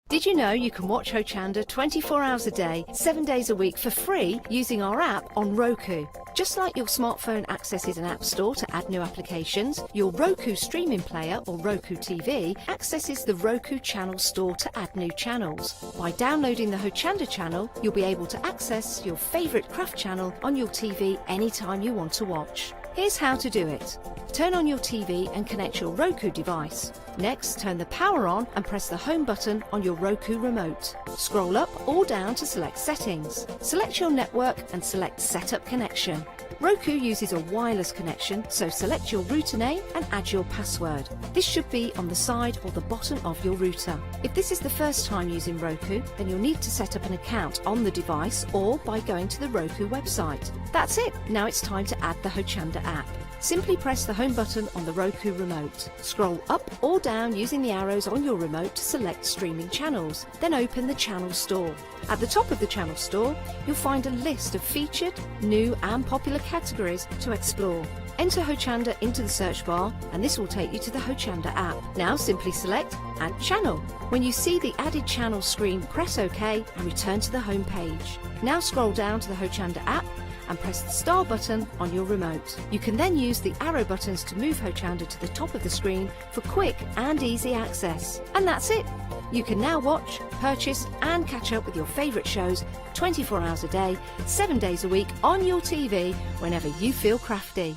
Did you know you can watch Hochanda 24 hours a day, 7 days a week for free using our app on Roku? Just like your smartphone accesses an app store to add new applications, your Roku streaming player or Roku TV accesses the Roku channel store to add new channels. By downloading the Hochanda channel, you'll be able to access your favourite craft channel on your TV anytime you want to watch. Here's how to do it. Turn on your TV and connect your Roku device. Next, turn the power on and press the home button on your Roku remote. Scroll up or down to select settings. Select your network and select Setup Connection. Roku uses a wireless connection, so select your router name and add your password. This should be on the side or the bottom of your router. If this is the first time using Roku, then you'll need to set up an account on the device or by going to the Roku website. That's it. Now it's time to add the Hochanda app. Simply press the home button on the Roku remote. Scroll up or down using the arrows on your remote to select streaming channels. Then open the channel store. At the top of the channel store, you'll find a list of featured, new and popular categories to explore. Enter Hochanda into the search bar and this will take you to the Hochanda app. Now simply select Add Channel. When you see the added channel screen, press OK and return to the home page. Now scroll down to the Hochanda app and press the star button on your remote. You can then use the arrow buttons to move Hochanda to the top of the screen for quick and easy access. And that's it! You can now watch, purchase and catch up with your favourite shows 24 hours a day, 7 days a week on your TV whenever you feel crafty.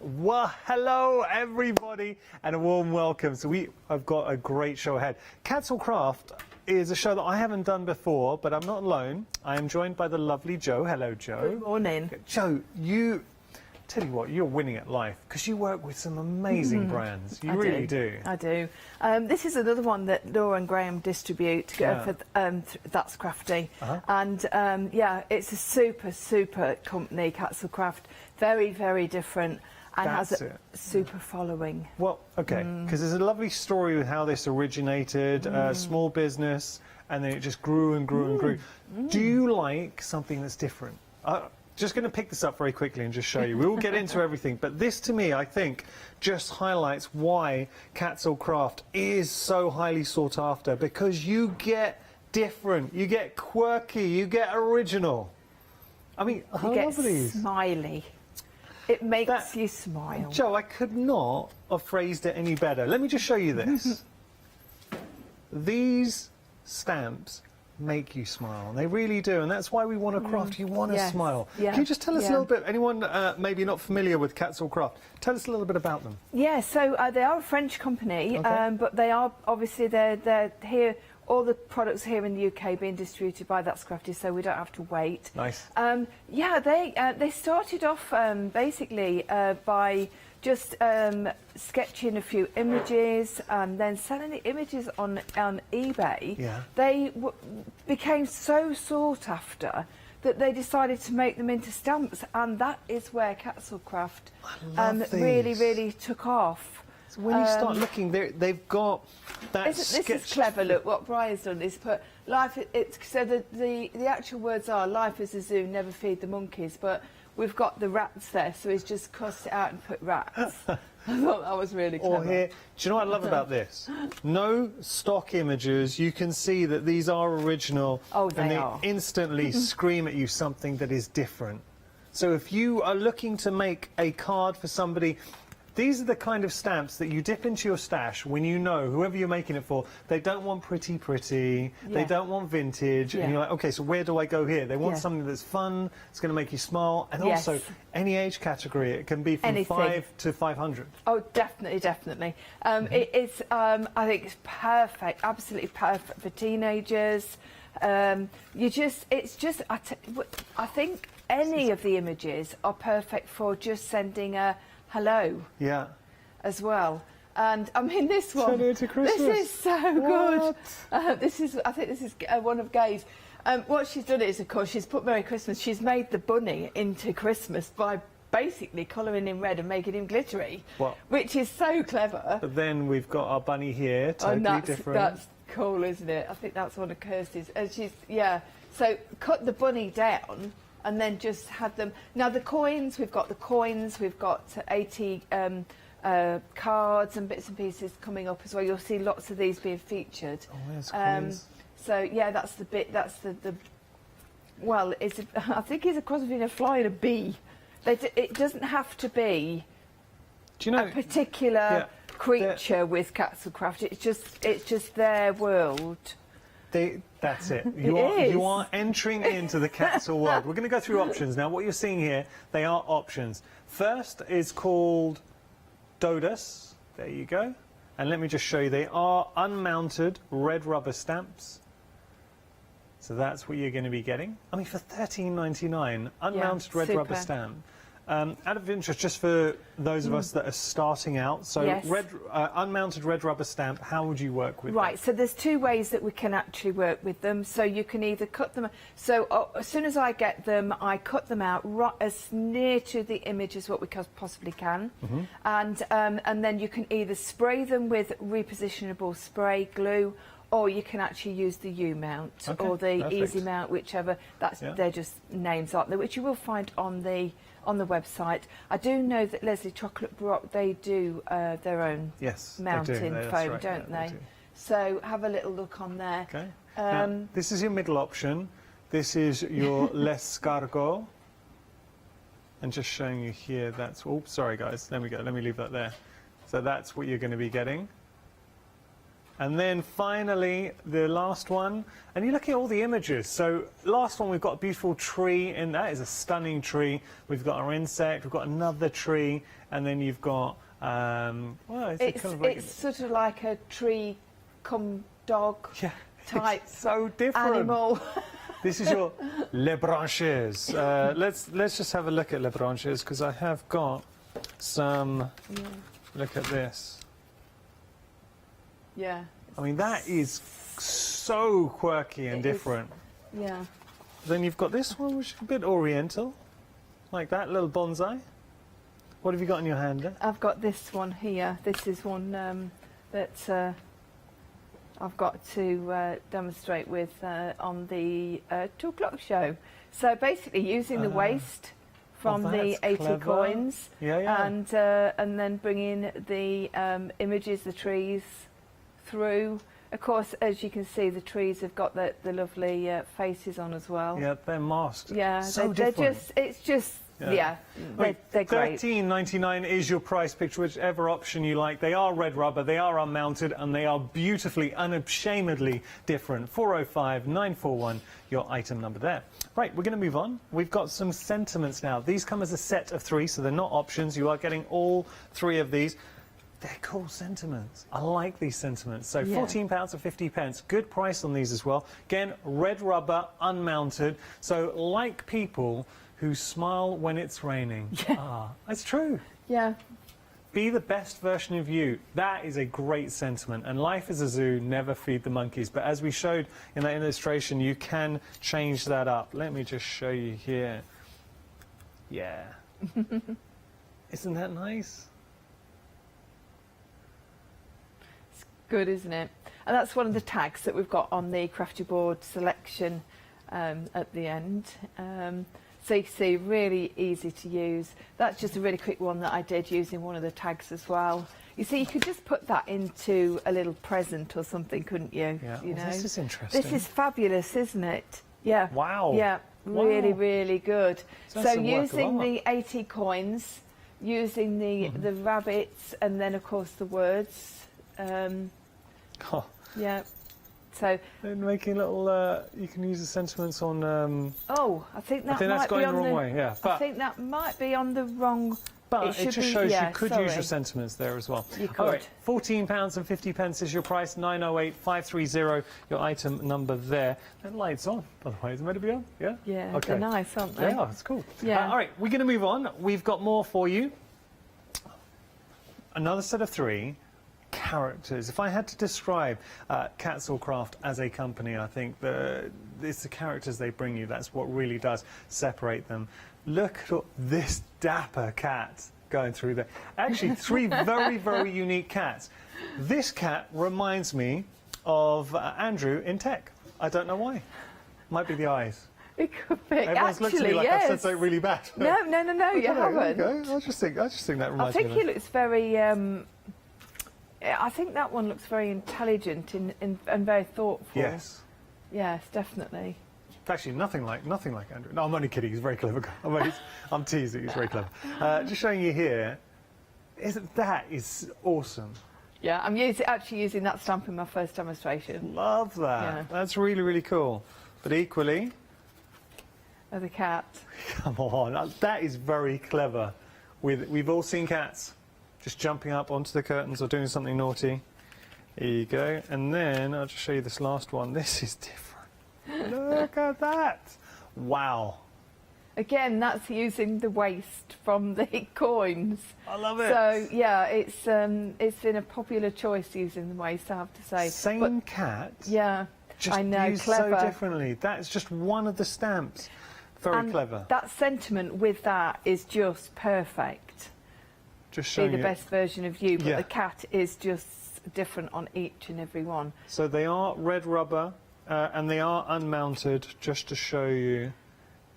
Well, hello everybody and a warm welcome. So we have got a great show ahead. CatzCraft is a show that I haven't done before, but I'm not alone. I am joined by the lovely Jo. Hello, Jo.
Good morning.
Jo, tell you what, you're winning at life because you work with some amazing brands. You really do.
I do. This is another one that Laura and Graham distribute for That's Crafty. And yeah, it's a super company, CatzCraft. Very, very different. And has a super following.
Well, okay, because there's a lovely story with how this originated, small business, and then it just grew and grew and grew. Do you like something that's different? Just going to pick this up very quickly and just show you. We'll get into everything, but this to me, I think, just highlights why CatzCraft is so highly sought after, because you get different, you get quirky, you get original. I mean,
you get smiley. It makes you smile.
Jo, I could not have phrased it any better. Let me just show you this. These stamps make you smile. They really do, and that's why we want to craft. You want to smile.
Yeah.
Can you just tell us a little bit, anyone maybe not familiar with CatzCraft, tell us a little bit about them.
Yeah, so they are a French company, but they are, obviously, they're here. All the products here in the UK being distributed by That's Crafty, so we don't have to wait.
Nice.
Yeah, they started off basically by just sketching a few images and then selling the images on eBay.
Yeah.
They became so sought after that they decided to make them into stamps, and that is where CatzCraft really took off.
So when you start looking, they've got that
This is clever. Look, what Brian's done is put life. So the actual words are life is a zoo, never feed the monkeys. But we've got the rats there, so he's just crossed it out and put rats. I thought that was really clever.
Or here, do you know what I love about this? No stock images. You can see that these are original.
Oh,
and they instantly scream at you something that is different. So if you are looking to make a card for somebody, these are the kind of stamps that you dip into your stash when you know, whoever you're making it for, they don't want pretty, they don't want vintage, and you're like, okay, so where do I go here? They want something that's fun, it's going to make you smile, and also any age category. It can be from 5 to 500.
Oh, definitely. It's, I think it's perfect, absolutely perfect for teenagers. It's just, I think any of the images are perfect for just sending a hello.
Yeah.
As well. And I mean, this one.
This
is so good. I think this is one of Gay's. What she's done is, of course, she's put Merry Christmas. She's made the bunny into Christmas by basically colouring him red and making him glittery, which is so clever.
But then we've got our bunny here, totally different.
That's cool, isn't it? I think that's one of Kirsty's. So cut the bunny down and then just had them. Now the coins, we've got 80 cards and bits and pieces coming up as well. You'll see lots of these being featured.
Oh, there's coins.
So yeah, that's the bit. That's the. Well, I think it's a cross between a fly and a bee. It doesn't have to be.
Do you know
a particular creature with CatzCraft? It's just their world.
That's it.
It
You
is.
are entering into the Catzel world. We're going to go through options now. What you're seeing here, they are options. First is called Dodas. There you go. And let me just show you, they are unmounted red rubber stamps. So that's what you're going to be getting. I mean, for $13.99, unmounted red rubber stamp. Out of interest, just for those of us that are starting out, so
Yes.
unmounted red rubber stamp, how would you work with
Right, so there's two ways that we can actually work with them. So you can either cut them, so as soon as I get them, I cut them out as near to the image as what we possibly can. And then you can either spray them with repositionable spray glue, or you can actually use the U-mount or the Easy Mount, whichever. They're just names, aren't they? Which you will find on the website. I do know that Leslie Chocolate Brock, they do their own mounting foam, don't they? So have a little look on there.
Okay. Now, this is your middle option. This is your l'escargot. And just showing you here, that's... Oh, sorry, guys. There we go. Let me leave that there. So that's what you're going to be getting. And then finally, the last one, and you're looking at all the images. So last one, we've got a beautiful tree, and that is a stunning tree. We've got our insect, we've got another tree, and then you've got, well,
it's
kind of like,
sort of like a tree cum dog type
so different.
Animal.
This is your Les Branches. Let's just have a look at Les Branches, because I have got some, look at this.
Yeah.
I mean, that is so quirky and different.
Yeah.
Then you've got this one, which is a bit oriental, like that, little bonsai. What have you got in your hand there?
I've got this one here. This is one that I've got to demonstrate with on the 2 o'clock show. So basically using the waste from the 80
clever.
coins and then bringing the images, the trees, through. Of course, as you can see, the trees have got the lovely faces on as well.
Yeah, they're masked.
Yeah,
so
they're
different.
it's just, they're great.
$13.99 is your price picture, whichever option you like. They are red rubber, they are unmounted, and they are beautifully, unashamedly different. 405-941, your item number there. Right, we're going to move on. We've got some sentiments now. These come as a set of 3, so they're not options. You are getting all 3 of these. They're cool sentiments. I like these sentiments. So £14.50. Good price on these as well. Again, red rubber, unmounted. So like people who smile when it's raining. Ah, that's true.
Yeah.
Be the best version of you. That is a great sentiment. And life is a zoo, never feed the monkeys. But as we showed in that illustration, you can change that up. Let me just show you here. Yeah. Isn't that nice?
Good, isn't it? And that's one of the tags that we've got on the Crafty Board selection at the end. So you can see, really easy to use. That's just a really quick one that I did using one of the tags as well. You see, you could just put that into a little present or something, couldn't you?
Yeah,
you know?
This is interesting.
This is fabulous, isn't it? Yeah.
Wow.
Yeah, really, really good.
So
using the 80 coins, using the rabbits, and then, of course, the words. Yeah. So
and making little, you can use the sentiments on.
I think that
that's
might
going
be on
the wrong way. Yeah,
I think that might be on the wrong.
But it just shows you could use
sorry.
your sentiments there as well.
You could.
All right, £14.50 is your price. 908-530 your item number there. That light's on, by the way. Is it meant to be on? Yeah.
Yeah.
Okay.
They're nice, aren't they?
Yeah, it's cool.
Yeah.
All right, we're going to move on. We've got more for you. Another set of 3. Characters. If I had to describe CatzCraft as a company, I think it's the characters they bring you. That's what really does separate them. Look at this dapper cat going through there. Actually, 3 very, very unique cats. This cat reminds me of Andrew in tech. I don't know why. Might be the eyes.
It could be.
Everyone's looked at me like I've said something really bad.
No, you haven't.
Okay. I just think that reminds
I
me
think
of
he looks very. I think that one looks very intelligent and very thoughtful.
Yes.
Yes, definitely.
Actually, nothing like Andrew. No, I'm only kidding. He's a very clever guy. I'm teasing. He's very clever. Just showing you here. That is awesome.
Yeah, I'm actually using that stamp in my first demonstration.
Love that.
Yeah.
That's really, really cool. But equally...
Of the cat.
Come on, that is very clever. We've all seen cats just jumping up onto the curtains or doing something naughty. Here you go. And then I'll just show you this last one. This is different. Look at that. Wow.
Again, that's using the waste from the coins.
I love it.
So yeah, it's been a popular choice using the waste, I have to say.
Same cat.
Yeah,
just
I know,
used
clever.
so differently. That's just one of the stamps. Very clever.
That sentiment with that is just perfect.
Just
Be
showing
the
you.
best version of you, but
Yeah.
the cat is just different on each and every one.
So they are red rubber and they are unmounted, just to show you.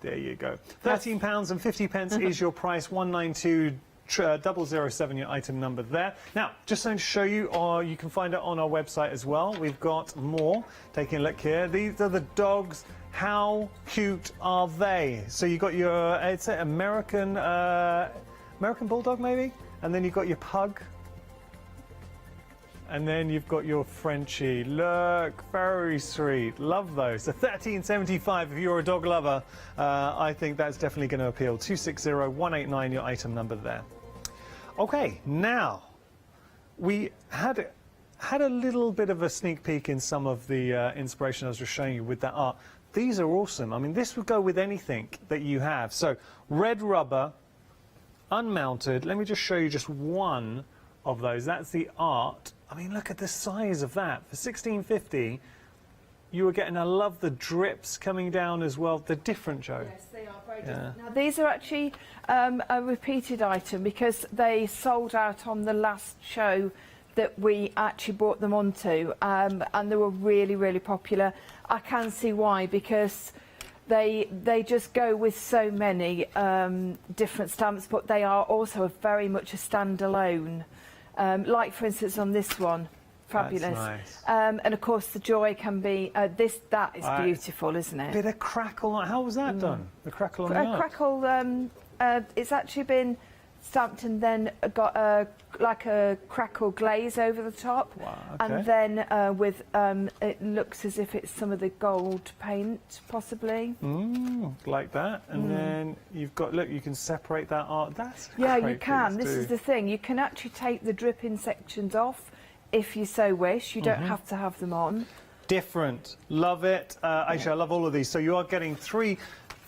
There you go. £13.50 is your price. 192-007, your item number there. Now, just something to show you, or you can find it on our website as well. We've got more. Taking a look here. These are the dogs. How cute are they? So you got your, it's an American Bulldog maybe, and then you've got your Pug. And then you've got your Frenchie. Look, very sweet. Love those. So $13.75 if you're a dog lover. I think that's definitely going to appeal. 260189, your item number there. Okay, now we had a little bit of a sneak peek in some of the inspiration I was just showing you with that art. These are awesome. I mean, this would go with anything that you have. So red rubber, unmounted. Let me just show you just one of those. That's the art. I mean, look at the size of that. For $16.50, you were getting, I love the drips coming down as well. They're different, Joe.
Yes, they are very different. Now, these are actually a repeated item because they sold out on the last show that we actually brought them onto, and they were really, really popular. I can see why, because they just go with so many different stamps, but they are also very much a standalone. Like, for instance, on this one, fabulous.
That's nice.
And of course, the joy can be that is beautiful, isn't it?
Bit of crackle. How was that done? The crackle on the art?
Crackle. It's actually been stamped and then got like a crackle glaze over the top.
Wow, okay.
And then with it looks as if it's some of the gold paint, possibly.
Like that. And then you've got, look, you can separate that art. That's
Yeah,
great
you can.
thing to
This
do.
is the thing. You can actually take the dripping sections off if you so wish. You don't have to have them on.
Different. Love it. Actually, I love all of these. So you are getting three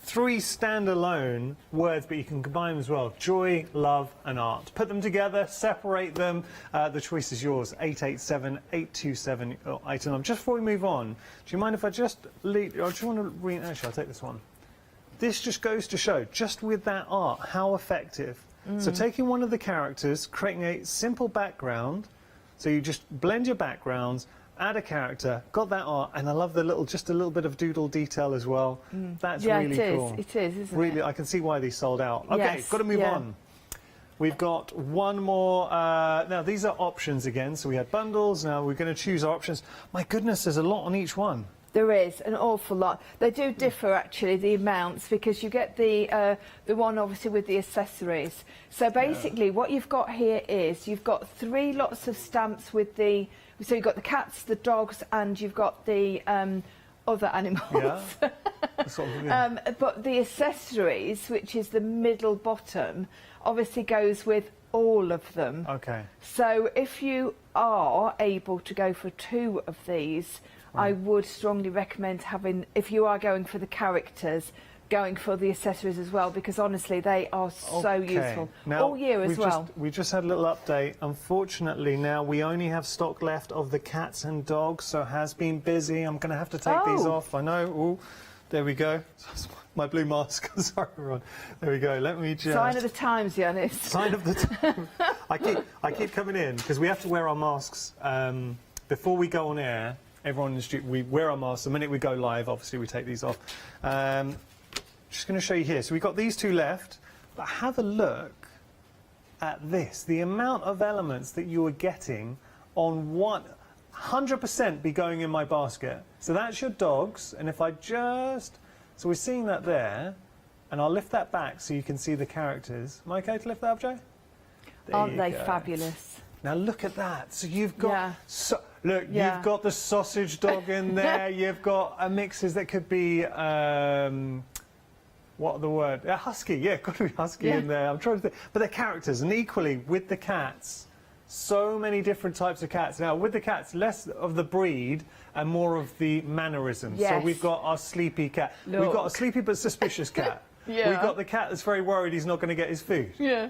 standalone words, but you can combine them as well. Joy, love, and art. Put them together, separate them. The choice is yours. 887-827 item number. Just before we move on, do you mind if I just leave? I just want to read. Actually, I'll take this one. This just goes to show, just with that art, how effective. So taking one of the characters, creating a simple background. So you just blend your backgrounds, add a character, got that art, and I love the just a little bit of doodle detail as well. That's really cool.
It is, isn't
really,
it?
I can see why these sold out. Okay,
Yes,
got to move
yeah.
on. We've got one more. Now, these are options again. So we had bundles. Now we're going to choose our options. My goodness, there's a lot on each one.
There is an awful lot. They do differ, actually, the amounts, because you get the one, obviously, with the accessories. So basically, what you've got here is you've got 3 lots of stamps with the... So you've got the cats, the dogs, and you've got the other animals.
Yeah. Sort of, yeah.
But the accessories, which is the middle bottom, obviously goes with all of them.
Okay.
So if you are able to go for 2 of these, I would strongly recommend having, if you are going for the characters, going for the accessories as well, because honestly they are so useful.
Now,
all year as well.
We just had a little update. Unfortunately, now we only have stock left of the cats and dogs, so it has been busy. I'm going to have to take these off. I know. Ooh, there we go. My blue mask. Sorry, Ron. There we go. Let me just...
Sign of the times, Yanis.
Sign of the times. I keep coming in because we have to wear our masks before we go on air. Everyone in the street, we wear our masks. The minute we go live, obviously, we take these off. Just going to show you here. So we've got these 2 left, but have a look at this. The amount of elements that you are getting on one, 100% be going in my basket. So that's your dogs, and if I just... So we're seeing that there, and I'll lift that back so you can see the characters. Am I okay to lift that up, Joe? There
Aren't
you
they
go.
fabulous?
Now look at that. So you've got...
Yeah.
Look, you've got the sausage dog in there. You've got mixes that could be, what are the word? Husky. Yeah, got to be husky in there. I'm trying to think. But they're characters, and equally with the cats, so many different types of cats. Now with the cats, less of the breed and more of the mannerisms.
Yes.
So we've got our sleepy cat.
Look.
We've got a sleepy but suspicious cat.
Yeah.
We've got the cat that's very worried he's not going to get his food.
Yeah.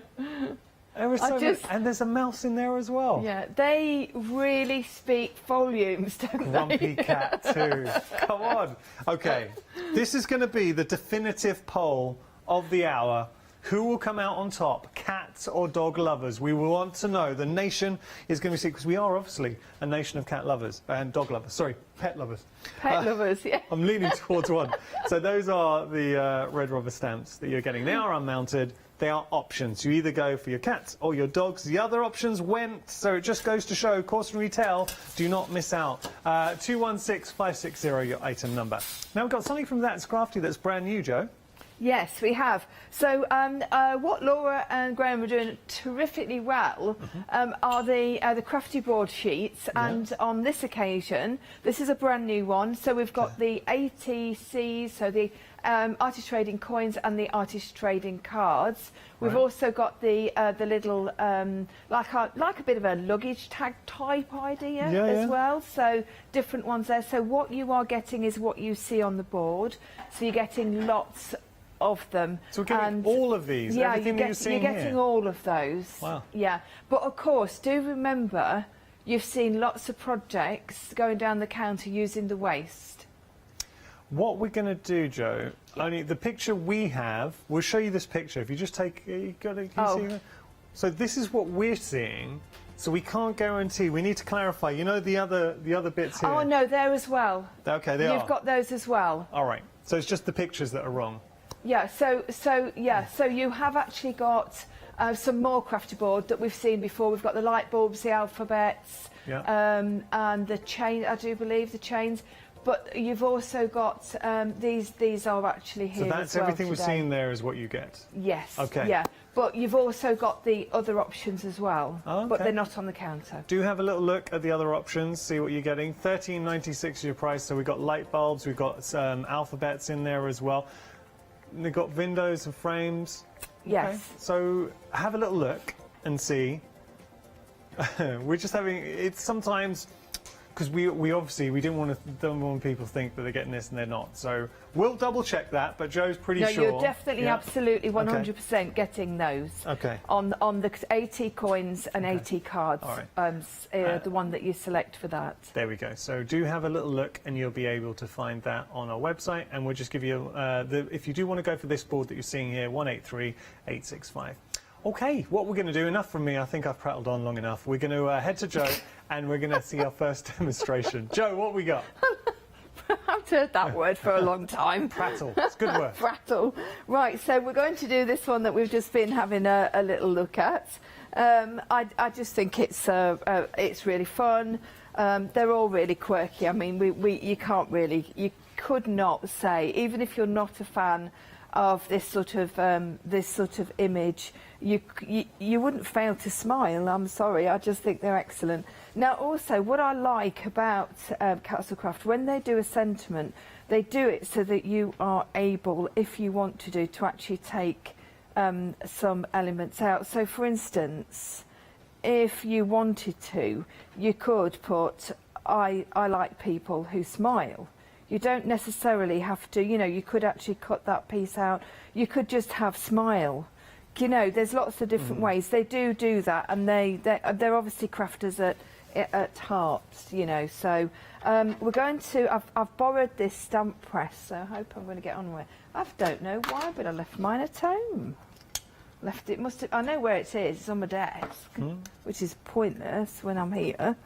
And there's a mouse in there as well.
Yeah, they really speak volumes, don't they?
Grumpy cat too. Come on. Okay, this is going to be the definitive poll of the hour. Who will come out on top, cats or dog lovers? We will want to know. The nation is going to see, because we are obviously a nation of cat lovers and dog lovers. Sorry, pet lovers.
Pet lovers, yeah.
I'm leaning towards one. So those are the red rubber stamps that you're getting. They are unmounted. They are options. You either go for your cats or your dogs. The other options went, so it just goes to show, cautionary tale, do not miss out. 216560, your item number. Now we've got something from That's Crafty that's brand new, Joe.
Yes, we have. So what Laura and Graham are doing terrifically well are the crafty broadsheets, and on this occasion, this is a brand new one. So we've got the ATCs, so the artist trading coins and the artist trading cards. We've also got the little like a bit of a luggage tag type idea as well. So different ones there. So what you are getting is what you see on the board. So you're getting lots of them.
So we're getting all of these, everything that you're seeing
you're getting all of those.
Wow.
Yeah, but of course, do remember, you've seen lots of projects going down the counter using the waste.
What we're going to do, Joe, only the picture we have, we'll show you this picture. If you just take, can you see that? So this is what we're seeing. So we can't guarantee. We need to clarify. You know the other bits here.
Oh no, there as well.
Okay, they are.
You've got those as well.
All right. So it's just the pictures that are wrong.
Yeah. So you have actually got some more crafty board that we've seen before. We've got the light bulbs, the alphabets, and the chain. I do believe the chains. But you've also got these are actually here.
So that's
as well
everything
today.
we're seeing there is what you get.
Yes.
Okay.
Yeah. But you've also got the other options as well.
Okay.
But they're not on the counter.
Do have a little look at the other options, see what you're getting. $13.96 is your price. So we've got light bulbs, we've got alphabets in there as well. They've got windows and frames.
Yes.
Okay. So have a little look and see. We're just having, it's sometimes, because we obviously don't want people to think that they're getting this and they're not. So we'll double check that, but Joe's pretty sure.
No, you're definitely absolutely 100% getting those.
Okay.
On the AT coins and AT cards.
All right.
The one that you select for that.
There we go. So do have a little look and you'll be able to find that on our website, and we'll just give you, if you do want to go for this board that you're seeing here, 183865. Okay, what we're going to do, enough from me, I think I've prattled on long enough. We're going to head to Joe and we're going to see our first demonstration. Joe, what we got?
I've heard that word for a long time.
Prattle, it's a good word.
Prattle. Right, so we're going to do this one that we've just been having a little look at. I just think it's really fun. They're all really quirky. I mean, you could not say, even if you're not a fan of this sort of image, you wouldn't fail to smile. I'm sorry, I just think they're excellent. Now, also, what I like about CatzCraft, when they do a sentiment, they do it so that you are able, if you want to actually take some elements out. So, for instance, if you wanted to, you could put, I like people who smile. You don't necessarily have to, you could actually cut that piece out. You could just have smile. There's lots of different ways. They do that, and they're obviously crafters at heart, So we're going to, I've borrowed this stamp press, so I hope I'm going to get on with it. I don't know why, but I left mine at home. I know where it is. It's on my desk, which is pointless when I'm here.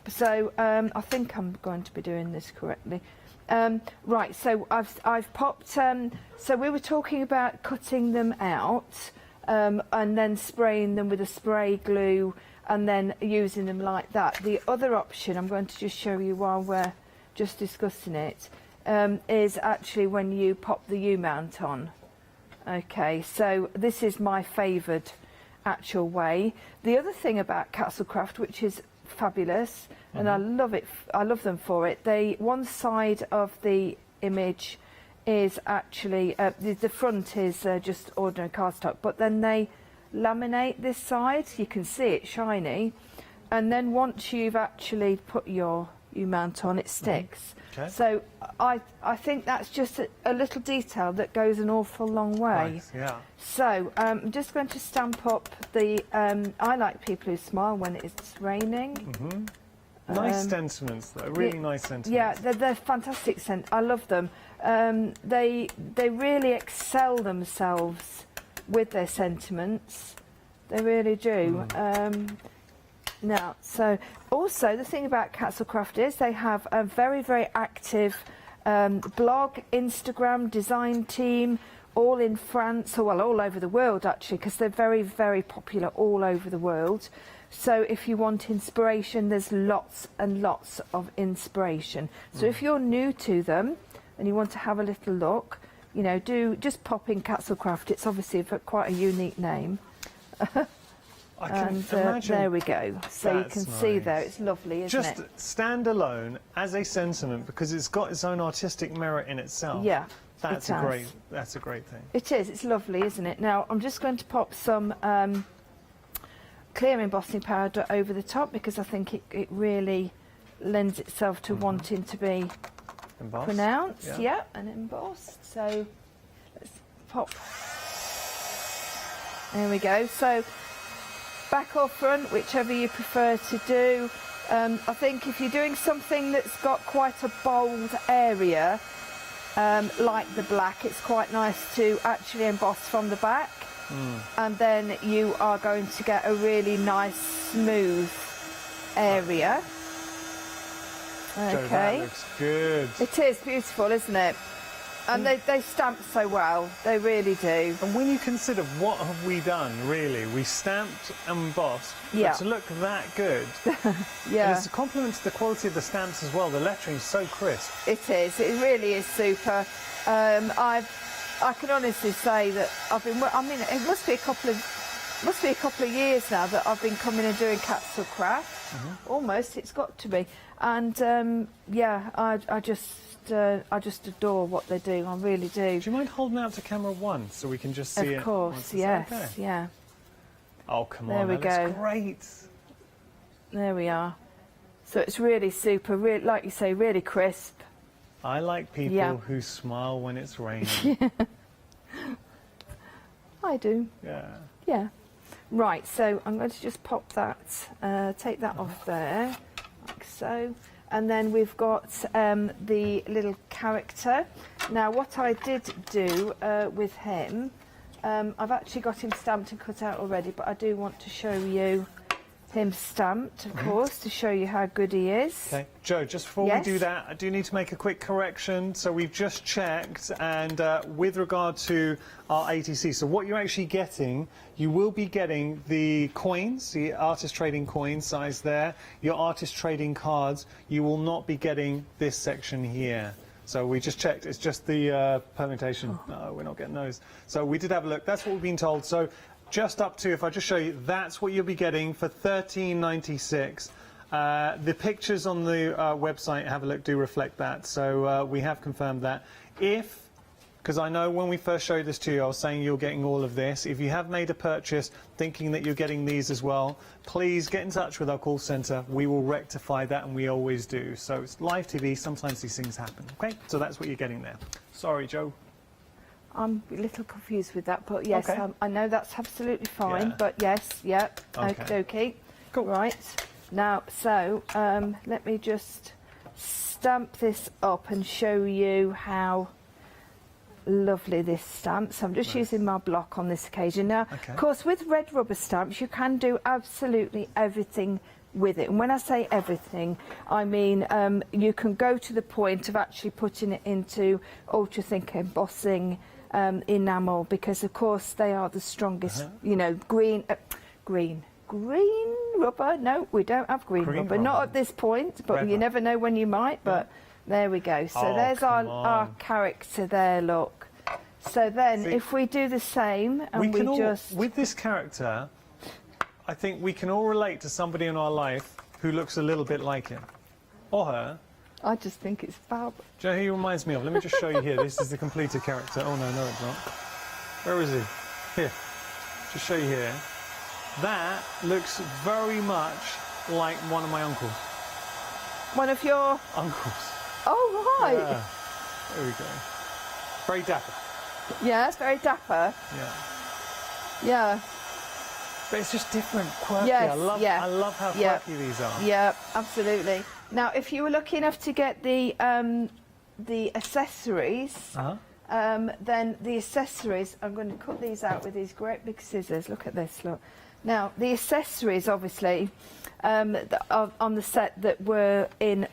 So I think I'm going to be doing this correctly. Right, so I've popped. So we were talking about cutting them out and then spraying them with a spray glue and then using them like that. The other option, I'm going to just show you while we're just discussing it, is actually when you pop the U-mount on. Okay, so this is my favoured actual way. The other thing about CatzCraft, which is fabulous, and I love it, I love them for it, one side of the image is actually, the front is just ordinary cardstock, but then they laminate this side, you can see it shiny, and then once you've actually put you mount on, it sticks.
Okay.
So I think that's just a little detail that goes an awful long way.
Nice, yeah.
So I'm just going to stamp up the, I like people who smile when it's raining.
Nice sentiments though, really nice sentiments.
Yeah, they're fantastic. I love them. They really excel themselves with their sentiments. They really do. Now, so also the thing about CatzCraft is they have a very, very active blog, Instagram, design team, all in France, or well, all over the world actually, because they're very, very popular all over the world. So if you want inspiration, there's lots and lots of inspiration. So if you're new to them and you want to have a little look, you know, just pop in CatzCraft. It's obviously quite a unique name.
I can
and
imagine.
there we go. So you can see there, it's lovely, isn't it?
Just stand alone as a sentiment because it's got its own artistic merit in itself.
Yeah,
that's a great thing.
It is. It's lovely, isn't it? Now I'm just going to pop some clear embossing powder over the top because I think it really lends itself to wanting to be
embossed,
pronounced, yeah, and embossed. So let's pop. There we go. So back or front, whichever you prefer to do. I think if you're doing something that's got quite a bold area, like the black, it's quite nice to actually emboss from the back. And then you are going to get a really nice smooth area. Okay.
So that looks good.
It is beautiful, isn't it? And they stamp so well, they really do.
And when you consider what have we done, really, we stamped and embossed, but to look that good, and it's a compliment to the quality of the stamps as well. The lettering's so crisp.
It is. It really is super. I can honestly say that I've been. I mean, it must be a couple of years now that I've been coming and doing CatzCraft. Almost, it's got to be. And yeah, I just adore what they do. I really do.
Do you mind holding out to camera one so we can just see it?
Of course, yes,
okay?
yeah.
Oh, come
there
on,
we
that
go.
looks great.
There we are. So it's really super, like you say, really crisp.
I like people who smile when it's raining.
I do.
Yeah.
Yeah. Right, so I'm going to just pop that, take that off there, like so. And then we've got the little character. Now, what I did do with him, I've actually got him stamped and cut out already, but I do want to show you him stamped, of course, to show you how good he is.
Okay, Joe, just before we do that, I do need to make a quick correction. So we've just checked, and with regard to our ATC, so what you're actually getting, you will be getting the coins, the artist trading coin size there, your artist trading cards. You will not be getting this section here. So we just checked, it's just the permutation. No, we're not getting those. So we did have a look, that's what we've been told. So just up to, if I just show you, that's what you'll be getting for $13.96. The pictures on the website, have a look, do reflect that. So we have confirmed that. Because I know when we first showed this to you, I was saying you're getting all of this. If you have made a purchase thinking that you're getting these as well, please get in touch with our call centre. We will rectify that, and we always do. So it's live TV, sometimes these things happen. Okay, so that's what you're getting there. Sorry, Joe.
I'm a little confused with that, but yes, I know that's absolutely fine. But yes, okay. Cool. Right, now, so let me just stamp this up and show you how lovely this stamps. I'm just using my block on this occasion. Now, of course, with red rubber stamps, you can do absolutely everything with it. And when I say everything, I mean you can go to the point of actually putting it into ultra thick embossing enamel, because of course they are the strongest. You know, green rubber. No, we don't have green rubber. Not at this point, but you never know when you might. But there we go. So there's our character there. Look. So then, if we do the same, and
we just with this character, I think we can all relate to somebody in our life who looks a little bit like him. Or her.
I just think it's fab.
Do you know who he reminds me of? Let me just show you here. This is the completed character. Oh, no, it's not. Where is he? Here. Just show you here. That looks very much like one of my uncles.
One of your...
Uncles.
Oh, right.
Yeah. There we go. Very dapper.
Yeah, it's very dapper.
Yeah.
Yeah.
But it's just different, quirky.
Yes,
I love how quirky these are.
Yeah, absolutely. Now, if you were lucky enough to get the accessories, then the accessories, I'm going to cut these out with these great big scissors. Look at this, look. Now, the accessories, obviously, on the set that were in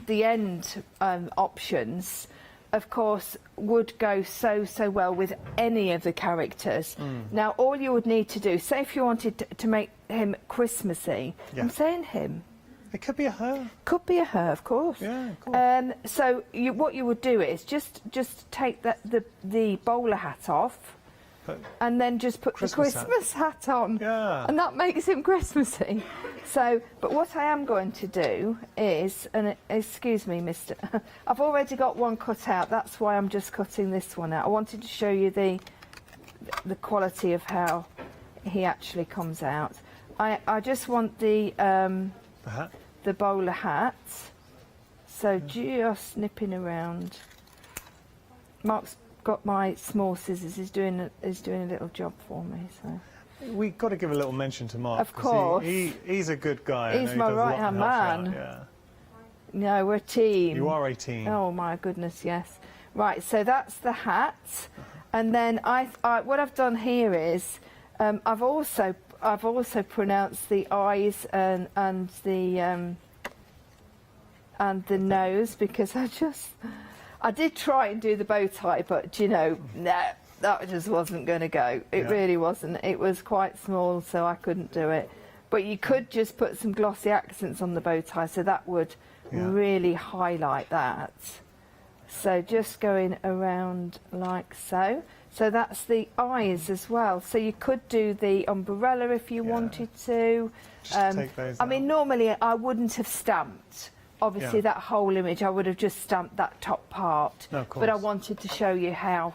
the end options, of course, would go so well with any of the characters. Now, all you would need to do, say if you wanted to make him Christmassy, I'm saying him.
It could be a her.
Could be a her, of course.
Yeah, of course.
So what you would do is just take the bowler hat off, and then just put the Christmas hat on.
Yeah.
And that makes him Christmassy. So, but what I am going to do is, and excuse me, mister, I've already got one cut out, that's why I'm just cutting this one out. I wanted to show you the quality of how he actually comes out. I just want the bowler hat. So just nipping around. Mark's got my small scissors. He's doing a little job for me. So
we've got to give a little mention to Mark.
Of course,
he's a good guy.
He's my right hand man.
Yeah.
No, we're a team.
You are a team.
Oh my goodness, yes. Right, so that's the hat, and then what I've done here is I've also pronounced the eyes and the nose, because I did try and do the bow tie, but you know, no, that just wasn't going to go. It really wasn't. It was quite small, so I couldn't do it. But you could just put some glossy accents on the bow tie, so that would really highlight that. So just going around like so. So that's the eyes as well. So you could do the umbrella if you wanted to.
Take those
I mean, normally I wouldn't have stamped. Obviously, that whole image, I would have just stamped that top part.
No, of course.
But I wanted to show you how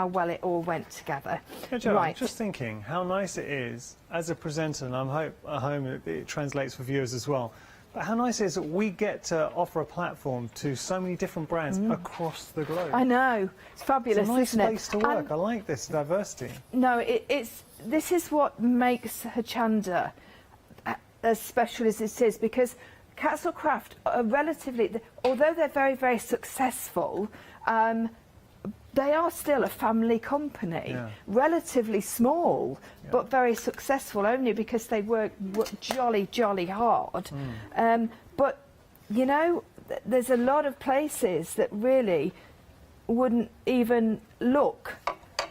well it all went together.
Yeah, Joe, I'm just thinking how nice it is as a presenter, and I hope it translates for viewers as well. But how nice it is that we get to offer a platform to so many different brands across the globe.
I know, it's fabulous,
it's a nice
isn't it?
place to work. I like this diversity.
No, this is what makes Hochanda as special as it is, because CatzCraft are relatively, although they're very, very successful, they are still a family company, relatively small, but very successful, only because they work jolly, jolly hard. But, you know, there's a lot of places that really wouldn't even look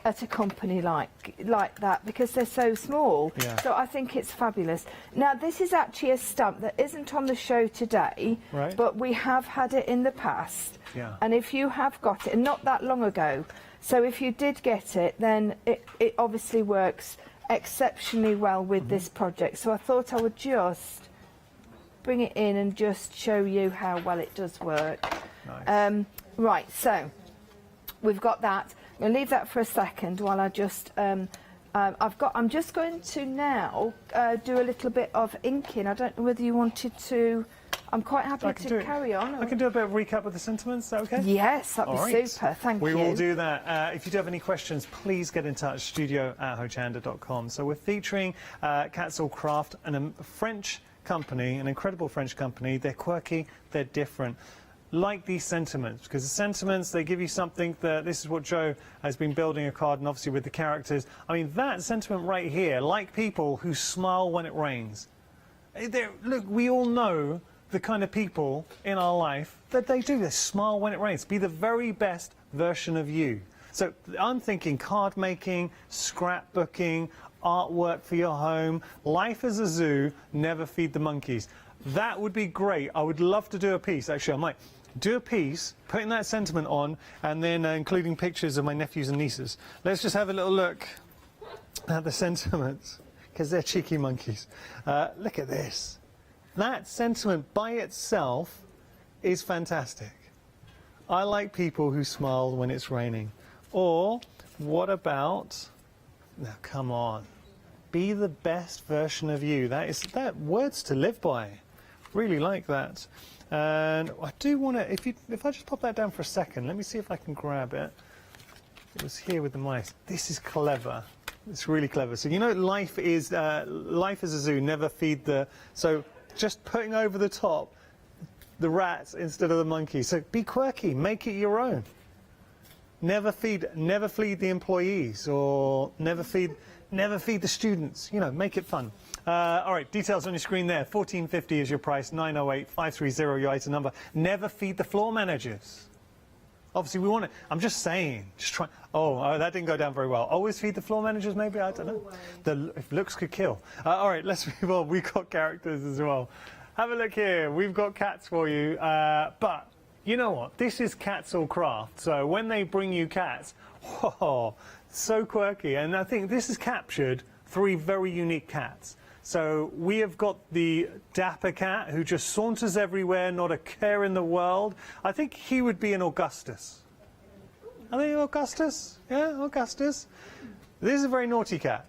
at a company like that, because they're so small. So I think it's fabulous. Now, this is actually a stamp that isn't on the show today, but we have had it in the past. And if you have got it, and not that long ago, so if you did get it, then it obviously works exceptionally well with this project. So I thought I would just bring it in and just show you how well it does work.
Nice.
Right, so we've got that. I'm going to leave that for a second while I just, I'm just going to now do a little bit of inking. I don't know whether you wanted to, I'm quite happy to carry on.
I can do a bit of recap of the sentiments, is that okay?
Yes, that'd be super, thank you.
We will do that. If you do have any questions, please get in touch, studio@hochanda.com. So we're featuring CatzCraft, a French company, an incredible French company. They're quirky, they're different. Like these sentiments, because the sentiments, they give you something that, this is what Joe has been building a card, and obviously with the characters. I mean, that sentiment right here, like people who smile when it rains. Look, we all know the kind of people in our life that they do. They smile when it rains. Be the very best version of you. So I'm thinking card making, scrapbooking, artwork for your home, life as a zoo, never feed the monkeys. That would be great. I would love to do a piece. Actually, I might do a piece, putting that sentiment on, and then including pictures of my nephews and nieces. Let's just have a little look at the sentiments. because they're cheeky monkeys. Look at this. That sentiment by itself is fantastic. I like people who smile when it's raining. Or what about, now come on, be the best version of you. That words to live by. Really like that. And I do want to, if I just pop that down for a second, let me see if I can grab it. It was here with the mice. This is clever. It's really clever. So you know, life is a zoo. Never feed the. So just putting over the top the rats instead of the monkeys. So be quirky. Make it your own. Never feed the employees, or never feed the students. You know, make it fun. All right, details on your screen there. $14.50 is your price. 908-530 your item number. Never feed the floor managers. Obviously, we want it. I'm just saying. Just try. Oh, that didn't go down very well. Always feed the floor managers, maybe? I don't know. If looks could kill. All right, let's move on. We've got characters as well. Have a look here. We've got cats for you. But you know what? This is CatzCraft. So when they bring you cats, oh, so quirky. And I think this has captured 3 very unique cats. So we have got the dapper cat who just saunters everywhere, not a care in the world. I think he would be an Augustus. I think Augustus? Yeah, Augustus. This is a very naughty cat.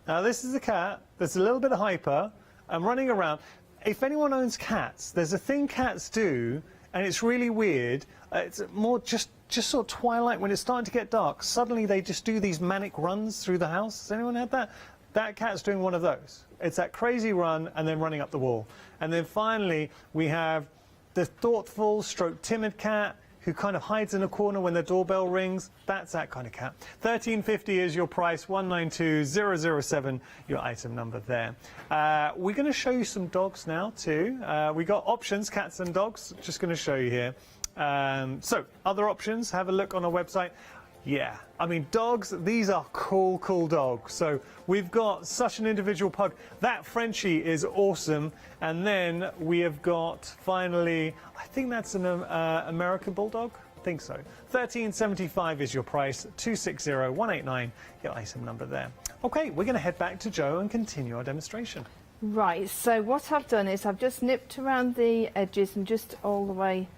Now this is a cat that's a little bit hyper and running around. If anyone owns cats, there's a thing cats do, and it's really weird. It's more just sort of twilight, when it's starting to get dark. Suddenly they just do these manic runs through the house. Has anyone had that? That cat's doing one of those. It's that crazy run and then running up the wall. And then finally, we have the thoughtful stroke timid cat who kind of hides in a corner when the doorbell rings. That's that kind of cat. $13.50 is your price. 192007, your item number there. We're going to show you some dogs now too. We got options, cats and dogs. Just going to show you here. So other options, have a look on our website. Yeah, I mean, dogs, these are cool dogs. So we've got such an individual pug. That Frenchie is awesome. And then we have got, finally, I think that's an American Bulldog. I think so. $13.75 is your price. 260189, your item number there. Okay, we're going to head back to Jo and continue our demonstration.
Right, so what I've done is I've just nipped around the edges and just all the way,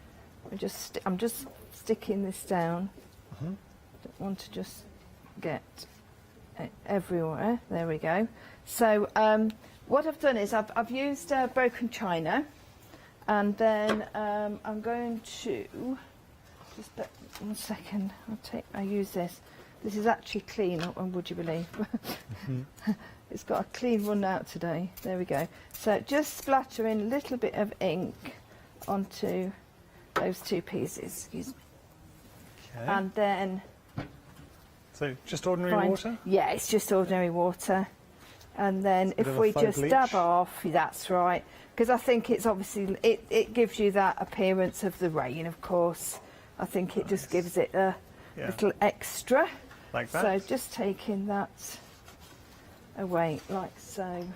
I'm just sticking this down. Don't want to just get it everywhere. There we go. So what I've done is I've used broken china, and then I'm going to just 1 second. I use this. This is actually clean, would you believe? It's got a clean run out today. There we go. So just splattering a little bit of ink onto those 2 pieces. Excuse me.
Okay.
And then.
So just ordinary water?
Yeah, it's just ordinary water. And then if we just dab off, that's right. Because I think it's obviously, it gives you that appearance of the rain, of course. I think it just gives it a little extra.
Like that?
So just taking that away, like so.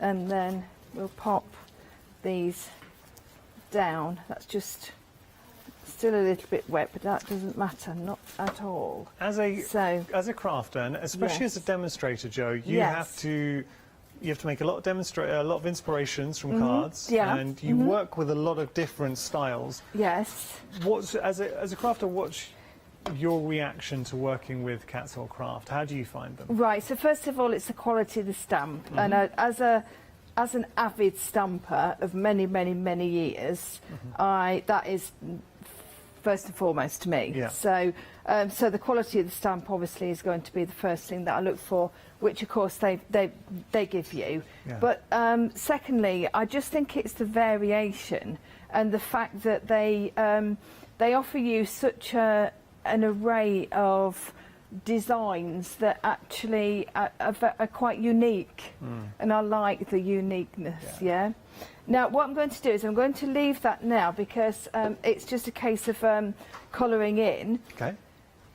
And then we'll pop these down. That's just still a little bit wet, but that doesn't matter, not at all.
As a crafter, and especially as a demonstrator, Jo, you have to make a lot of inspirations from cards, and you work with a lot of different styles.
Yes.
As a crafter, what's your reaction to working with CatzCraft? How do you find them?
Right. So first of all, it's the quality of the stamp, and as an avid stamper of many years, that is first and foremost to me. So so the quality of the stamp obviously is going to be the first thing that I look for, which of course they give you. But secondly, I just think it's the variation and the fact that they offer you such an array of designs that actually are quite unique, and I like the uniqueness. Now what I'm going to do is I'm going to leave that now, because it's just a case of colouring in.
Okay.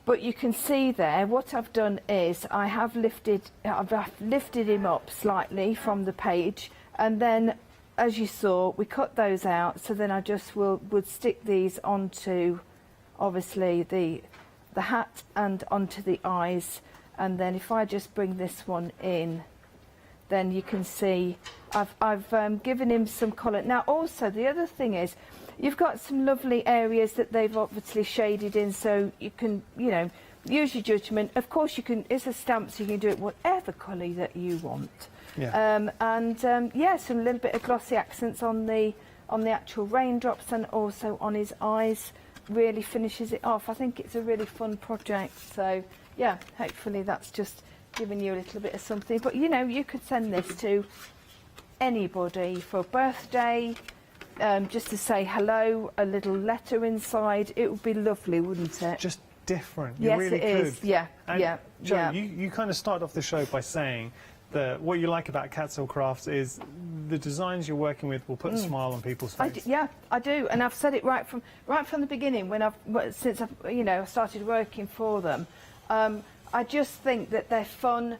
But you can see there what I've done is I've lifted him up slightly from the page, and then as you saw we cut those out, so then I just would stick these onto obviously the hat and onto the eyes, and then if I just bring this one in then you can see I've given him some colour. Now also the other thing is you've got some lovely areas that they've obviously shaded in, so you can, you know, use your judgment. Of course you can, it's a stamp so you can do it whatever colour that you want.
Yeah.
Yeah, some little bit of glossy accents on the actual raindrops and also on his eyes really finishes it off. I think it's a really fun project, so yeah, hopefully that's just giving you a little bit of something. But you know, you could send this to anybody for a birthday, just to say hello, a little letter inside. It would be lovely, wouldn't it?
Just different.
Yes,
you really
it
could.
is. Yeah,
And
yeah,
Jo,
yeah.
you kind of start off the show by saying that what you like about CatzCraft is the designs you're working with will put a smile on people's face.
Yeah, I do, and I've said it right from the beginning when since I've started working for them. I just think that they're fun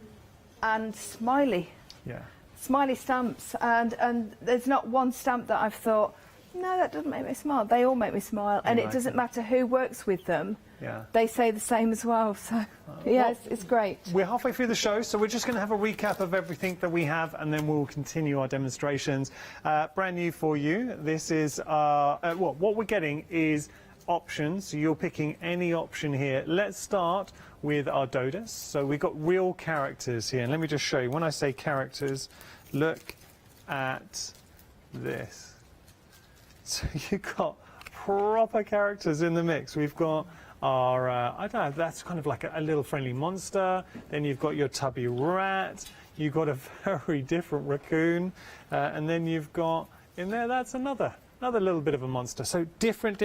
and smiley.
Yeah.
Smiley stamps, and there's not one stamp that I've thought, no, that doesn't make me smile. They all make me smile, and it doesn't matter who works with them.
Yeah.
They say the same as well. So yeah,
well,
it's great.
We're halfway through the show, so we're just going to have a recap of everything that we have, and then we'll continue our demonstrations. Brand new for you. This is what we're getting is options. So you're picking any option here. Let's start with our Dodas. So we've got real characters here, and let me just show you. When I say characters, look at this. So you've got proper characters in the mix. We've got our, I don't know, that's kind of like a little friendly monster. Then you've got your tubby rat. You've got a very different raccoon. And then you've got, in there, that's another little bit of a monster. So different.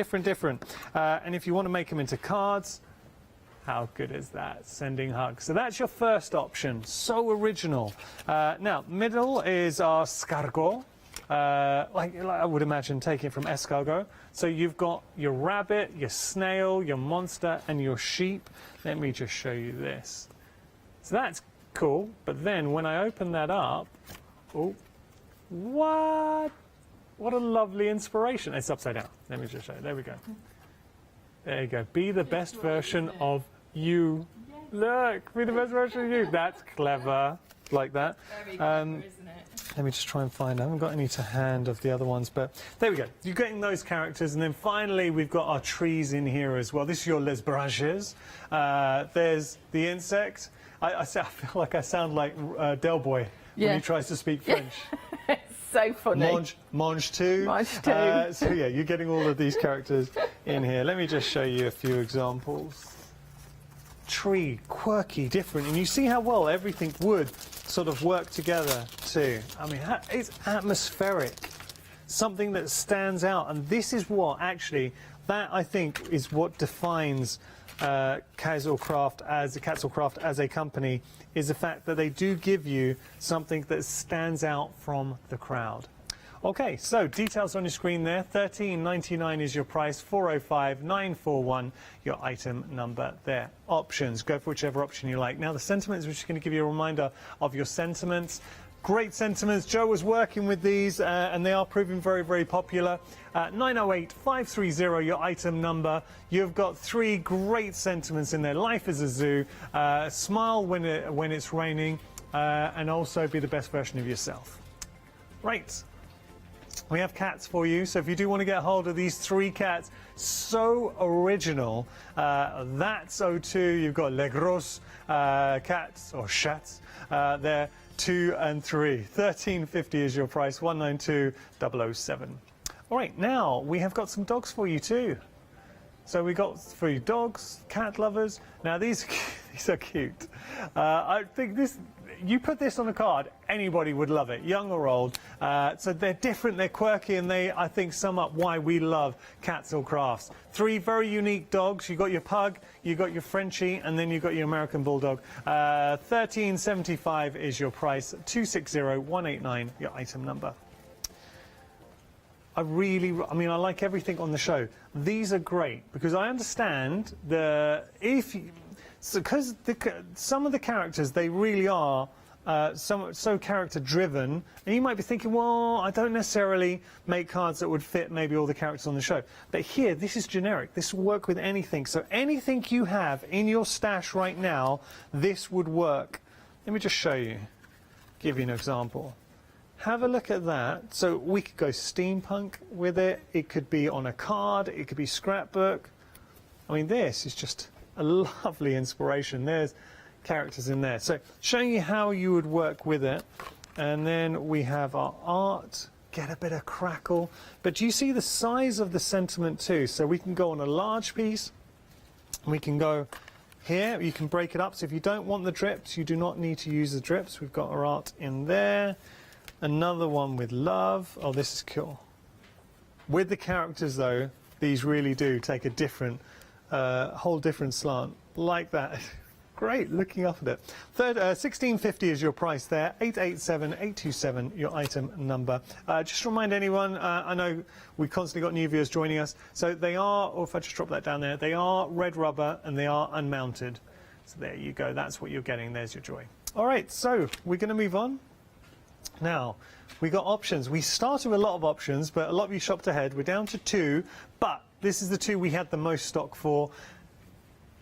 And if you want to make them into cards, how good is that? Sending hugs. So that's your first option. So original. Now, middle is our Scargot. Like I would imagine taking it from escargot. So you've got your rabbit, your snail, your monster, and your sheep. Let me just show you this. So that's cool, but then when I open that up, oh, what a lovely inspiration. It's upside down. Let me just show you. There we go. There you go. Be the best version of you. Look, be the best version of you. That's clever. Like that.
Very clever, isn't it?
Let me just try and find. I haven't got any to hand of the other ones, but there we go. You're getting those characters, and then finally we've got our trees in here as well. This is your les branches. There's the insect. I feel like I sound like Del Boy when he tries to speak French.
It's so funny.
Mange too. So yeah, you're getting all of these characters in here. Let me just show you a few examples. Tree, quirky, different, and you see how well everything would sort of work together too. I mean, it's atmospheric, something that stands out, and this is what actually, that I think is what defines CatzCraft as a company, is the fact that they do give you something that stands out from the crowd. Okay, so details on your screen there. $13.99 is your price. 405-941 your item number there. Options, go for whichever option you like. Now the sentiments, we're just going to give you a reminder of your sentiments. Great sentiments. Joe was working with these and they are proving very, very popular. 908-530 your item number. You've got 3 great sentiments in there. Life is a zoo, smile when it's raining, and also be the best version of yourself. Right. We have cats for you, so if you do want to get hold of these 3 cats, so original. That's O2. You've got Les Gros cats, or chats, there, 2 and 3. $13.50 is your price, 192-007. All right, now we have got some dogs for you too. So we got for you dogs, cat lovers. Now these are cute. I think you put this on a card, anybody would love it, young or old. So they're different, they're quirky, and they, I think, sum up why we love CatzCraft. 3 very unique dogs. You got your pug, you got your Frenchie, and then you got your American Bulldog. $13.75 is your price. 260-189 your item number. I like everything on the show. These are great because I understand because some of the characters, they really are so character driven, and you might be thinking, well, I don't necessarily make cards that would fit maybe all the characters on the show. But here, this is generic. This will work with anything. So anything you have in your stash right now, this would work. Let me just show you. give you an example. Have a look at that. So we could go steampunk with it. It could be on a card. It could be scrapbook. I mean, this is just a lovely inspiration. There's characters in there. So showing you how you would work with it. And then we have our art. Get a bit of crackle. But do you see the size of the sentiment too? So we can go on a large piece. We can go here. You can break it up. So if you don't want the drips, you do not need to use the drips. We've got our art in there. Another one with love. Oh, this is cool. With the characters, though, these really do take a different, whole different slant. Like that. Great, looking up at it. $16.50 is your price there. 887-827, your item number. Just to remind anyone, I know we've constantly got new viewers joining us. So they are, or if I just drop that down there, they are red rubber and they are unmounted. So there you go. That's what you're getting. There's your joy. All right, so we're going to move on. Now, we got options. We started with a lot of options, but a lot of you shopped ahead. We're down to 2, but this is the 2 we had the most stock for,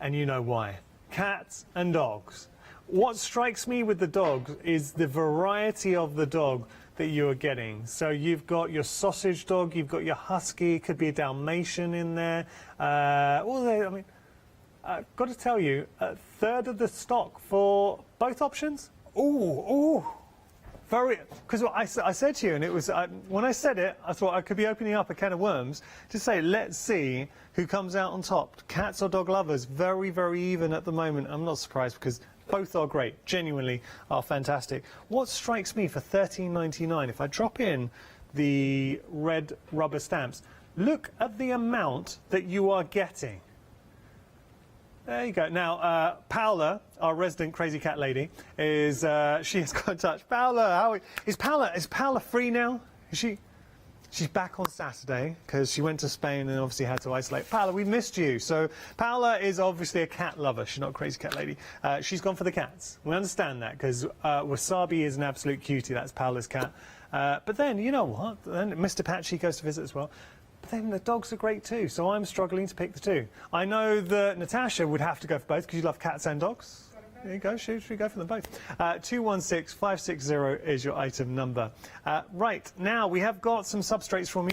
and you know why. Cats and dogs. What strikes me with the dogs is the variety of the dog that you are getting. So you've got your sausage dog, you've got your husky, could be a Dalmatian in there. I mean, got to tell you, a third of the stock for both options. Ooh. Very, because I said to you, and it was, when I said it, I thought I could be opening up a can of worms to say, let's see who comes out on top. Cats or dog lovers, very, very even at the moment. I'm not surprised because both are great, genuinely are fantastic. What strikes me for $13.99, if I drop in the red rubber stamps, look at the amount that you are getting. There you go. Now, Paola, our resident crazy cat lady, is she has got in touch. Paola, is Paola free now? Is she? She's back on Saturday because she went to Spain and obviously had to isolate. Paola, we missed you. So Paola is obviously a cat lover. She's not a crazy cat lady. She's gone for the cats. We understand that because Wasabi is an absolute cutie. That's Paola's cat. But then, you know what? Then Mr. Patchy goes to visit as well. But then the dogs are great too, so I'm struggling to pick the 2. I know that Natasha would have to go for both because you love cats and dogs. There you go, should we go for them both? 216560 is your item number. Right, now we have got some substrates for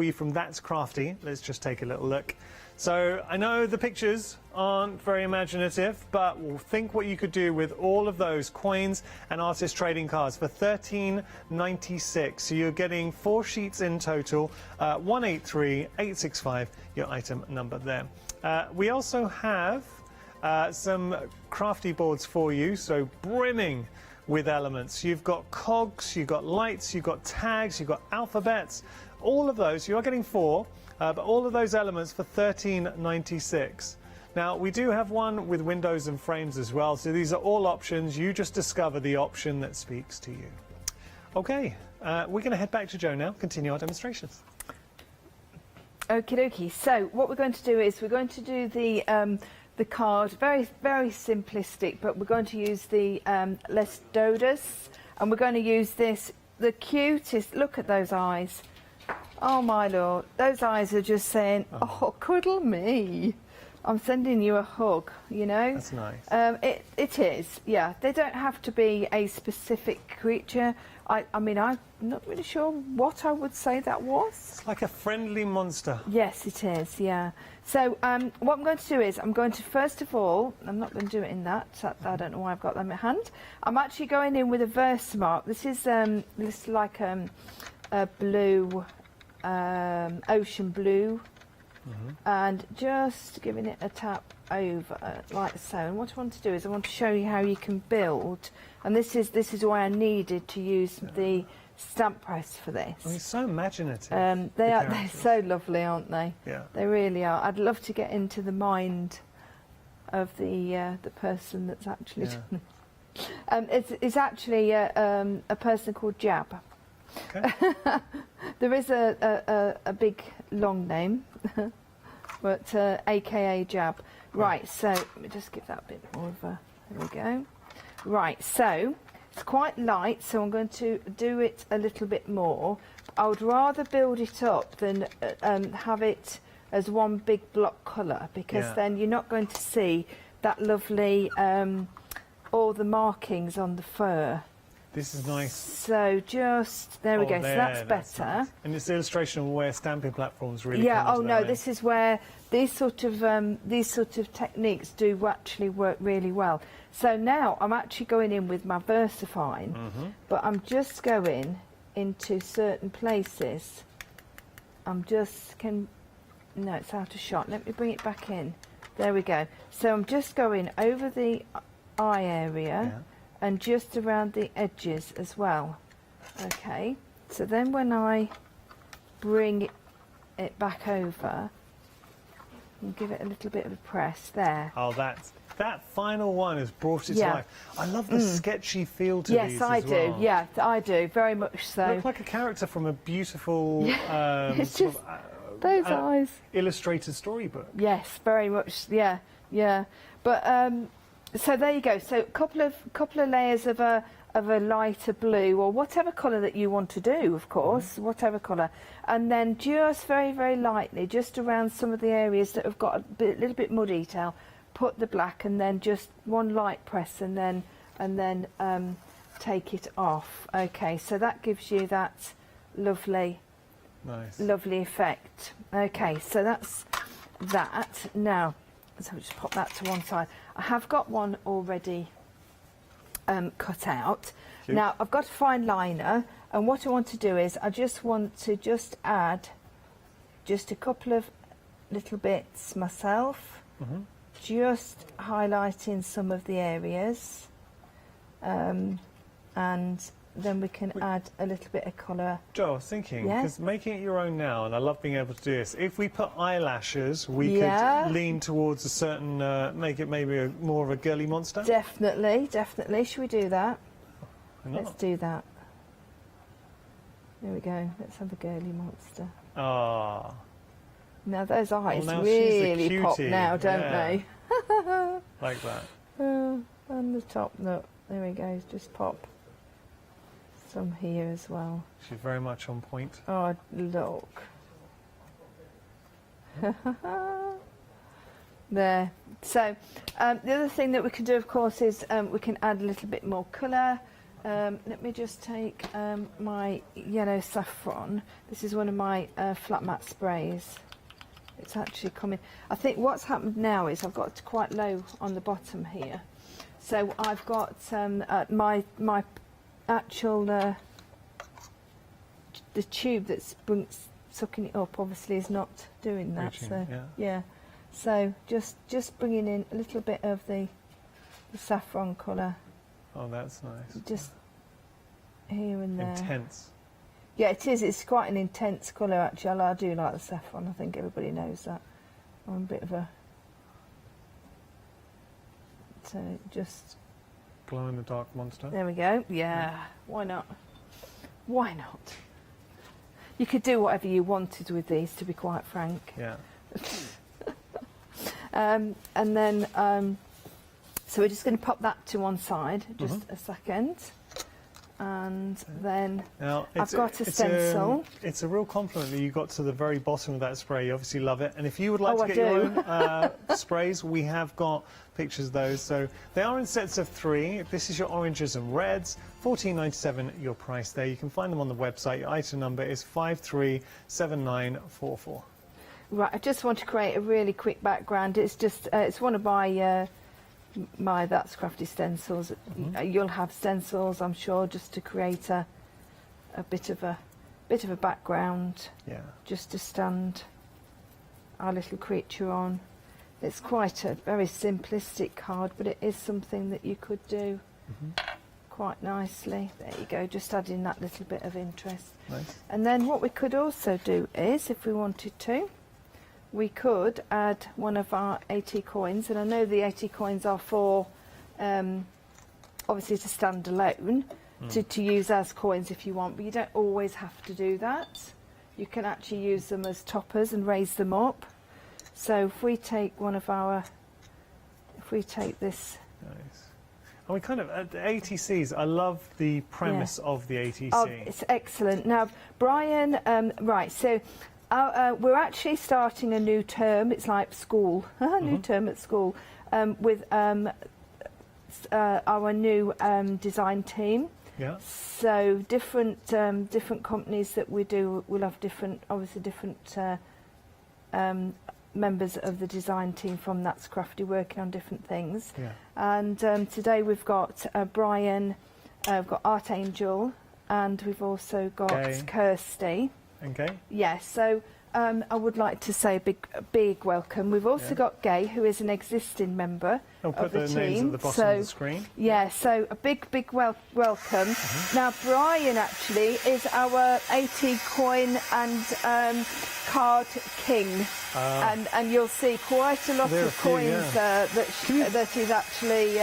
you from That's Crafty. Let's just take a little look. So I know the pictures aren't very imaginative, but we'll think what you could do with all of those coins and artist trading cards for $13.96. So you're getting 4 sheets in total, 183865, your item number there. We also have some crafty boards for you, so brimming with elements. You've got cogs, you've got lights, you've got tags, you've got alphabets, all of those. You are getting 4. But all of those elements for $13.96. Now, we do have one with windows and frames as well, so these are all options. You just discover the option that speaks to you. Okay, we're going to head back to Joe now, continue our demonstrations.
Okie dokie. So what we're going to do is we're going to do the card, very, very simplistic, but we're going to use the Les Dodas, and we're going to use this, the cutest, look at those eyes. Oh my lord, those eyes are just saying, oh, cuddle me. I'm sending you a hug, you know.
That's nice.
It is, yeah. They don't have to be a specific creature. I mean, I'm not really sure what I would say that was.
It's like a friendly monster.
Yes, it is, yeah. So what I'm going to do is I'm going to, first of all, I'm not going to do it in that. I don't know why I've got them in hand. I'm actually going in with a Versamark. This is like a blue, ocean blue. And just giving it a tap over like so. And what I want to do is I want to show you how you can build, and this is why I needed to use the stamp press for this.
I mean, it's so imaginative.
They're so lovely, aren't they?
Yeah,
they really are. I'd love to get into the mind of the person that's actually done it. It's actually a person called Jab.
Okay.
There is a big long name, but AKA Jab. Right, so let me just give that a bit more of a, there we go. Right, so it's quite light, so I'm going to do it a little bit more. I would rather build it up than have it as one big block colour, because then you're not going to see that lovely, all the markings on the fur.
This is nice.
So just, there we go, so that's better.
Nice. And it's an illustration of where stamping platforms really
Yeah,
come
oh
into
no,
their own.
this is where these sort of techniques do actually work really well. So now I'm actually going in with my VersaFine, but I'm just going into certain places. I'm just, no, it's out of shot. Let me bring it back in. There we go. So I'm just going over the eye area and just around the edges as well. Okay, so then when I bring it back over and give it a little bit of a press there.
Oh, that final one has brought it to life. I love the sketchy feel to these
Yes, I
as
do.
well.
Yeah, I do. Very much so.
Look like a character from a beautiful
It's
sort
just
of,
those eyes.
Illustrated storybook.
Yes, very much. Yeah, yeah. But so there you go. So couple of layers of a lighter blue or whatever colour that you want to do, of course, whatever colour, and then just very, very lightly, just around some of the areas that have got a little bit more detail, put the black, and then just one light press, and then take it off. Okay, so that gives you that lovely effect. Okay, so that's that. Now, so we'll just pop that to one side. I have got one already cut out.
Cute.
Now I've got a fine liner, and what I want to do is I just want to add just a couple of little bits myself, just highlighting some of the areas, and then we can add a little bit of colour.
Joe, I was thinking,
Yeah?
because making it your own now, and I love being able to do this, if we put eyelashes, we could lean towards a certain, make it maybe more of a girly monster?
Definitely, definitely. Should we do that?
Why not?
Let's do that. There we go. Let's have a girly monster.
Ah.
Now those eyes
now she's the
really pop
cutie,
now, don't
yeah.
they?
Like that.
And the top nut. There we go. Just pop some here as well.
She's very much on point.
Oh, look. There. So the other thing that we can do, of course, is we can add a little bit more colour. Let me just take my yellow saffron. This is one of my flat matte sprays. It's actually coming. I think what's happened now is I've got quite low on the bottom here. So I've got my actual the tube that's sucking it up obviously is not doing that.
Reaching,
so
yeah.
So just bringing in a little bit of the saffron colour.
Oh, that's nice.
Just here and there.
Intense.
Yeah, it is. It's quite an intense colour actually. I do like the saffron. I think everybody knows that. I'm a bit of a. So just.
Glow in the dark monster.
There we go. Yeah. Why not? Why not? You could do whatever you wanted with these, to be quite frank.
Yeah.
And then, so we're just going to pop that to one side, just a second. And then
now,
I've got a stencil.
It's a real compliment that you got to the very bottom of that spray. You obviously love it. And if you would like to get
I
your
do.
own sprays, we have got pictures of those. So they are in sets of 3. This is your oranges and reds. $14.97 your price there. You can find them on the website. Your item number is 537944.
Right, I just want to create a really quick background. It's just, it's one of my my That's Crafty stencils. You'll have stencils, I'm sure, just to create a bit of a background.
Yeah.
Just to stand our little creature on. It's quite a very simplistic card, but it is something that you could do quite nicely. There you go, just adding that little bit of interest.
Nice.
And then what we could also do is, if we wanted to, we could add one of our 80 coins, and I know the 80 coins are for obviously to stand alone, to use as coins if you want, but you don't always have to do that. You can actually use them as toppers and raise them up. So if we take one of our, if we take this.
Nice. And we kind of, at the ATCs, I love the premise of the ATC.
Oh, it's excellent. Now, Brian, right, so we're actually starting a new term. It's like school, new term at school, with our new design team.
Yeah.
So different different companies that we do will have different, obviously different members of the design team from That's Crafty working on different things.
Yeah.
And today we've got Brian, we've got Art Angel, and we've also got Kirsty.
Okay.
Yes, so I would like to say a big welcome. We've also got Gay, who is an existing member
I'll put
of the
the
team.
names at the bottom of the screen.
Yeah, so a big welcome. Now, Brian actually is our 80 coin and card king. And you'll see quite a lot of coins that he's actually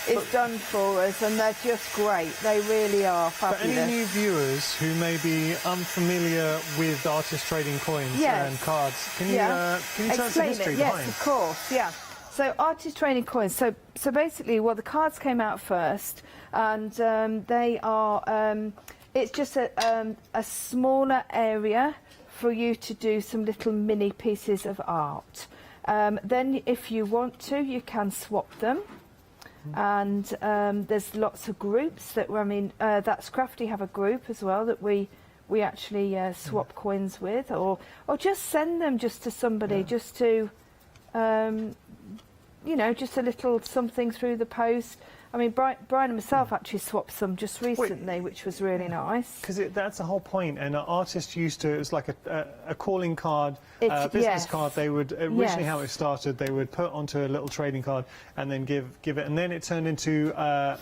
is done for us, and they're just great. They really are fabulous.
For any new viewers who may be unfamiliar with artist trading coins and cards, can you tell us the history behind?
Yes, of course. Yeah. So artist trading coins. So basically, well, the cards came out first, and they are. It's just a smaller area for you to do some little mini pieces of art. Then, if you want to, you can swap them. And there's lots of groups that, I mean, That's Crafty have a group as well that we actually swap coins with, or just send them just to somebody, just to, you know, just a little something through the post. I mean, Brian and myself actually swapped some just recently, which was really nice.
Because that's the whole point. And artists used to, it was like a calling card, business card. They would, originally how it started, they would put onto a little trading card and then give it. And then it turned into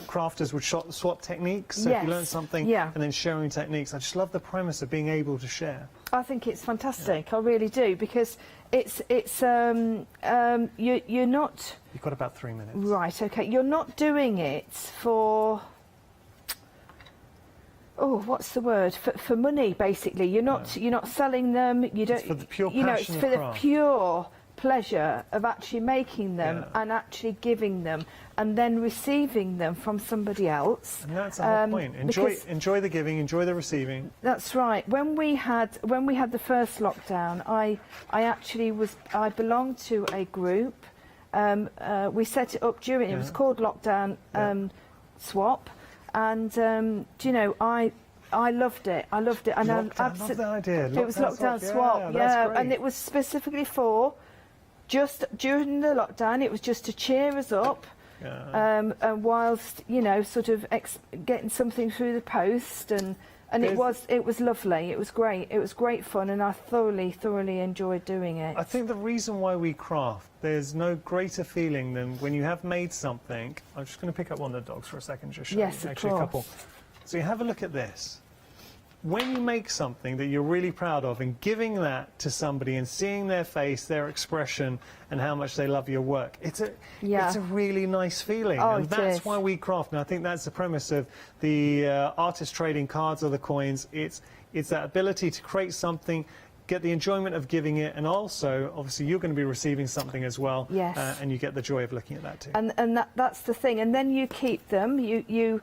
crafters would swap techniques. So if you learn something and then sharing techniques. I just love the premise of being able to share.
I think it's fantastic. I really do, because you're not.
You've got about 3 minutes.
Right. Okay. You're not doing it for. Oh, what's the word? For money, basically. You're not. You're not selling them. You don't.
It's for the pure
you know, it's
passion
for
of
the
craft.
pure pleasure of actually making them and actually giving them and then receiving them from somebody else.
And that's the whole point. Enjoy the giving, enjoy the receiving.
That's right. When we had the first lockdown, I belonged to a group. We set it up during. It was called Lockdown Swap, and do you know, I loved it. I loved it. And
I love that idea.
It was Lockdown Swap.
Yeah,
and it was specifically for just during the lockdown. It was just to cheer us up. And whilst, you know, sort of getting something through the post, and it was lovely. It was great. It was great fun, and I thoroughly enjoyed doing it.
I think the reason why we craft, there's no greater feeling than when you have made something. I'm just going to pick up one of the dogs for a second, just show you. Actually, a couple. So you have a look at this. When you make something that you're really proud of and giving that to somebody and seeing their face, their expression, and how much they love your work, it's a really nice feeling. And that's why we craft. And I think that's the premise of the artist trading cards or the coins. It's that ability to create something, get the enjoyment of giving it, and also, obviously, you're going to be receiving something as well.
Yes.
And you get the joy of looking at that too.
And that's the thing. And then you keep them. You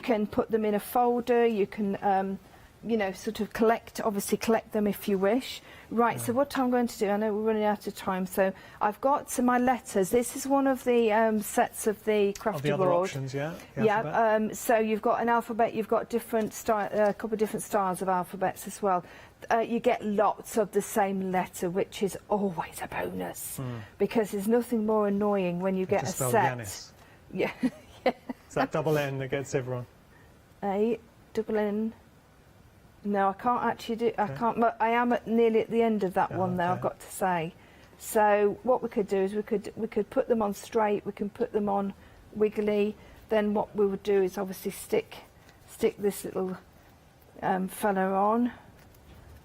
can put them in a folder. You can. You know, sort of collect them if you wish. Right, so what I'm going to do, I know we're running out of time, so I've got my letters. This is one of the sets of the Crafty
other
board.
options,
So you've got an alphabet, you've got a couple of different styles of alphabets as well. You get lots of the same letter, which is always a bonus, because there's nothing more annoying when you get a set.
Yanis.
Yeah.
It's that double N that gets everyone.
Double N. No, I can't actually do. I can't. I am nearly at the end of that one, though. I've got to say. So what we could do is we could put them on straight. We can put them on wiggly. Then what we would do is obviously stick this little fella on,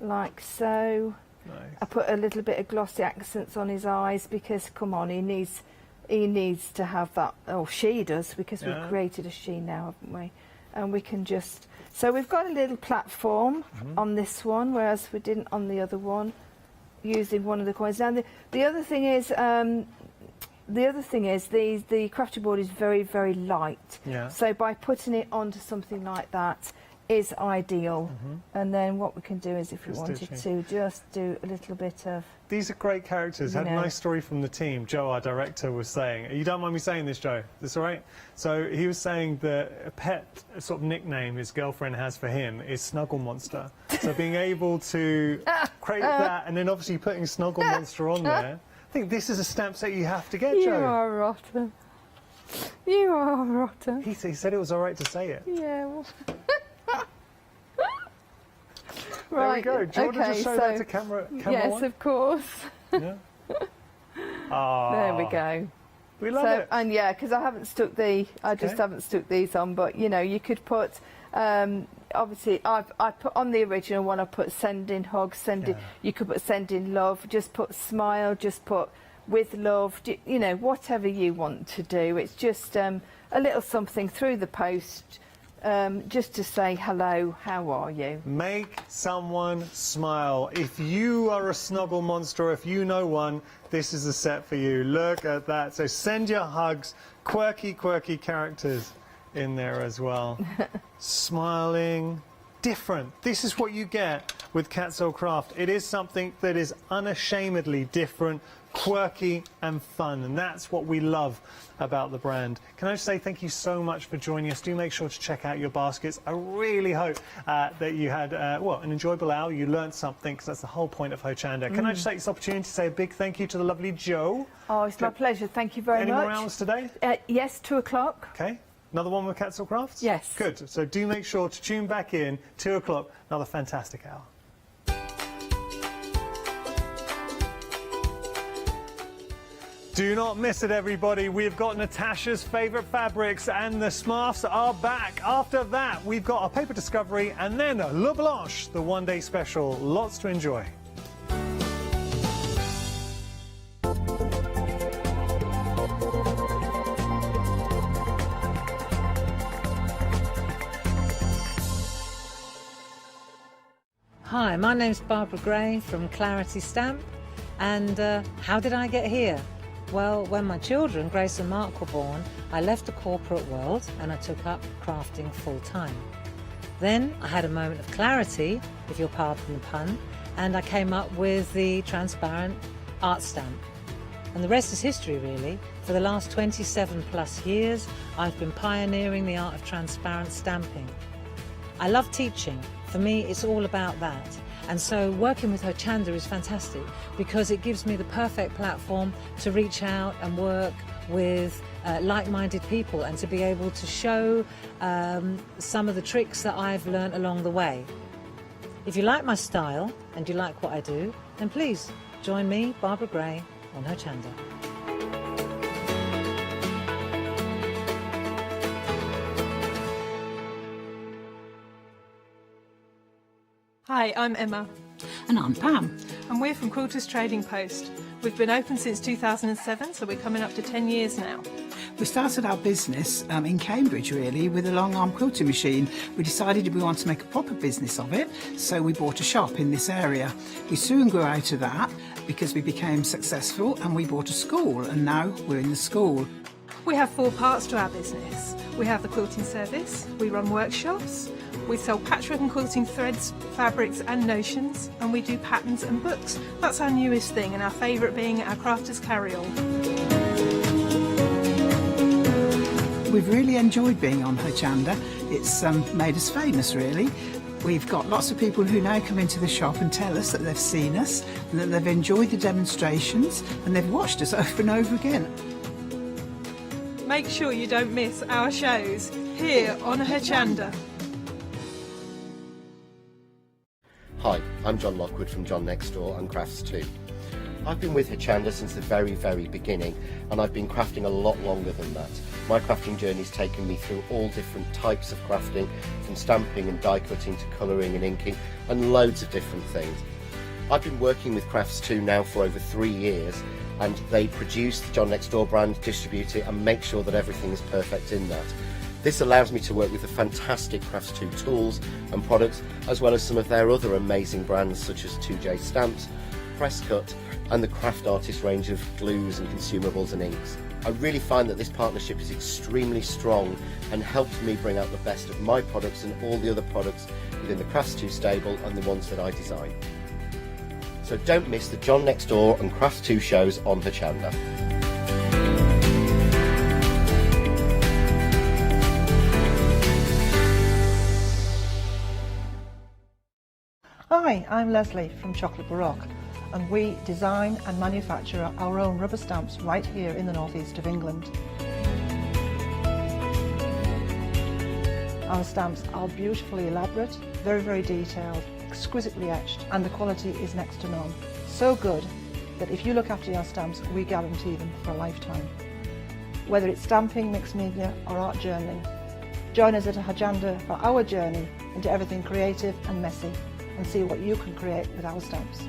like so.
Nice.
I put a little bit of glossy accents on his eyes because, come on, he needs to have that. Oh, she does, because we've created a she now, haven't we? And we can just. So we've got a little platform on this one, whereas we didn't on the other one, using one of the coins. Now the other thing is the Crafty board is very light.
Yeah.
So by putting it onto something like that, is ideal. And then what we can do is, if we
Just
wanted
stitching.
to, just do a little bit of...
These are great characters. Had a nice story from the team. Joe, our director, was saying, you don't mind me saying this, Joe? This all right? So he was saying that a pet sort of nickname his girlfriend has for him is Snuggle Monster. So being able to create that and then obviously putting Snuggle Monster on there, I think this is a stamp set you have to get, Joe.
You are rotten. You are rotten.
He said it was all right to say it.
Yeah. Well...
There we go. Do you want to just show that to camera
yes,
one?
of course.
Yeah.
There we go.
We love it.
And yeah, because I haven't stuck I just haven't stuck these on, but you know, you could put, obviously I put on the original one, I put sending hugs, you could put sending love, just put smile, just put with love, you know, whatever you want to do. It's just a little something through the post, just to say hello, how are you?
Make someone smile. If you are a Snuggle Monster, if you know one, this is a set for you. Look at that. So send your hugs, quirky characters in there as well. Smiling, different. This is what you get with CatzCraft. It is something that is unashamedly different, quirky and fun, and that's what we love about the brand. Can I just say thank you so much for joining us. Do make sure to check out your baskets. I really hope that you had an enjoyable hour. You learned something, because that's the whole point of Hochanda. Can I just take this opportunity to say a big thank you to the lovely Joe?
Oh, it's my pleasure. Thank you very much.
Any more hours today?
Yes, 2 o'clock.
Okay. Another one with CatzCraft?
Yes.
Good. So do make sure to tune back in, 2 o'clock, another fantastic hour. Do not miss it, everybody. We've got Natasha's favourite fabrics, and the Smurfs are back. After that, we've got our paper discovery, and then Le Blanche, the one-day special. Lots to enjoy.
Hi, my name's Barbara Gray from Clarity Stamp, and how did I get here? Well, when my children, Grace and Mark, were born, I left the corporate world and I took up crafting full-time. Then I had a moment of clarity, if you'll pardon the pun, and I came up with the transparent art stamp. And the rest is history, really. For the last 27 plus years, I've been pioneering the art of transparent stamping. I love teaching. For me, it's all about that. And so working with Hochanda is fantastic, because it gives me the perfect platform to reach out and work with like-minded people, and to be able to show some of the tricks that I've learned along the way. If you like my style and you like what I do, then please join me, Barbara Gray, on Hochanda.
Hi, I'm Emma.
And I'm Pam.
And we're from Quilters Trading Post. We've been open since 2007, so we're coming up to 10 years now.
We started our business in Cambridge, really, with a long arm quilting machine. We decided we wanted to make a proper business of it, so we bought a shop in this area. We soon grew out of that because we became successful, and we bought a school, and now we're in the school.
We have 4 parts to our business. We have the quilting service, we run workshops, we sell patchwork and quilting threads, fabrics and notions, and we do patterns and books. That's our newest thing, and our favourite being our crafters carry-all.
We've really enjoyed being on Hochanda. It's made us famous, really. We've got lots of people who now come into the shop and tell us that they've seen us, and that they've enjoyed the demonstrations, and they've watched us over and over again.
Make sure you don't miss our shows here on Hochanda.
Hi, I'm John Lockwood from John Next Door and Crafts 2. I've been with Hochanda since the very, very beginning, and I've been crafting a lot longer than that. My crafting journey's taken me through all different types of crafting, from stamping and die cutting to colouring and inking, and loads of different things. I've been working with Crafts 2 now for over 3 years, and they produce the John Next Door brand, distribute it, and make sure that everything is perfect in that. This allows me to work with the fantastic Crafts 2 tools and products, as well as some of their other amazing brands such as 2J Stamps, Press Cut, and the Craft Artist range of glues and consumables and inks. I really find that this partnership is extremely strong and helps me bring out the best of my products and all the other products within the Crafts2 stable and the ones that I design. So don't miss the John Next Door and Crafts2 shows on Hochanda.
Hi, I'm Leslie from Chocolate Baroque, and we design and manufacture our own rubber stamps right here in the northeast of England. Our stamps are beautifully elaborate, very, very detailed, exquisitely etched, and the quality is next to none. So good that if you look after your stamps, we guarantee them for a lifetime. Whether it's stamping, mixed media, or art journaling, join us at Hochanda for our journey into everything creative and messy, and see what you can create with our stamps.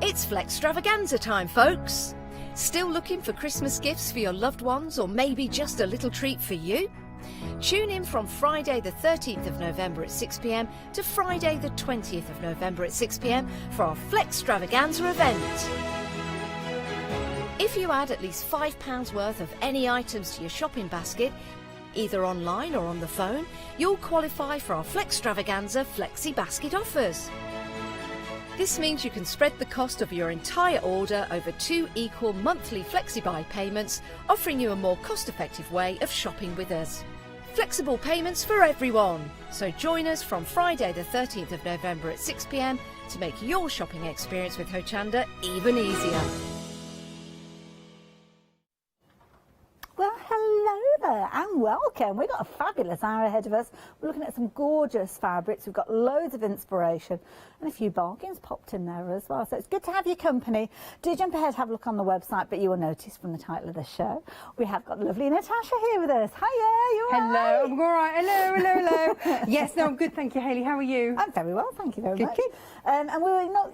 It's Flextravaganza time, folks. Still looking for Christmas gifts for your loved ones, or maybe just a little treat for you? Tune in from Friday the 13th of November at 6 p.m. to Friday the 20th of November at 6 p.m. for our Flextravaganza event. If you add at least £5 worth of any items to your shopping basket, either online or on the phone, you'll qualify for our Flextravaganza Flexi Basket offers. This means you can spread the cost of your entire order over 2 equal monthly Flexi-Buy payments, offering you a more cost-effective way of shopping with us. Flexible payments for everyone. So join us from Friday the 13th of November at 6 p.m. to make your shopping experience with Hochanda even easier.
Well, hello there and welcome. We've got a fabulous hour ahead of us. We're looking at some gorgeous fabrics. We've got loads of inspiration and a few bargains popped in there as well. So it's good to have your company. Do jump ahead, have a look on the website, but you will notice from the title of the show, we have got lovely Natasha here with us. Hiya, you all
Hello,
right?
I'm all right. Hello. Yes, no, I'm good, thank you, Hayley. How are you?
I'm very well, thank you very much.
Good.
And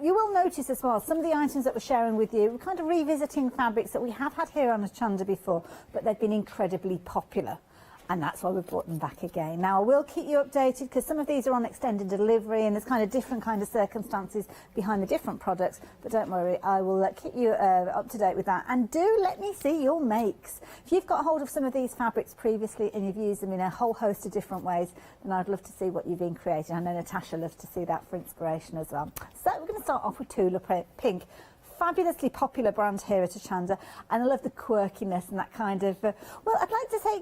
you will notice as well, some of the items that we're sharing with you, we're kind of revisiting fabrics that we have had here on Hochanda before, but they've been incredibly popular. And that's why we've brought them back again. Now, I will keep you updated because some of these are on extended delivery and there's kind of different kind of circumstances behind the different products. But don't worry, I will keep you up to date with that. And do let me see your makes. If you've got hold of some of these fabrics previously and you've used them in a whole host of different ways, then I'd love to see what you've been creating. I know Natasha loves to see that for inspiration as well. So we're going to start off with Tula Pink. Fabulously popular brand here at Hochanda, and I love the quirkiness and that kind of, well, I'd like to say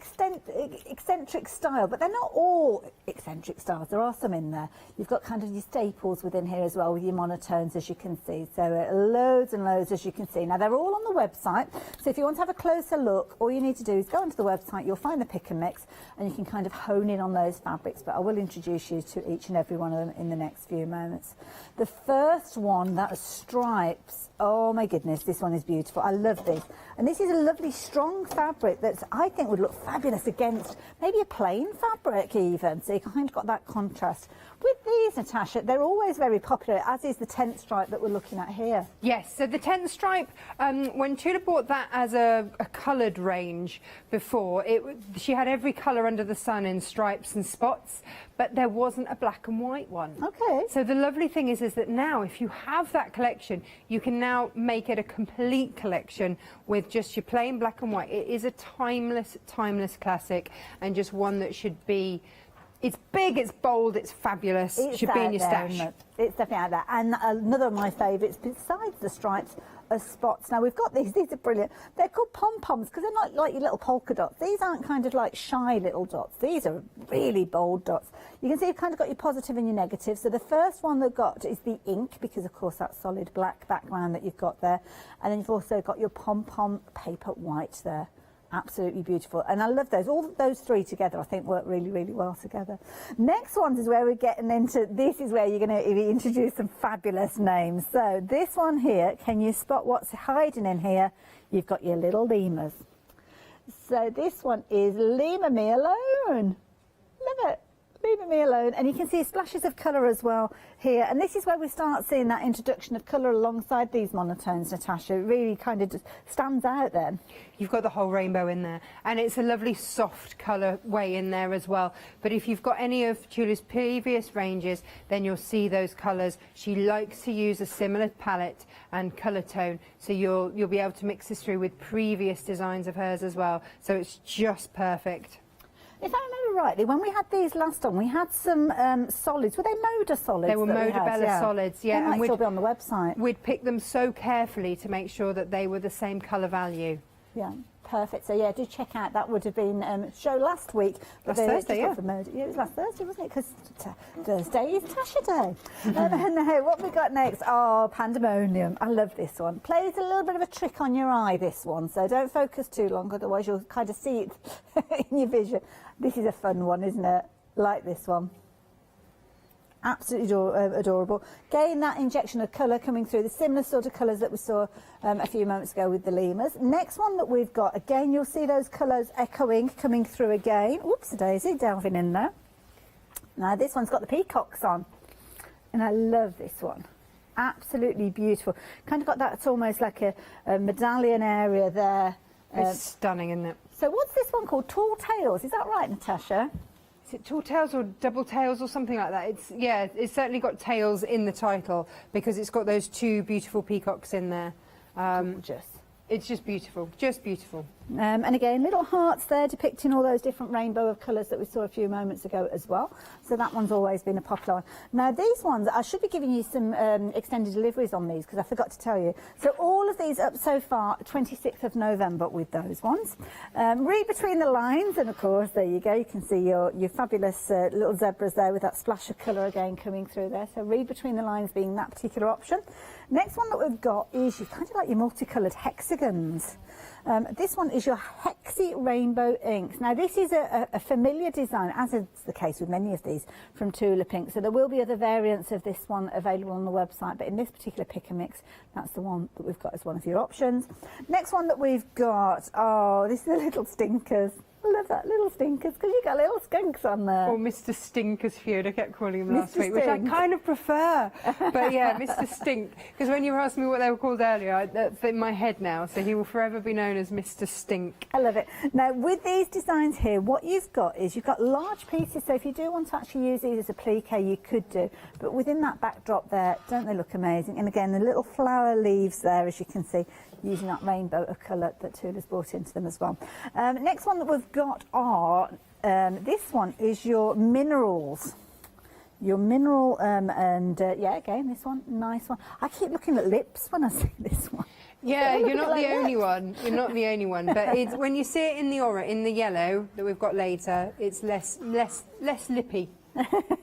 eccentric style, but they're not all eccentric styles. There are some in there. You've got kind of your staples within here as well with your monotones, as you can see. So loads and loads, as you can see. Now, they're all on the website, so if you want to have a closer look, all you need to do is go onto the website, you'll find the pick and mix, and you can kind of hone in on those fabrics, but I will introduce you to each and every one of them in the next few moments. The first one, that is stripes. Oh my goodness, this one is beautiful. I love this. And this is a lovely strong fabric that I think would look fabulous against maybe a plain fabric even. So you kind of got that contrast. With these, Natasha, they're always very popular, as is the tent stripe that we're looking at here.
Yes, so the tent stripe, when Tula bought that as a coloured range before, she had every colour under the sun in stripes and spots, but there wasn't a black and white one.
Okay.
So the lovely thing is that now, if you have that collection, you can now make it a complete collection with just your plain black and white. It is a timeless, timeless classic, and just one that should be... It's big, it's bold, it's fabulous. It should be in your stash.
It's definitely out there. And another of my favourites, besides the stripes, are spots. Now, we've got these are brilliant. They're called pom-poms because they're not like your little polka dots. These aren't kind of like shy little dots. These are really bold dots. You can see you've kind of got your positive and your negative. So the first one they've got is the ink, because of course that solid black background that you've got there. And then you've also got your pom-pom paper white there. Absolutely beautiful, and I love those. All those three together, I think, work really, really well together. Next one is where we're getting into. This is where you're going to introduce some fabulous names. So this one here, can you spot what's hiding in here? You've got your little lemurs. So this one is Leave Me Alone. Love it. leaving me alone. And you can see splashes of colour as well here. And this is where we start seeing that introduction of colour alongside these monotones, Natasha. It really kind of just stands out then.
You've got the whole rainbow in there, and it's a lovely soft colour way in there as well. But if you've got any of Julie's previous ranges, then you'll see those colours. She likes to use a similar palette and colour tone, so you'll be able to mix this through with previous designs of hers as well. So it's just perfect.
If I remember rightly, when we had these last on, we had some solids. Were they Moda solids?
They were Moda solids, yeah.
They might
and
still be on the website.
We'd pick them so carefully to make sure that they were the same colour value.
Yeah, perfect. So yeah, do check out. That would have been show last week.
Last Thursday, yeah.
Yeah, it was last Thursday, wasn't it? Because Thursday is Tasha Day. No, what we got next? Oh, Pandemonium. I love this one. Plays a little bit of a trick on your eye, this one. So don't focus too long, otherwise you'll kind of see it in your vision. This is a fun one, isn't it? Like this one. Absolutely adorable. Again, that injection of colour coming through, the similar sort of colours that we saw a few moments ago with the lemurs. Next one that we've got, again, you'll see those colours echoing, coming through again. Oops, daisy, delving in there. Now, this one's got the peacocks on, and I love this one. Absolutely beautiful. Kind of got that, it's almost like a medallion area there.
It's stunning, isn't it?
So what's this one called? Tall Tails, is that right, Natasha?
Is it tall tails or double tails or something like that? It's certainly got tails in the title because it's got those two beautiful peacocks in there.
Gorgeous.
It's just beautiful, just beautiful.
And again, little hearts there depicting all those different rainbow of colours that we saw a few moments ago as well. So that one's always been a popular one. Now these ones, I should be giving you some extended deliveries on these because I forgot to tell you. So all of these up so far, 26th of November with those ones. Read between the lines, and of course, there you go. You can see your fabulous little zebras there with that splash of colour again coming through there. So read between the lines being that particular option. Next one that we've got is kind of like your multicoloured hexagons. This one is your Hexy Rainbow Inks. Now this is a familiar design, as is the case with many of these, from Tulip Ink. So there will be other variants of this one available on the website, but in this particular pick and mix, that's the one that we've got as one of your options. Next one that we've got, oh, this is the little stinkers. I love that, little stinkers, because you got little skunks on there.
Or Mr. Stinkers Fiona kept calling him last week, which I kind of prefer. But yeah, Mr. Stink, because when you asked me what they were called earlier, that's in my head now, so he will forever be known as Mr. Stink.
I love it. Now, with these designs here, what you've got is you've got large pieces, so if you do want to actually use these as a plique, you could do. But within that backdrop there, don't they look amazing? And again, the little flower leaves there, as you can see, using that rainbow of colour that Tula's brought into them as well. Next one that we've got are, this one is your minerals. Your mineral, yeah, again, this one, nice one. I keep looking at lips when I see this one.
Yeah, you're not the only one. You're not the only one. But it's, when you see it in the aura, in the yellow that we've got later, it's less lippy.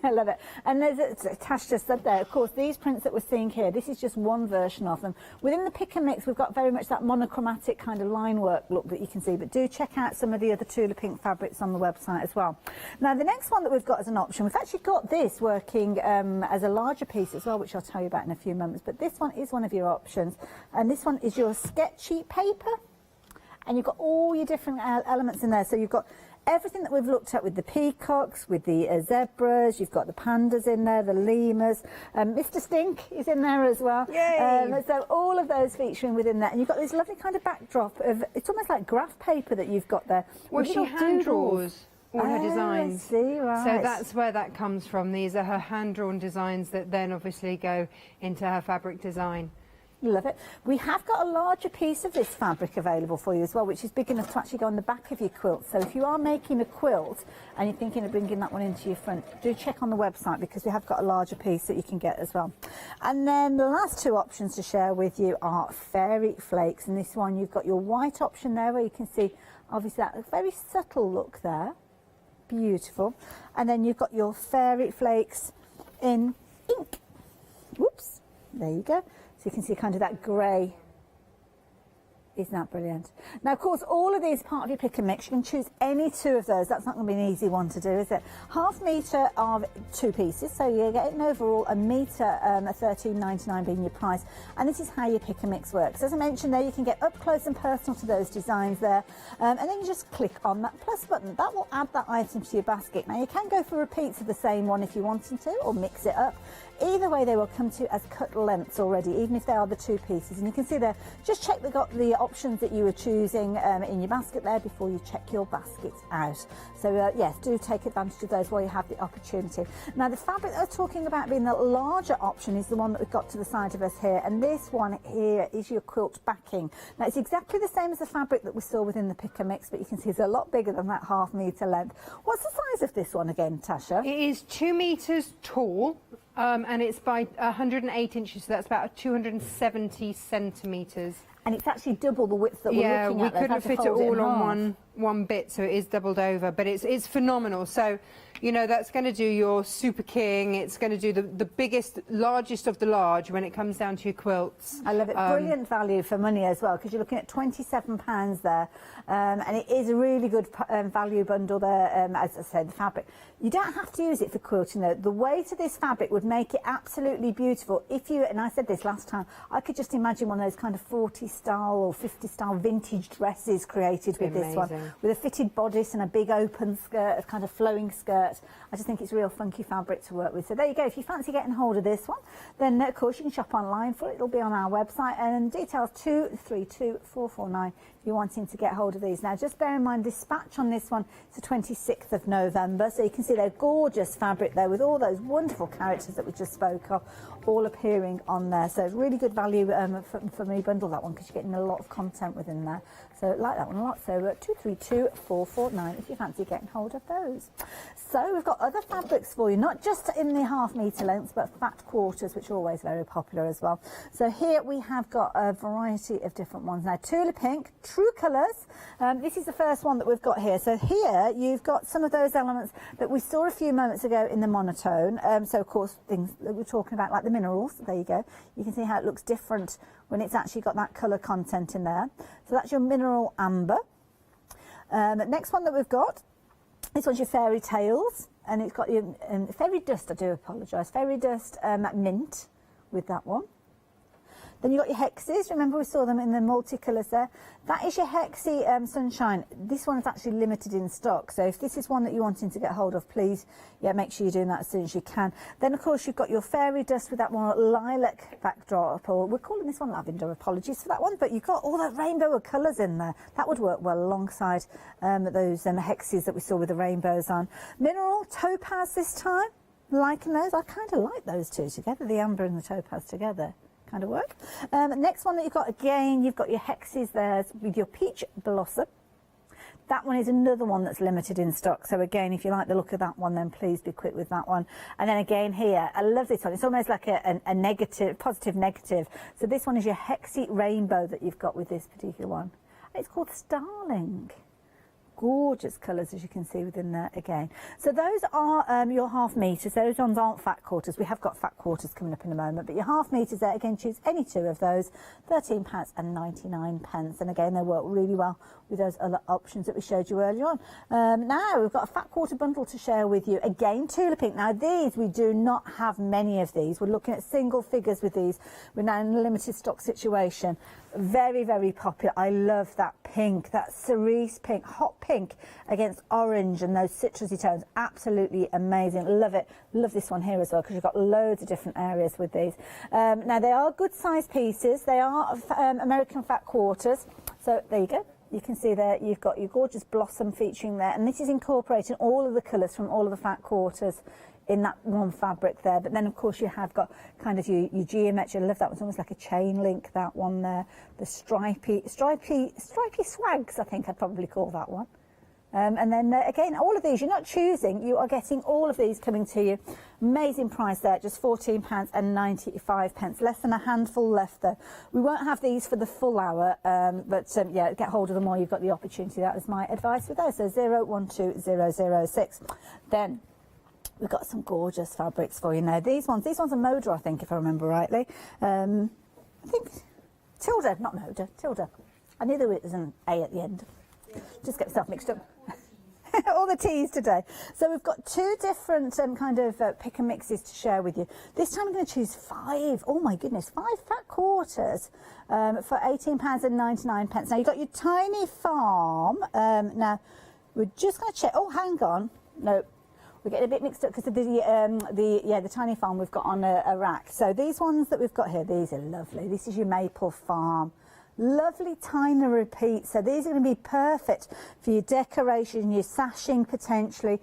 I love it. And as Tash just said there, of course, these prints that we're seeing here, this is just one version of them. Within the pick and mix, we've got very much that monochromatic kind of line work look that you can see, but do check out some of the other Tulip Ink fabrics on the website as well. Now, the next one that we've got as an option, we've actually got this working as a larger piece as well, which I'll tell you about in a few moments, but this one is one of your options, and this one is your sketch sheet paper, and you've got all your different elements in there. So you've got everything that we've looked at with the peacocks, with the zebras, you've got the pandas in there, the lemurs, Mr. Stink is in there as well.
Yay!
So all of those featuring within that, and you've got this lovely kind of backdrop of, it's almost like graph paper that you've got there.
Well, she hand draws all her designs.
I see, right.
So that's where that comes from. These are her hand-drawn designs that then obviously go into her fabric design.
Love it. We have got a larger piece of this fabric available for you as well, which is big enough to actually go on the back of your quilt. So if you are making a quilt and you're thinking of bringing that one into your front, do check on the website because we have got a larger piece that you can get as well. And then the last two options to share with you are fairy flakes. And this one, you've got your white option there where you can see obviously that very subtle look there. Beautiful. And then you've got your fairy flakes in ink. Whoops. There you go. So you can see kind of that grey Isn't that brilliant? Now, of course, all of these are part of your pick and mix. You can choose any two of those. That's not going to be an easy one to do, is it? Half metre of 2 pieces, so you're getting overall a metre, $13.99 being your price. And this is how your pick and mix works. As I mentioned there, you can get up close and personal to those designs there, and then you just click on that plus button. That will add that item to your basket. Now, you can go for repeats of the same one if you wanted to, or mix it up. Either way, they will come to you as cut lengths already, even if they are the 2 pieces. And you can see there, just check they got the options that you were choosing in your basket there before you check your basket out. So yes, do take advantage of those while you have the opportunity. Now, the fabric that we're talking about being the larger option is the one that we've got to the side of us here. And this one here is your quilt backing. Now, it's exactly the same as the fabric that we saw within the pick and mix, but you can see it's a lot bigger than that half metre length. What's the size of this one again, Tasha?
It is 2 metres tall. And it's by 108 inches, so that's about 270 centimetres.
And it's actually double the width that we're looking at.
Yeah, we couldn't fit it all on one bit, so it is doubled over, but it's phenomenal. So, you know, that's going to do your Super King. It's going to do the biggest, largest of the large when it comes down to your quilts.
I love it. Brilliant value for money as well, because you're looking at £27 there, and it is a really good value bundle there. As I said, the fabric. You don't have to use it for quilting though. The weight of this fabric would make it absolutely beautiful. If you, and I said this last time, I could just imagine one of those kind of 40 style or 50 style vintage dresses created with this one, with a fitted bodice and a big open skirt, a kind of flowing skirt. I just think it's real funky fabric to work with. So there you go. If you fancy getting hold of this one, then of course you can shop online for it. It'll be on our website, and details 232449 if you're wanting to get hold of these. Now, just bear in mind, dispatch on this one is the 26th of November, so you can see their gorgeous fabric there with all those wonderful characters that we just spoke of all appearing on there. So it's really good value for me. Bundle that one because you're getting a lot of content within there. So like that one a lot. So 232449 if you fancy getting hold of those. So we've got other fabrics for you, not just in the half metre lengths, but fat quarters, which are always very popular as well. So here we have got a variety of different ones. Now, Tula Pink, True Colours. This is the first one that we've got here. So here you've got some of those elements that we saw a few moments ago in the monotone. So of course things that we're talking about, like the minerals. There you go. You can see how it looks different when it's actually got that colour content in there. So that's your mineral amber. Next one that we've got, this one's your Fairy Tales, and it's got your Fairy Dust. I do apologise. Fairy Dust mint with that one. Then you've got your hexes. Remember we saw them in the multicolours there. That is your hexy Sunshine. This one is actually limited in stock. So if this is one that you're wanting to get hold of, please, yeah, make sure you're doing that as soon as you can. Then, of course, you've got your Fairy Dust with that one lilac backdrop, or we're calling this one lavender. Apologies for that one. But you've got all that rainbow of colours in there. That would work well alongside those hexes that we saw with the rainbows on. Mineral, topaz this time. Liking those. I kind of like those two together, the amber and the topaz together. Kind of work. Next one that you've got, again, you've got your hexes there with your Peach Blossom. That one is another one that's limited in stock. So again, if you like the look of that one, then please be quick with that one. And then again here, I love this one. It's almost like a negative, positive, negative. So this one is your Hexy Rainbow that you've got with this particular one. It's called Starling. Gorgeous colours, as you can see within there again. So those are your half metres. Those ones aren't fat quarters. We have got fat quarters coming up in a moment, but your half metres there, again, choose any two of those, £13.99. And again, they work really well with those other options that we showed you earlier on. Now, we've got a fat quarter bundle to share with you. Again, Tula Pink. Now, these, we do not have many of these. We're looking at single figures with these. We're now in a limited stock situation. Very, very popular. I love that pink, that cerise pink, hot pink against orange and those citrusy tones. Absolutely amazing. Love it. Love this one here as well because you've got loads of different areas with these. Now, they are good size pieces. They are American fat quarters. So there you go. You can see there you've got your gorgeous blossom featuring there, and this is incorporating all of the colours from all of the fat quarters in that one fabric there. But then of course you have got kind of your geometry. I love that one. It's almost like a chain link, that one there. The stripy swags, I think I'd probably call that one. And then again, all of these you're not choosing, you are getting all of these coming to you. Amazing price there, just £14.95, less than a handful left there. We won't have these for the full hour, but yeah, get hold of them while you've got the opportunity. That is my advice with those. So 012006. Then we've got some gorgeous fabrics for you now. These ones are Moda, I think, if I remember rightly. I think Tilda, not Moda, Tilda. I knew there was an A at the end. Just get myself mixed up. All the T's today. So we've got 2 different kind of pick and mixes to share with you. This time I'm going to choose 5. Oh my goodness, 5 fat quarters for £18.99. Now you've got your tiny farm. Now we're just going to check. Oh, hang on. No, we're getting a bit mixed up because of the tiny farm we've got on a rack. So these ones that we've got here, these are lovely. This is your maple farm. Lovely tiny repeat, so these are going to be perfect for your decoration, your sashing potentially,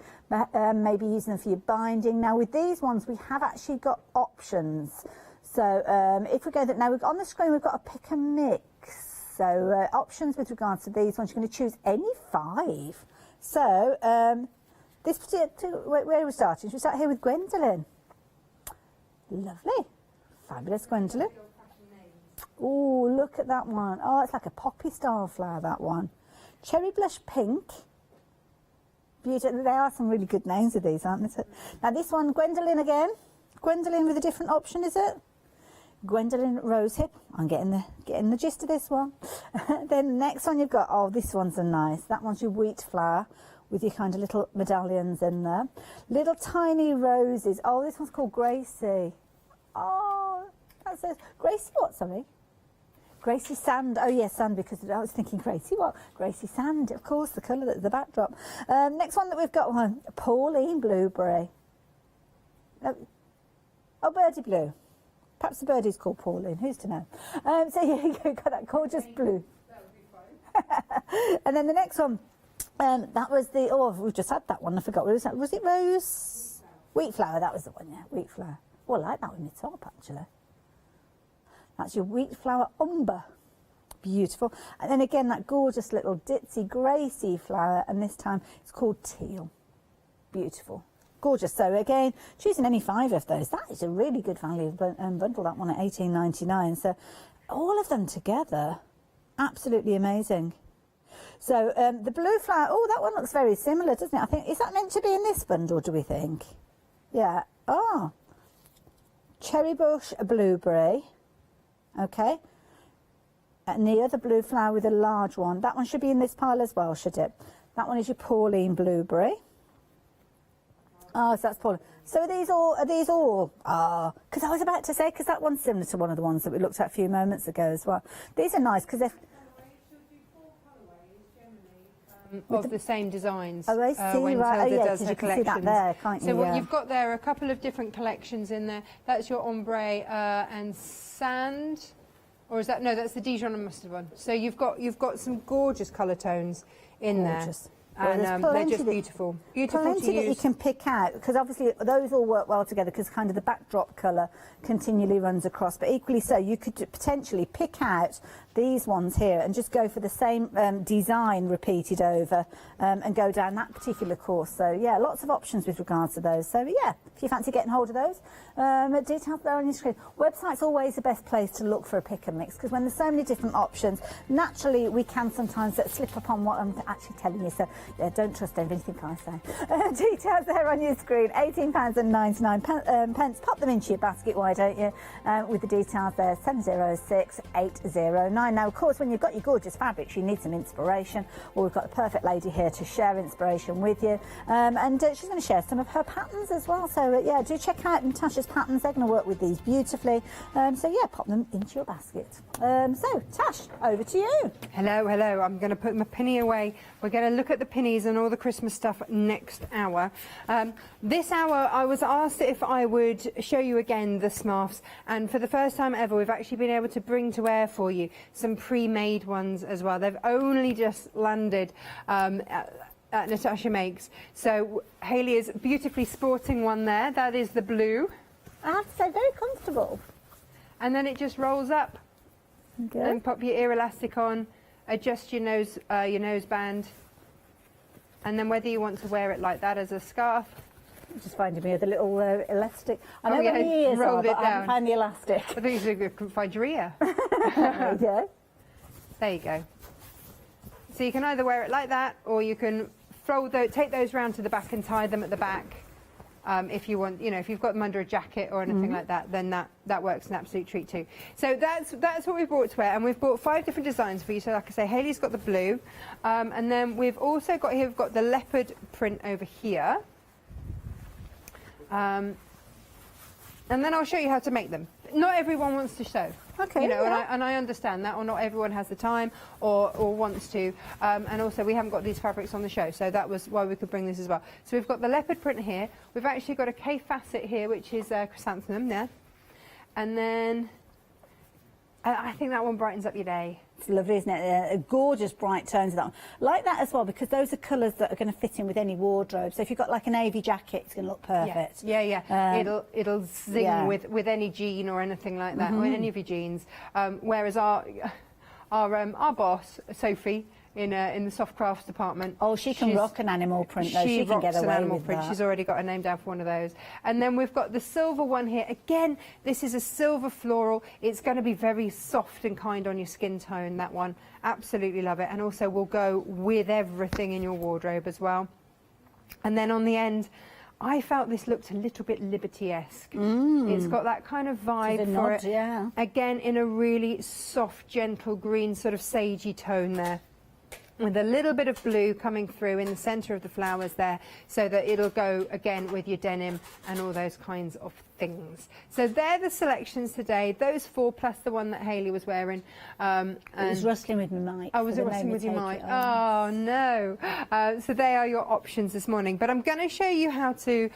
maybe using them for your binding. Now with these ones we have actually got options. So if we go that now on the screen we've got a pick and mix. So options with regards to these ones, you're going to choose any 5. So this particular, where are we starting? Should we start here with Gwendolyn? Lovely, fabulous Gwendolyn. Oh, look at that one. Oh, it's like a poppy style flower, that one. Cherry blush pink. Beautiful. There are some really good names of these, aren't there? Now this one, Gwendolyn again. Gwendolyn with a different option, is it? Gwendolyn rosehip. I'm getting the gist of this one. Then the next one you've got, oh, this one's a nice. That one's your wheat flower with your kind of little medallions in there. Little tiny roses. Oh, this one's called Gracie. Oh, that says Gracie what, sorry? Gracie Sand. Oh yes, sand, because I was thinking Gracie what? Gracie Sand, of course, the colour, the backdrop. Next one that we've got, Pauline Blueberry. Oh, Birdie Blue. Perhaps the birdie's called Pauline, who's to know? So here you go, got that gorgeous blue. And then the next one, that was the, oh, we've just had that one, I forgot, was it Rose? Wheat flower, that was the one, yeah, wheat flower. Oh, I like that one in the top, actually. That's your wheat flower umber. Beautiful. And then again, that gorgeous little ditzy Gracie flower, and this time it's called Teal. Beautiful. Gorgeous. So again, choosing any 5 of those, that is a really good value bundle, that one at $18.99. So all of them together, absolutely amazing. So the blue flower, oh, that one looks very similar, doesn't it? I think, is that meant to be in this bundle, do we think? Yeah. Oh. Cherry bush blueberry. Okay, and the other blue flower with a large one, that one should be in this pile as well, should it? That one is your Pauline Blueberry. Oh, so that's Pauline. So are these all? Ah, because I was about to say, because that one's similar to one of the ones that we looked at a few moments ago as well. These are nice because they're
of the same designs.
Oh, I see,
when
right.
Tilda
Oh, yeah,
does her
you can see that there, can't you?
So what
Yeah.
you've got there are a couple of different collections in there. That's your ombre and sand, or is that, no, that's the Dijon and mustard one. So you've got some gorgeous colour tones in
Gorgeous.
there. And they're just beautiful. Beautiful to
plenty that you
use.
can pick out, because obviously those all work well together because kind of the backdrop colour continually runs across, but equally so you could potentially pick out these ones here and just go for the same design repeated over and go down that particular course. So yeah, lots of options with regards to those. So yeah, if you fancy getting hold of those, details there on your screen. Website's always the best place to look for a pick and mix, because when there's so many different options, naturally we can sometimes slip up on what I'm actually telling you. So yeah, don't trust anything I say. Details there on your screen. £18.99. Pop them into your basket, why don't you? With the details there, 706809. Now, of course, when you've got your gorgeous fabrics, you need some inspiration. Well, we've got the perfect lady here to share inspiration with you. And she's going to share some of her patterns as well. So, yeah, do check out Natasha's patterns. They're going to work with these beautifully. So, yeah, pop them into your basket. So, Tash, over to you.
Hello, hello. I'm going to put my penny away. We're going to look at the pennies and all the Christmas stuff next hour. This hour, I was asked if I would show you again the Smurfs. And for the first time ever, we've actually been able to bring to air for you some pre-made ones as well. They've only just landed at Natasha Makes. So Hayley is beautifully sporting one there. That is the blue.
I have to say, very comfortable.
And then it just rolls up.
Good.
And pop your ear elastic on, adjust your noseband, and then whether you want to wear it like that as a scarf.
Just finding me with a little elastic. I know
yeah,
where my ears are,
roll it
but I haven't
down.
found the elastic.
I think you can find your ear.
There you go.
There you go. So you can either wear it like that, or you can take those round to the back and tie them at the back. If you want, if you've got them under a jacket or anything like that, then that works an absolute treat too. So that's what we've brought to wear, and we've brought 5 different designs for you. So like I say, Hayley's got the blue, and then we've also got here, we've got the leopard print over here. And then I'll show you how to make them. Not everyone wants to sew.
Okay.
And I understand that, or not everyone has the time or wants to. And also, we haven't got these fabrics on the show, so that was why we could bring this as well. So we've got the leopard print here. We've actually got a K facet here, which is chrysanthemum there. And then I think that one brightens up your day.
It's lovely, isn't it? A gorgeous bright tones of that one. Like that as well, because those are colours that are going to fit in with any wardrobe. So if you've got like a navy jacket, it's going to look perfect.
Yeah. It'll zing with any jean or anything like that, or any of your jeans. Whereas our boss, Sophie, in the soft crafts department.
Oh, she can rock an animal print though. She can get away
an animal
with
print.
that.
She's already got a name down for one of those. And then we've got the silver one here. Again, this is a silver floral. It's going to be very soft and kind on your skin tone, that one. Absolutely love it. And also will go with everything in your wardrobe as well. And then on the end, I felt this looked a little bit Liberty-esque. It's got that kind of vibe for it.
Yeah.
Again, in a really soft, gentle green, sort of sagey tone there, with a little bit of blue coming through in the centre of the flowers there, so that it'll go again with your denim and all those kinds of things. So they're the selections today, those 4 plus the one that Hayley was wearing.
It was rustling with my mic.
Oh, was it rustling with your mic? Oh no. So they are your options this morning, but I'm going to show you how to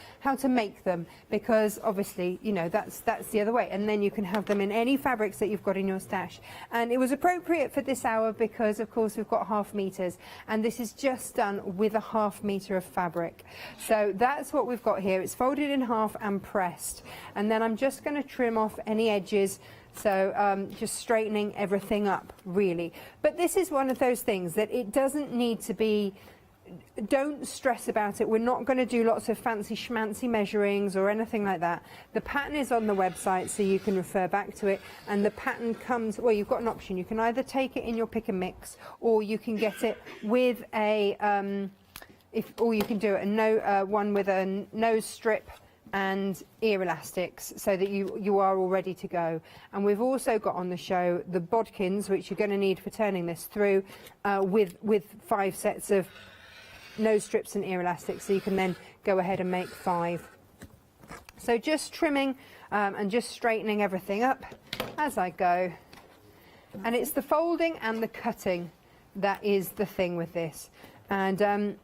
make them, because obviously that's the other way, and then you can have them in any fabrics that you've got in your stash. And it was appropriate for this hour because of course we've got half meters, and this is just done with a half meter of fabric. So that's what we've got here. It's folded in half and pressed. And then I'm just going to trim off any edges, so just straightening everything up, really. But this is one of those things that it doesn't need to be, don't stress about it. We're not going to do lots of fancy schmancy measurings or anything like that. The pattern is on the website, so you can refer back to it. And the pattern comes, well, you've got an option. You can either take it in your pick and mix, or you can get it with a, or you can do it one with a nose strip and ear elastics, so that you are all ready to go. And we've also got on the show the bodkins, which you're going to need for turning this through, with 5 sets of nose strips and ear elastics, so you can then go ahead and make 5. So just trimming and just straightening everything up as I go. And it's the folding and the cutting that is the thing with this. And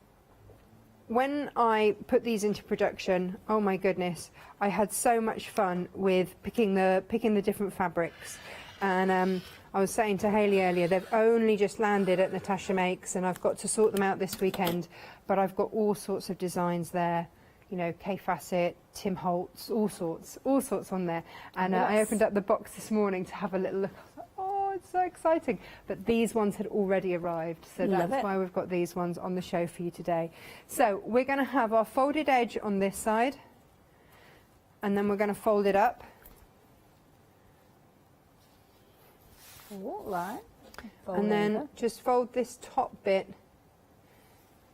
when I put these into production, oh my goodness, I had so much fun with picking the different fabrics. And I was saying to Hayley earlier, they've only just landed at Natasha Makes, and I've got to sort them out this weekend. But I've got all sorts of designs there, K Facet, Tim Holtz, all sorts on there. And I opened up the box this morning to have a little look. Oh, it's so exciting. But these ones had already arrived, so that's why we've got these ones on the show for you today. So we're going to have our folded edge on this side, and then we're going to fold it up. And then just fold this top bit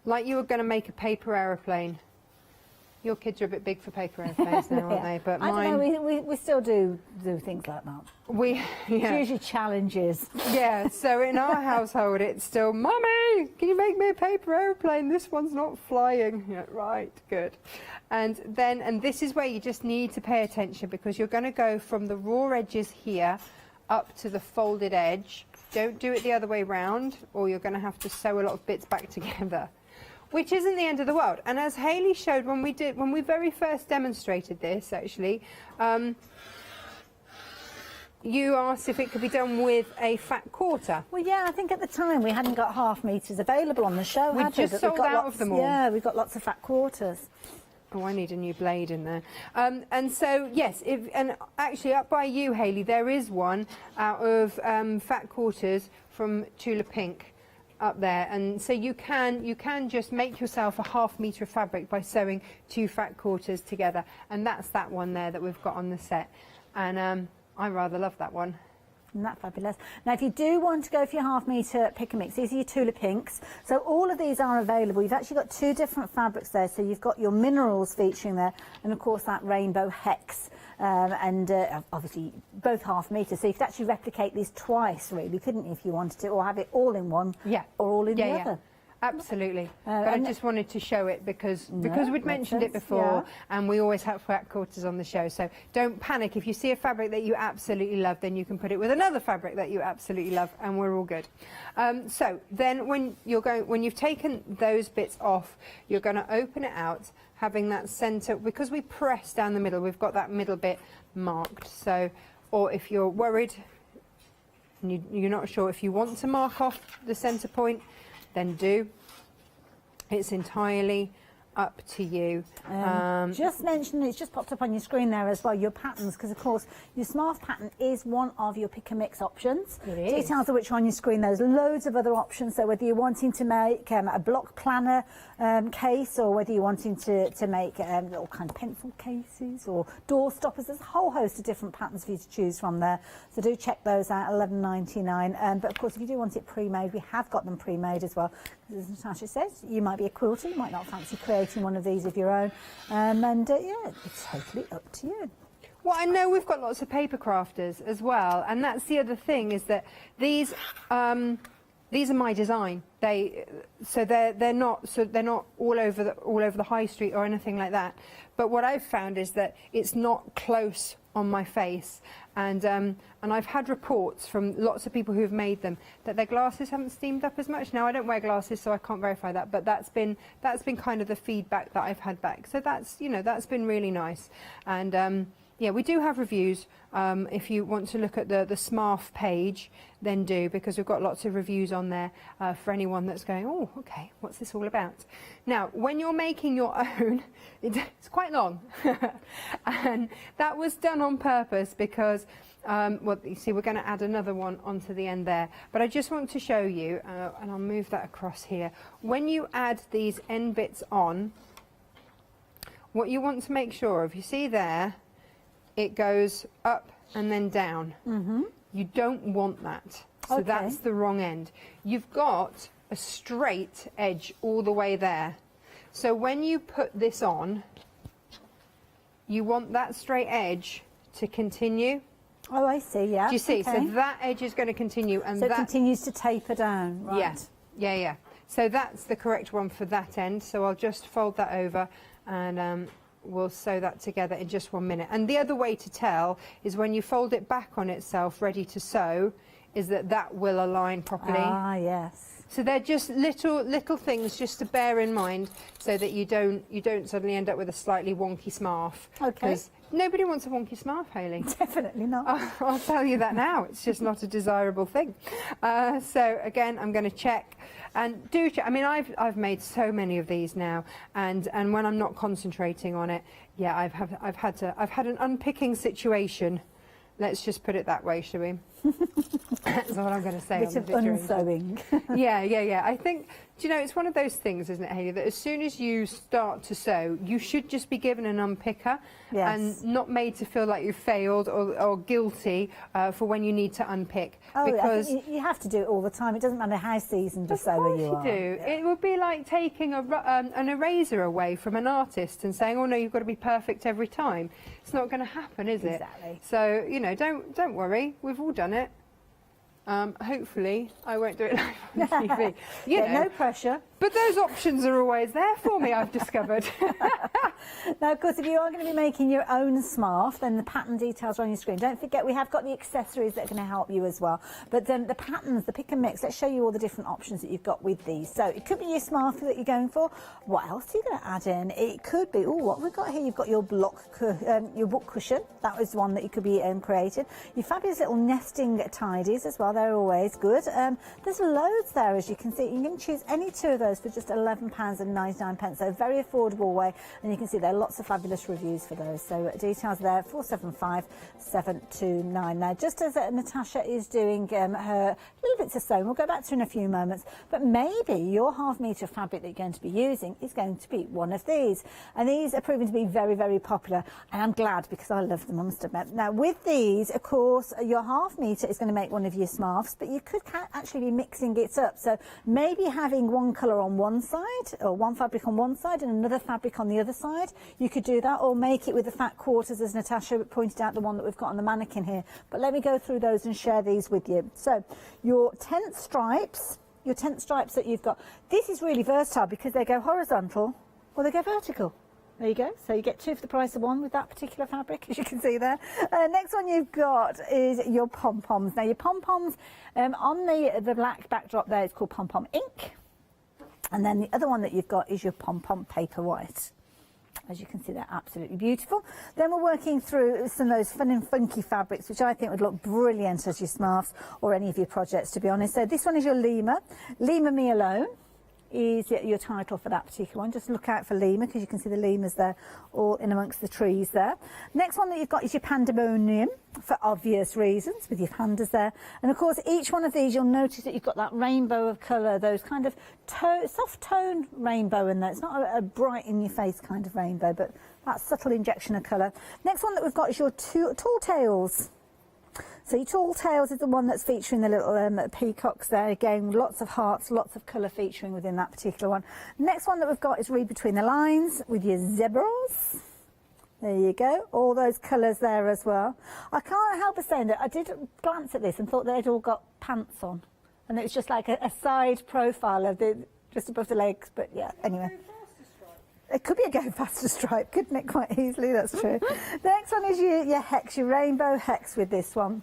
like you were going to make a paper aeroplane. Your kids are a bit big for paper airplanes now, aren't they? But mine...
I don't know, we still do things like that. It's usually challenges.
Yeah, so in our household it's still, Mummy, can you make me a paper airplane? This one's not flying. Yeah, right, good. And this is where you just need to pay attention, because you're going to go from the raw edges here up to the folded edge. Don't do it the other way round, or you're going to have to sew a lot of bits back together. Which isn't the end of the world. And as Hayley showed when we very first demonstrated this, actually, you asked if it could be done with a fat quarter.
Well, yeah, I think at the time we hadn't got half meters available on the show.
We just sold out of them all.
Yeah, we've got lots of fat quarters.
Oh, I need a new blade in there. And so, yes, and actually up by you, Hayley, there is one out of fat quarters from Tula Pink. Up there, and so you can just make yourself a half meter of fabric by sewing 2 fat quarters together, and that's that one there that we've got on the set. And I rather love that one.
Isn't that fabulous? Now, if you do want to go for your half metre pick and mix, these are your Tula pinks. So all of these are available. You've actually got two different fabrics there. So you've got your minerals featuring there, and of course that rainbow hex, obviously both half metre. So you could actually replicate these twice, really, couldn't you, if you wanted to, or have it all in one, or all in the other.
Absolutely. But I just wanted to show it because we'd mentioned it before, and we always have flat quarters on the show. So don't panic. If you see a fabric that you absolutely love, then you can put it with another fabric that you absolutely love, and we're all good. So then when you've taken those bits off, you're going to open it out, having that centre, because we press down the middle, we've got that middle bit marked. So, or if you're worried and you're not sure if you want to mark off the centre point, then do. It's entirely up to you.
Just mention, it's just popped up on your screen there as well, your patterns, because of course your Smart pattern is one of your pick and mix options.
It is.
Details of which are on your screen. There's loads of other options, so whether you're wanting to make a block planner case, or whether you're wanting to make all kind of pencil cases or door stoppers, there's a whole host of different patterns for you to choose from there. So do check those out, $11.99. But of course, if you do want it pre-made, we have got them pre-made as well. As Natasha says, you might be a quilter, you might not fancy creating one of these of your own, yeah, it's totally up to you.
Well, I know we've got lots of paper crafters as well, and that's the other thing, is that these are my design. They're not all over the high street or anything like that. But what I've found is that it's not close on my face, and I've had reports from lots of people who have made them that their glasses haven't steamed up as much. Now, I don't wear glasses, so I can't verify that, but that's been kind of the feedback that I've had back. So that's been really nice. And yeah, we do have reviews. If you want to look at the Smarf page, then do, because we've got lots of reviews on there for anyone that's going, oh, okay, what's this all about? Now, when you're making your own, it's quite long. And that was done on purpose because, well, you see, we're going to add another one onto the end there. But I just want to show you, and I'll move that across here. When you add these end bits on, what you want to make sure of, you see there, it goes up and then down. Mm-hmm. You don't want that. So that's the wrong end. You've got a straight edge all the way there. So when you put this on, you want that straight edge to continue.
Oh, I see, yeah.
Do you see? Okay. So that edge is going to continue. And
so it continues to taper down, right?
Yeah, yeah, yeah. So that's the correct one for that end. So I'll just fold that over and we'll sew that together in just 1 minute. And the other way to tell is when you fold it back on itself, ready to sew, is that will align properly. Ah,
yes.
So they're just little things just to bear in mind, so that you don't suddenly end up with a slightly wonky Smarf.
Okay.
Because nobody wants a wonky Smarf, Hayley.
Definitely not.
I'll tell you that now. It's just not a desirable thing. So again, I'm going to check. And do check. I mean, I've made so many of these now, and when I'm not concentrating on it, yeah, I've had an unpicking situation. Let's just put it that way, shall we? That's what I'm going to say.
Bit of unsewing.
Yeah. I think, do you know, it's one of those things, isn't it, Hayley, that as soon as you start to sew, you should just be given an unpicker. Yes. And not made to feel like you've failed or guilty for when you need to unpick.
Oh,
because
I think you have to do it all the time. It doesn't matter how seasoned a sewer you are.
Of course you do. Yeah. It would be like taking an eraser away from an artist and saying, oh no, you've got to be perfect every time. It's not going to happen, is it?
Exactly.
So, you know, don't worry. We've all done it. Hopefully I won't do it live on TV. You know,
no pressure.
But those options are always there for me, I've discovered.
Now, of course, if you are going to be making your own Smarf, then the pattern details are on your screen. Don't forget, we have got the accessories that are going to help you as well. But then the patterns, the pick and mix, let's show you all the different options that you've got with these. So it could be your Smarf that you're going for. What else are you going to add in? It could be, oh, what we've got here, you've got your your book cushion. That was one that you could be creating. Your fabulous little nesting tidies as well. They're always good. There's loads there, as you can see. You can choose any two of those for just £11.99. So a very affordable way. And you can see there are lots of fabulous reviews for those. So details there, 475729. Now, just as Natasha is doing her little bits of sewing, we'll go back to in a few moments, but maybe your half metre of fabric that you're going to be using is going to be one of these. And these are proving to be very, very popular. And I'm glad, because I love them, I must admit. Now, with these, of course, your half metre is going to make one of your scarves, but you could actually be mixing it up. So maybe having one colour on one side, or one fabric on one side and another fabric on the other side. You could do that, or make it with the fat quarters, as Natasha pointed out, the one that we've got on the mannequin here. But let me go through those and share these with you. So your 10th stripes that you've got, this is really versatile because they go horizontal or they go vertical. There you go. So you get two for the price of one with that particular fabric, as you can see there. Next one you've got is your pom-poms. Now your pom-poms on the black backdrop there is called pom-pom ink. And then the other one that you've got is your pom-pom paper white. As you can see, they're absolutely beautiful. Then we're working through some of those fun and funky fabrics, which I think would look brilliant as your scarves or any of your projects, to be honest. So this one is your Lima. Lima Me Alone is your title for that particular one. Just look out for Lima, because you can see the Limas there all in amongst the trees there. Next one that you've got is your Pandemonium, for obvious reasons, with your pandas there. And of course, each one of these, you'll notice that you've got that rainbow of colour, those kind of soft tone rainbow in there. It's not a bright in your face kind of rainbow, but that subtle injection of colour. Next one that we've got is your tall tails. So your tall tails is the one that's featuring the little peacocks there. Again, lots of hearts, lots of colour featuring within that particular one. Next one that we've got is Read Between the Lines with your zebras. There you go, all those colours there as well. I can't help but saying that I did glance at this and thought they'd all got pants on. And it was just like a side profile of just above the legs, but yeah, anyway. It could be a Go Faster stripe, couldn't it, quite easily, that's true. The next one is your hex, your rainbow hex with this one.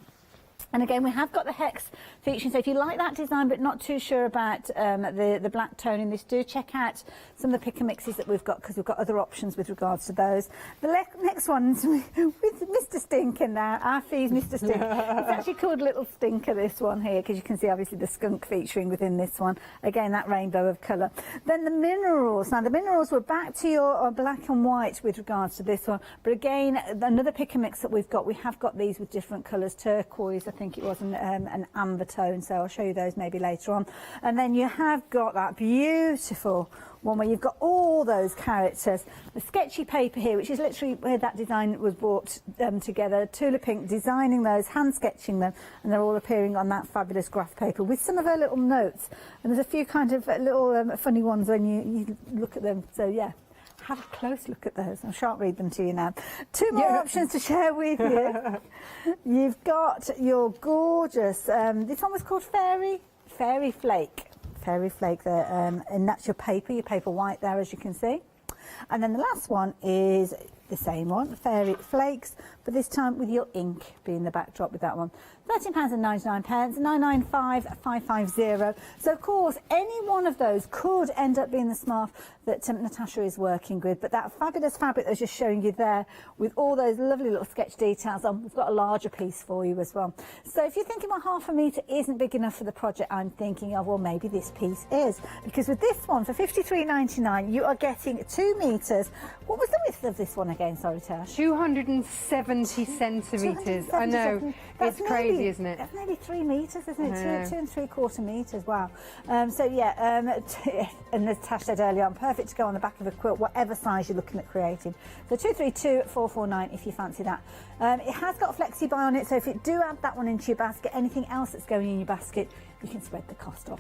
And again, we have got the hex featuring, so if you like that design but not too sure about the black tone in this, do check out some of the pick and mixes that we've got, because we've got other options with regards to those. The next one's with Mr. Stinker now, our Fee's Mr. Stinker. It's actually called Little Stinker, this one here, because you can see obviously the skunk featuring within this one. Again, that rainbow of colour. Then the minerals. Now the minerals, we're back to your black and white with regards to this one, but again, another pick and mix that we've got, we have got these with different colours, turquoise, I think it was an amber tone, so I'll show you those maybe later on. And then you have got that beautiful one where you've got all those characters. The sketchy paper here, which is literally where that design was brought together. Tula Pink designing those, hand sketching them, and they're all appearing on that fabulous graph paper with some of her little notes. And there's a few kind of little funny ones when you look at them. So yeah, have a close look at those. I shan't read them to you now. Two more options to share with you. You've got your gorgeous, this one was called Fairy Flake. Fairy Flake there, and that's your paper white there, as you can see. And then the last one is the same one, Fairy Flakes, but this time with your ink being the backdrop with that one. £13.99, 995-550. So of course, any one of those could end up being the scarf that Natasha is working with, but that fabulous fabric that I was just showing you there with all those lovely little sketch details on, we've got a larger piece for you as well. So if you're thinking, well, half a metre isn't big enough for the project, I'm thinking of, well, maybe this piece is, because with this one for £53.99 you are getting 2 metres. What was the width of this one again? Sorry, Tash.
270 centimetres. I know, it's crazy, isn't it?
That's nearly 3 metres, isn't it? 2 and 3/4 metres, wow. So yeah, and as Tash said earlier on, perfect to go on the back of a quilt, whatever size you're looking at creating. So 232449 if you fancy that. It has got flexi buy on it, so if you do add that one into your basket, anything else that's going in your basket, you can spread the cost off.